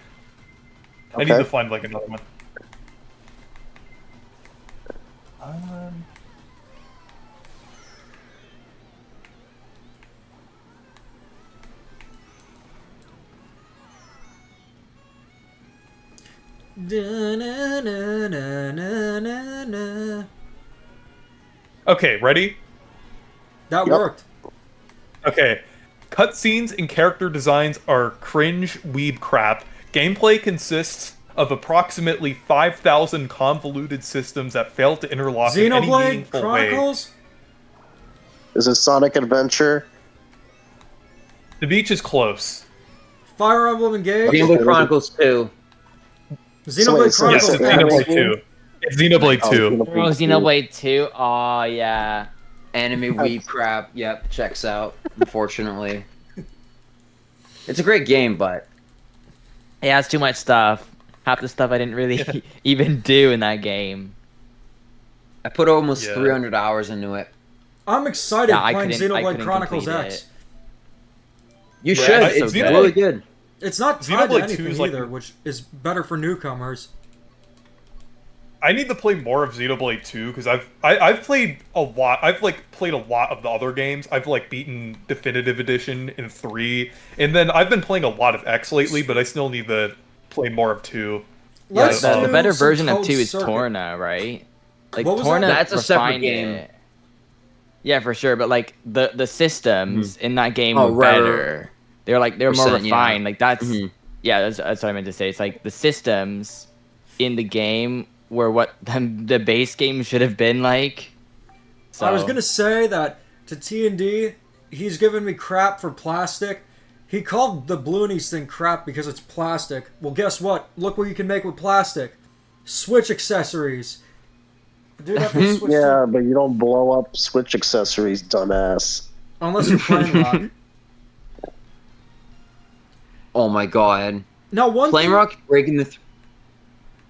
I need Okay. to find like another one. Um, Da-na-na-na-na-na. Okay, ready? That Yep. worked. Okay. Cutscenes and character designs are cringe weeb crap. Gameplay consists of approximately 5,000 convoluted systems that fail to interlock in any Xenoblade meaningful way. Chronicles? Is it Sonic Adventure? The beach is close. Fire Emblem Engage? Xenoblade Chronicles 2. Xenoblade So Yes, Chronicles it's it's X. Xenoblade 2. It's Xenoblade 2. Oh, Xenoblade 2? Oh, yeah. Anime weeb crap. Yep, checks out. Unfortunately, it's a great game, but Yeah, it's too much stuff. Half the stuff I didn't really even do in that game. I put almost Yeah. 300 hours into it. I'm excited Yeah, I playing couldn't Xenoblade Chronicles complete X. it. You Yeah, should. it's It's Xenoblade- really good. It's not tied to Xenoblade 2 anything is like either, which is better for newcomers. I need to play more of Xenoblade 2 because I've played a lot. I've like played a lot of the other games. I've like beaten Definitive Edition in 3, and then I've been playing a lot of X lately, but I still need to play more of 2. Let's the do better some version of Code 2 is Circuit. Torna, right? Like What was that? Torna That's a separate refined game. it. Yeah, for sure. But like the systems in that game Oh, were right, better. They're more Percent, yeah. refined. Like that's Mhm. that's what I meant to say. It's like the systems in the game were what the base game should have been like. So I was gonna say that to T&D, he's giving me crap for plastic. He called the Bloonies thing crap because it's plastic. Well, guess what? Look what you can make with plastic. Switch accessories. Do that for Switch Yeah, too. but you don't blow up Switch accessories, dumbass. Unless you're playing rock. Oh my god. Now, Flame Rock breaking the.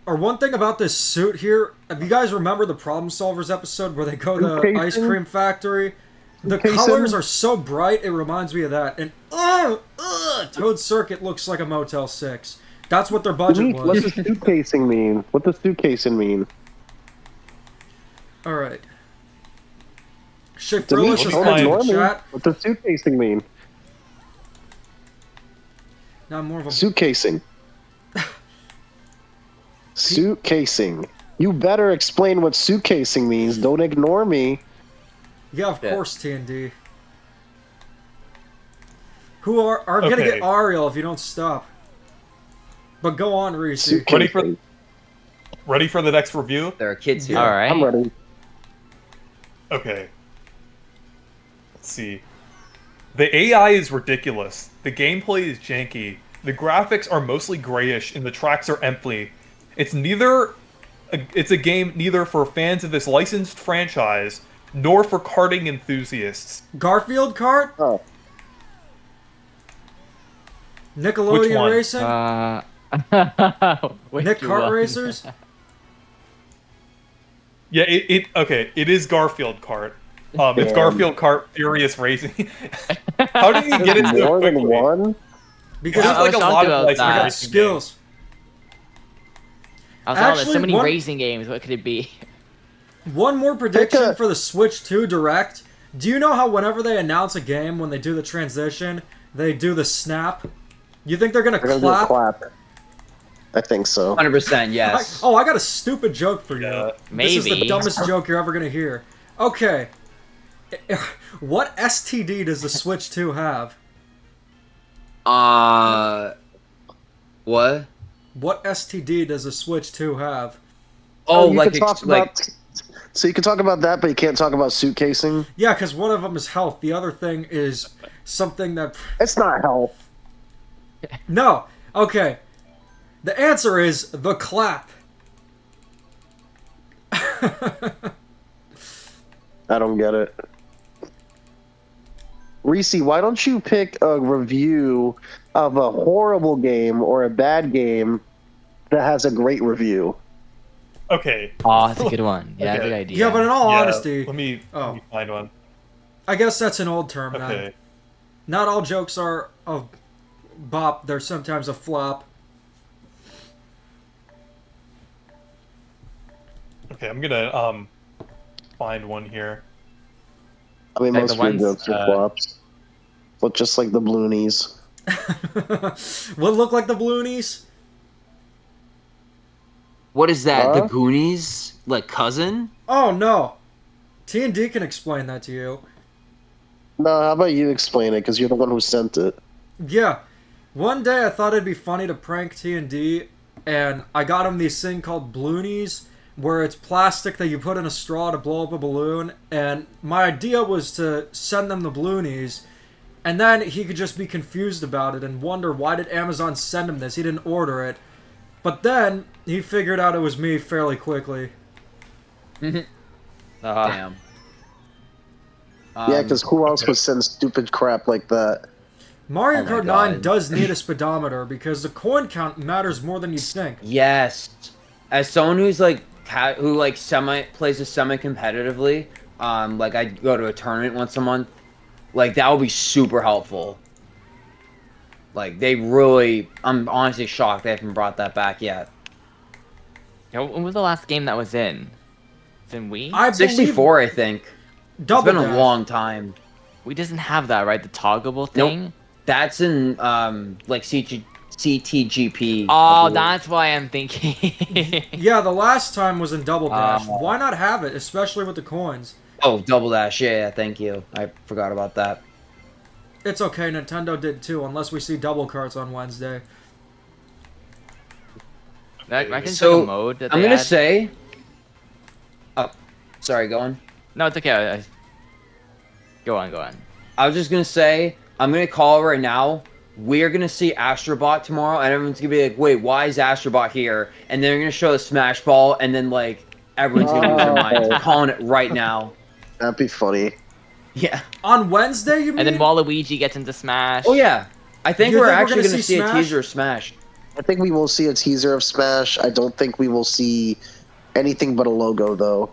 one thing about this suit here, if you guys remember the Problem Solvers episode where they go to the Casing? ice cream factory, the Casing? colors are so bright it reminds me of that. And Toad Circuit looks like a Motel 6. That's what their budget What was. does suitcasing mean? What does suitcasing mean? All right. Shit, Denise, Frillish is don't fine. ignore in me. chat. What does suitcasing mean? Now more of a Suitcasing. Suitcasing. You better explain what suitcasing means. Don't ignore me. yeah, of Yeah. course, T&D. Who are gonna Okay. get Ariel if you don't stop? But go on, Reese. Suitcasing. Ready for the next review? There are kids here. all right. I'm ready. Okay. Let's see. The AI is ridiculous. The gameplay is janky. The graphics are mostly grayish and the tracks are empty. It's a game neither for fans of this licensed franchise nor for karting enthusiasts. Garfield Kart? Oh, Nickelodeon Which one? Racing? Which Nick Kart one? Racers? Yeah, it is Garfield Kart. It's Damn. Garfield Kart Furious Racing. How did you get it so more quickly? than one? Because There's I like was a talking lot of about like that. racing skills. I was like, oh, there's Actually, so many one- racing games. What could it be? One more prediction Pick a- for the Switch 2 Direct. Do you know how whenever they announce a game, when they do the transition, they do the snap? You think they're gonna They're gonna do a clap? clap. I think so. 100%, yes. I got a stupid joke for you. Yeah. This is the Maybe. dumbest joke you're ever gonna hear. Okay. What STD does the Switch 2 have? What? What STD does the Switch 2 have? Oh, you like, can talk about. So you can talk about that, but you can't talk about suitcasing. Yeah, because one of them is health. The other thing is something that... It's not health. No. Okay. The answer is the clap. I don't get it. Reese, why don't you pick a review of a horrible game or a bad game that has a great review? Okay. Oh, that's a good one. Yeah, that's a Okay. good idea. Yeah, but in all Yeah, honesty, let me Oh. find one. I guess that's an old term now. Okay. Not all jokes are a bop. They're sometimes a flop. Okay, I'm gonna find one here. I mean, Like most the of your ones, jokes are flops. Look just like the Bloonies. What look like the Bloonies? what is that? Huh? The Goonies? Like, cousin? Oh no. T&D can explain that to you. No, how about you explain it, because you're the one who sent it. Yeah. One day I thought it'd be funny to prank T&D, and I got him this thing called Bloonies, where it's plastic that you put in a straw to blow up a balloon, and my idea was to send them the Bloonies, and then he could just be confused about it and wonder why did Amazon send him this? He didn't order it. But then he figured out it was me fairly quickly. Damn. Yeah, because who else would send stupid crap like that? Mario Oh my Kart 9 God. does need a speedometer because the coin count matters more than you'd think. Yes. As someone who's like who like plays this semi competitively, like I go to a tournament once a month, like that would be super helpful. Like they really, I'm honestly shocked they haven't brought that back yet. Yeah, when was the last game that was in? It's in Wii? I believe 64, I think. Double It's been a Dash. long time. We doesn't have that, right? The toggable Nope. thing? That's in like CTGP. I Oh, believe. that's why I'm thinking. Yeah, the last time was in Double Dash. Oh. Why not have it, especially with the coins? Oh, Double Dash. Yeah, thank you. I forgot about that. It's okay, Nintendo did too, unless we see double carts on Wednesday. That can So, a mode that I'm they gonna add. say. Oh, sorry. Go on. No, it's okay. Go on. I was just gonna say. I'm gonna call right now. We're gonna see Astrobot tomorrow, and everyone's gonna be like, "Wait, why is Astrobot here?" And they're gonna show a Smash Ball, and then like everyone's gonna lose their minds. I'm calling it right now. That'd be funny. Yeah. On Wednesday, you mean? And then Waluigi gets into Smash. Oh yeah. I think You we're think we're actually gonna gonna see see a Smash? teaser of Smash. I think we will see a teaser of Smash. I don't think we will see anything but a logo, though.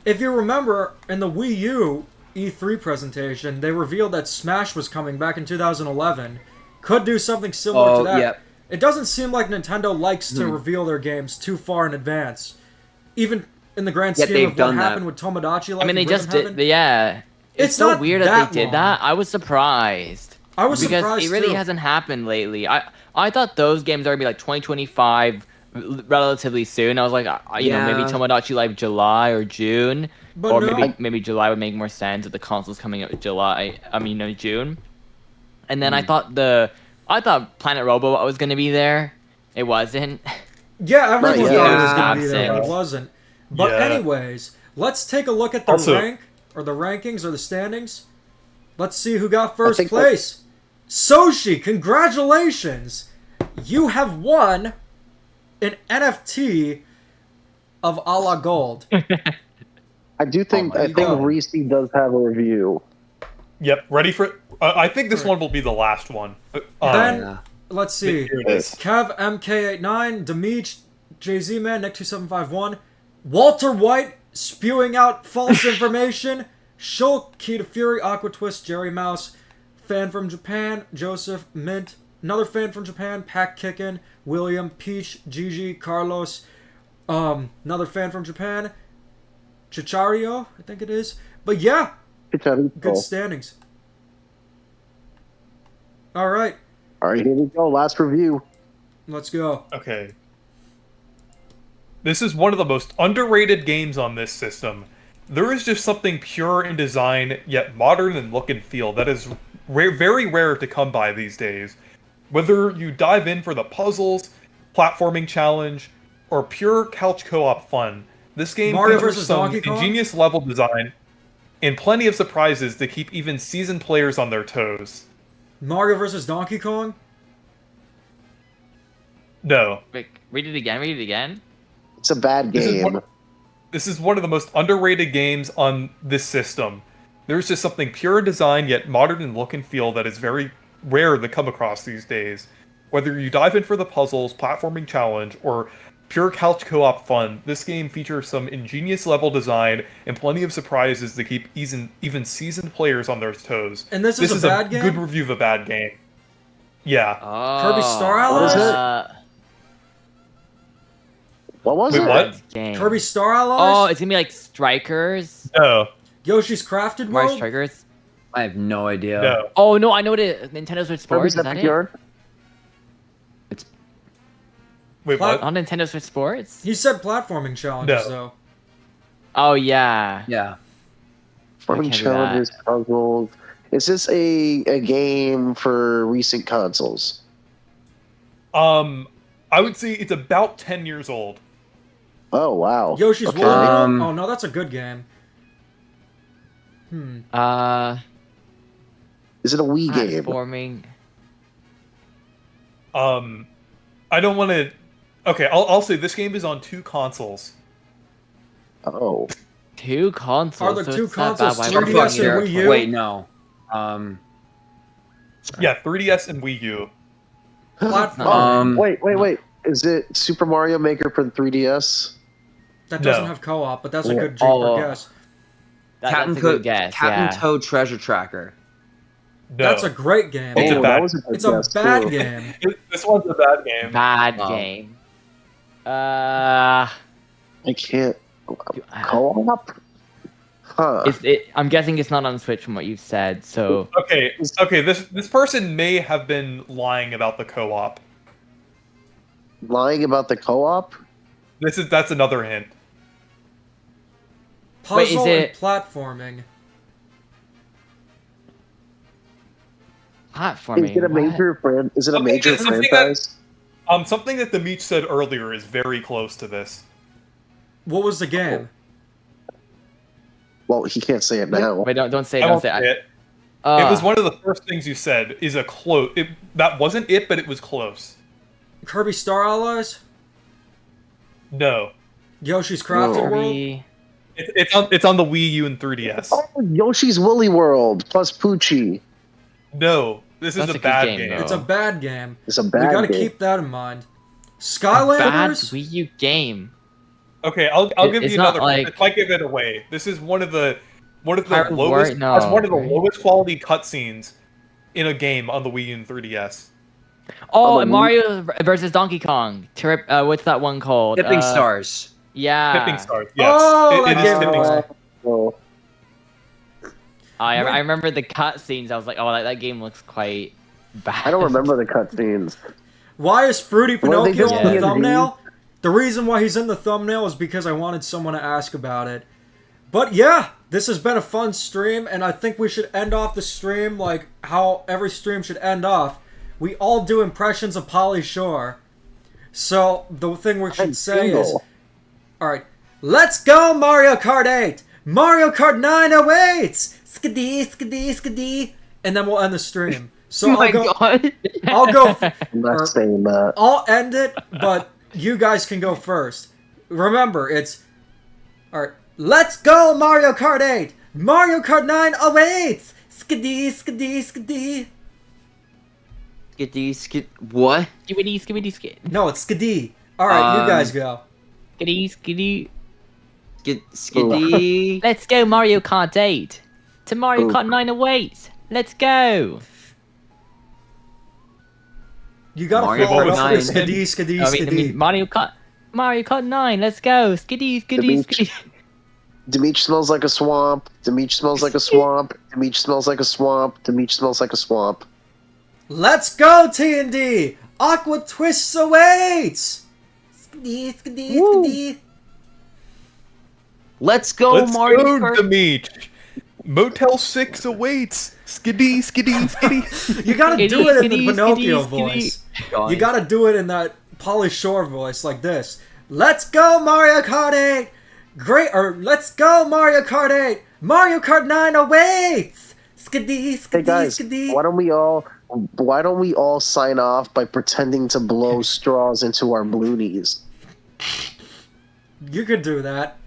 If you remember, in the Wii U E3 presentation, they revealed that Smash was coming back in 2011. Could do something similar Oh, to that. yep. It doesn't seem like Nintendo likes Hmm. to reveal their games too far in advance. Even in the grand Yet scheme they've of what done that. happened with Tomodachi Life I mean, they and just Rhythm did. Yeah. It's so not weird that that they did long. that. I was surprised. I was Because surprised it really too. hasn't happened lately. I thought those games are gonna be like 2025, relatively soon. I was like, you know, maybe Yeah. Tomodachi Life July or June, But or no. maybe July would make more sense if the console's coming out July. I mean, no, June. And then I thought Planet Robot was gonna be there. It wasn't. Yeah, everyone Not thought yet. it was going to be there, Absent. but it wasn't. But Yeah. anyways, let's take a look at the Also- rank, or the rankings, or the standings. Let's see who got first think that- place. Soshi, congratulations! You have won an NFT of a la Gold. I do think my I think God. Reese does have a review. Yep, ready for it? I think this one will be the last one. Then, Yeah. let's see. Here it is. Kev MK89, Demeech, JZ-Man, Nick2751, Walter White spewing out false information, Shulk, Key to Fury, Aqua Twist, Jerry Mouse, fan from Japan, Joseph Mint, another fan from Japan, Pack Kickin, William, Peach, Gigi, Carlos, another fan from Japan, Chichario, I think it is. But yeah, good standings. All right, All right, here we go. Last review. let's go. Okay. This is one of the most underrated games on this system. There is just something pure in design, yet modern in look and feel, that is very rare to come by these days. Whether you dive in for the puzzles, platforming challenge, or pure couch co-op fun, this game Mario features vs. some Donkey Kong? ingenious level design and plenty of surprises to keep even seasoned players on their toes. Mario vs. Donkey Kong? No. Wait, read it again. It's a bad This is game. This is one of the most underrated games on this system. There's just something pure in design yet modern in look and feel that is very rare to come across these days. Whether you dive in for the puzzles, platforming challenge, or pure couch co-op fun, this game features some ingenious level design and plenty of surprises to keep even seasoned players on their toes. And this is a bad game? good review of a bad game. Yeah. Oh, Kirby Star What is it? What was Wait, it? what? Game. Kirby Star Allies? Oh, it's gonna be like Strikers. No. Yoshi's Crafted Mario World? Strikers. I have no idea. No. Oh no, I know what it is. Nintendo Switch Sports. Kirby's Is that Epic it? Yard? Wait, what? On Nintendo Switch Sports? He said platforming challenges, No. though. Oh yeah. Yeah. Farming can't do that. challenges, puzzles. Is this a game for recent consoles? I would say it's about 10 years old. Oh wow. Yoshi's Okay. Woolly World? Um, Oh, no, that's a good game. Is it a Wii game? Platforming. I don't want to. Okay, I'll say this game is on 2 consoles. Oh. 2 consoles. Are there so 2 it's not consoles? bad. Why Start would 3DS you- and fucking Wii here. U? Wait, no. Yeah, 3DS and Wii U. Platforming. Wait. Is it Super Mario Maker for the 3DS? That doesn't No. have co-op, but that's a good Oh. guess. That's Captain a good guess. Captain Yeah. Toad Treasure Tracker. No. That's a great game. It's a Oh, bad- that was a good It's a guess, bad too. game. This one's a bad game. Bad Wow. game. I can't. Co-op? Huh. I'm guessing it's not on Switch from what you've said. So Okay. This person may have been lying about the co-op. Lying about the co-op? That's another hint. Wait, is Puzzle it- and platforming. platforming. Is it a what? major friend? Is it a Something major that- something franchise? Something that the Meech said earlier is very close to this. What was the game? Well, he can't say it now. Wait, don't say. I Don't won't say. say it. Uh, It was one of the first things you said. Is a close. That wasn't it, but it was close. Kirby Star Allies? No, Yoshi's Crafted No. World? Kirby- it's on the Wii U and 3DS. Oh, Yoshi's Woolly World plus Poochie. No, this is That's a a good bad game, game. though. It's a bad game. It's a We bad gotta game. keep that in mind. Bad Skylanders? Wii U game. Okay, I'll give It's you not another. like- If I give it away, this is one of the Pirate War- lowest. no, has one of the right? lowest quality cutscenes in a game on the Wii U and 3DS. Oh, the Wii- Mario versus Donkey Kong. What's that one called? Tipping Stars. Yeah. Tipping Stars. Yes, Oh, it that is game Tipping was- Stars. Oh, I remember the cutscenes. I was like, oh, that game looks quite bad. I don't remember the cutscenes. Why is Fruity Well, they Pinocchio just on the D&D. thumbnail? The reason why he's in the thumbnail is because I wanted someone to ask about it. But yeah, this has been a fun stream, and I think we should end off the stream like how every stream should end off. We all do impressions of Polly Shore. So the thing we should say is, alright, let's go Mario Kart 8! Mario Kart 9 awaits! Skadee, skadee, skadee! And then we'll end the stream. So Oh my I'll go, god. I'll go, I'm not Or- saying that. I'll end it, but you guys can go first. Remember, it's... Alright, let's go Mario Kart 8! Mario Kart 9 awaits! Skadee, skadee, skadee! Get these. What? Skibidi, skibidi, skid. No, it's skadee. Alright, you guys go. Skiddy, skiddy. Get skiddy. Let's go Mario Kart 8. To Mario Ooh. Kart 9 awaits. Let's go. You gotta Mario follow it Kart up with 9. skadee, skadee, I mean, skadee. Mario Kart 9. Let's go. Skiddy, skiddy, Dimitri- skiddy. Demeech smells like a swamp. Demeech smells like a swamp. Demeech smells like a swamp. Demeech smells like a swamp. Let's go, T&D! Aqua Twists awaits! Skadee, skadee, skadee. Let's go, Let's Mario go, Kart. Demeech. Motel 6 awaits. Skiddy, skiddy, skiddy. You gotta Skiddy, do it in the skiddy, Pinocchio skiddy, skiddy. voice. God. You gotta do it in that Polly Shore voice like this. Let's go Mario Kart 8! Great, or let's go Mario Kart 8! Mario Kart 9 awaits! Skadee, skadee, Hey guys, skadee. why don't we all sign off by pretending to blow straws into our bloonies? You could do that.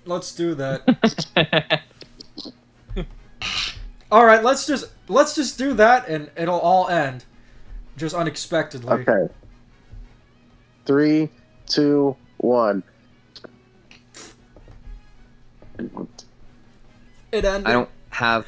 Let's do that. Alright, let's just do that and it'll all end. Just unexpectedly. Okay. 3, 2, 1. It ended. I don't have